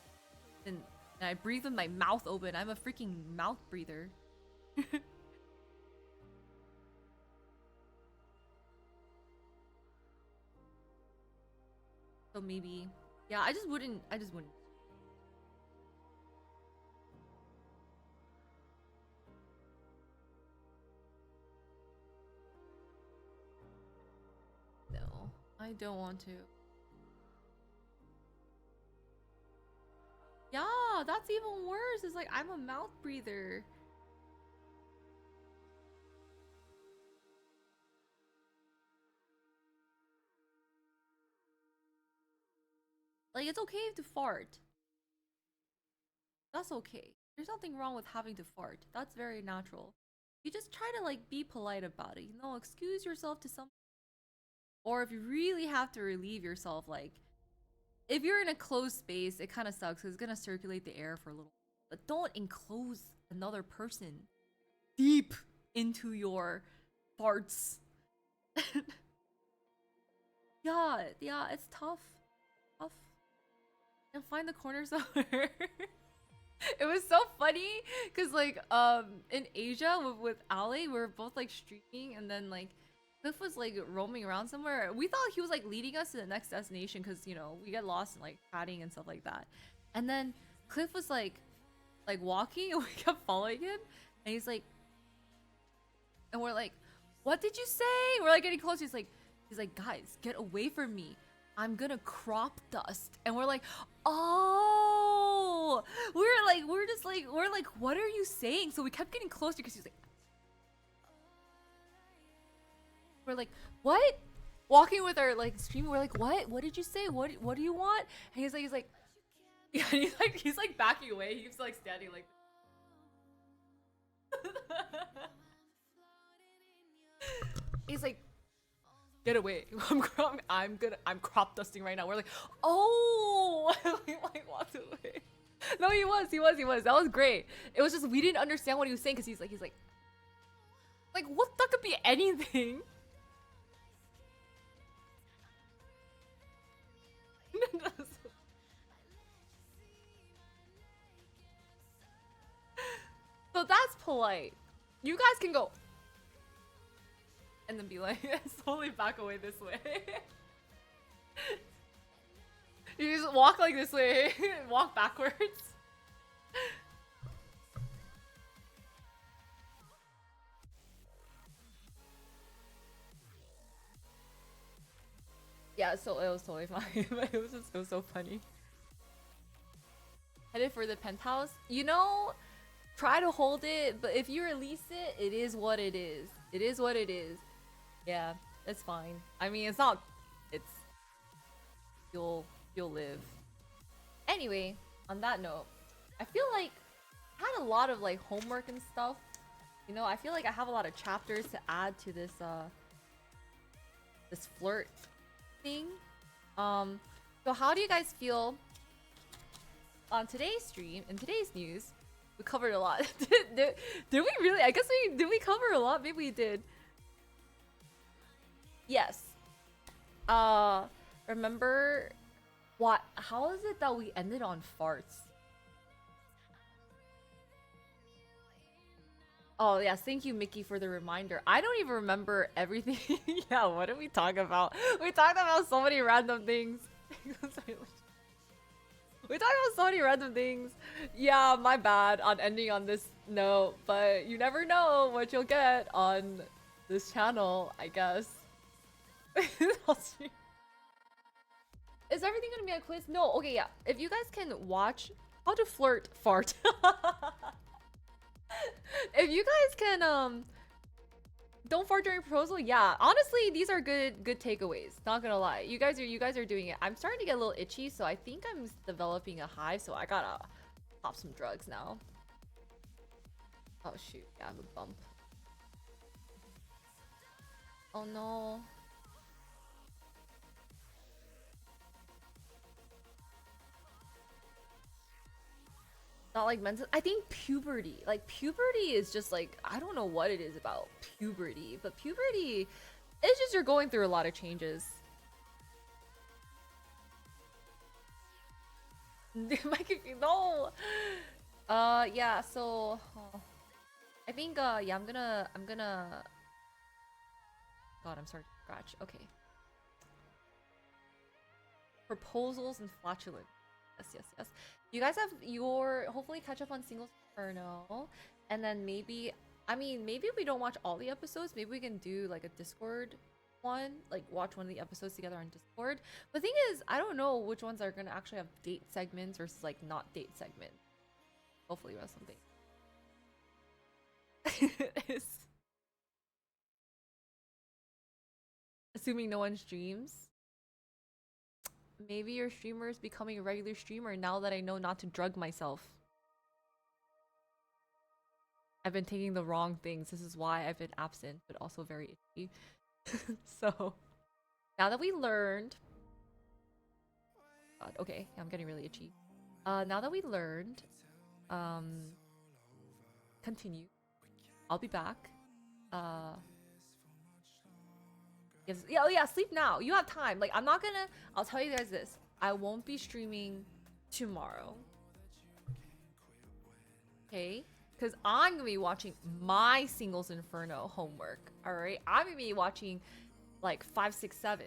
And I breathe with my mouth open. I'm a freaking mouth breather. So maybe. Yeah, I just wouldn't. I don't want to. Yeah, that's even worse. It's like I'm a mouth breather. Like it's okay to fart. That's okay. There's nothing wrong with having to fart. That's very natural. You just try to like be polite about it. You know, excuse yourself to some, or if you really have to relieve yourself, like if you're in a closed space, it kind of sucks 'cause it's gonna circulate the air for a little. But don't enclose another person deep into your farts. Yeah, it's tough. Tough. And find the corner somewhere. It was so funny because like in Asia with Ali, we were both like streaming and then like Cliff was like roaming around somewhere. We thought he was like leading us to the next destination because you know we get lost in like chatting and stuff like that. And then Cliff was like walking and we kept following him and he's like and we're like, what did you say? We're like getting close. He's like, guys, get away from me. I'm gonna crop dust. And we're like, oh, we're like, what are you saying? So we kept getting closer because he's like, we're like, what? Walking with our like stream, we're like, what? What did you say? What do you want? And he's like, yeah, he's like backing away. He's like standing like. He's like, get away. I'm crop dusting right now. We're like, oh, we like walked away. No, he was. That was great. It was just we didn't understand what he was saying because he's like what? That could be anything. So that's polite. You guys can go and then be like, slowly back away this way. You just walk like this way, walk backwards. Yeah, so it was totally fine, but it was so funny. Headed for the penthouse. You know, try to hold it, but if you release it, it is what it is. It is what it is. Yeah, it's fine. I mean, it's not. It's you'll live. Anyway, on that note, I feel like I had a lot of like homework and stuff. You know, I feel like I have a lot of chapters to add to this this flirt thing. So how do you guys feel on today's stream? In today's news, we covered a lot. did we really? I guess did we cover a lot? Maybe we did. Yes. Remember what? How is it that we ended on farts? Oh yes, thank you, Mickey, for the reminder. I don't even remember everything. Yeah, what did we talk about? We talked about so many random things. We talked about so many random things. Yeah, my bad on ending on this note, but you never know what you'll get on this channel, I guess. Is everything gonna be a quiz? No, okay, yeah. If you guys can watch how to fart. If you guys can don't fart during proposal, yeah. Honestly, these are good takeaways. Not gonna lie. You guys are doing it. I'm starting to get a little itchy, so I think I'm developing a hive, so I gotta pop some drugs now. Oh shoot, yeah, I have a bump. Oh no. Not like mental. I think puberty. Like puberty is just like I don't know what it is about puberty, but puberty it's just you're going through a lot of changes. No. Yeah, so I think yeah, I'm gonna God, I'm starting to scratch. Okay. Proposals and flatulence. Yes. You guys have your hopefully catch up on Singles Inferno, and then maybe I mean maybe we don't watch all the episodes. Maybe we can do like a Discord one, like watch one of the episodes together on Discord. But the thing is, I don't know which ones are gonna actually have date segments versus like not date segments. Hopefully we have something. Assuming no one streams. Maybe your streamer is becoming a regular streamer now that I know not to drug myself. I've been taking the wrong things. This is why I've been absent, but also very itchy. So, now that we learned... God, okay, I'm getting really itchy. Now that we learned, continue. I'll be back. Yes, yeah, oh yeah, sleep now. You have time. Like, I'm not gonna... I'll tell you guys this. I won't be streaming tomorrow. Okay? Because I'm gonna be watching my Singles Inferno homework. Alright? I'm gonna be watching like 5, 6, 7.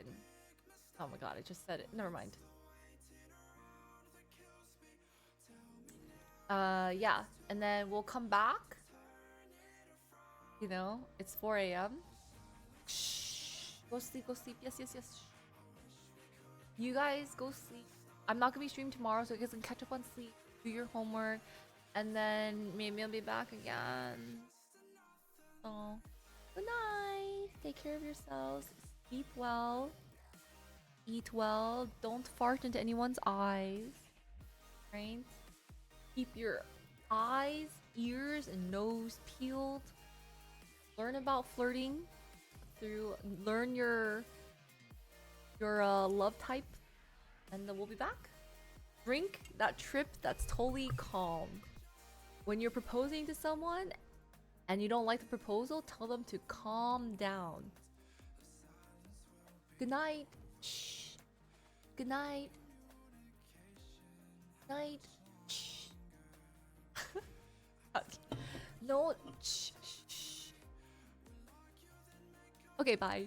Oh my god, I just said it. Never mind. Yeah. And then we'll come back. You know, it's 4 a.m. Shh. Go sleep, go sleep. Yes, yes, yes. You guys go sleep. I'm not gonna be streaming tomorrow, so you guys can catch up on sleep, do your homework, and then maybe I'll be back again. So, good night. Take care of yourselves. Sleep well. Eat well. Don't fart into anyone's eyes. Right? Keep your eyes, ears, and nose peeled. Learn about flirting through learn your love type, and then we'll be back. Drink that trip that's totally calm. When you're proposing to someone and you don't like the proposal, tell them to calm down. Good night. Shh. Good night. Night. Shh. No. Shh. Shh. Okay, bye.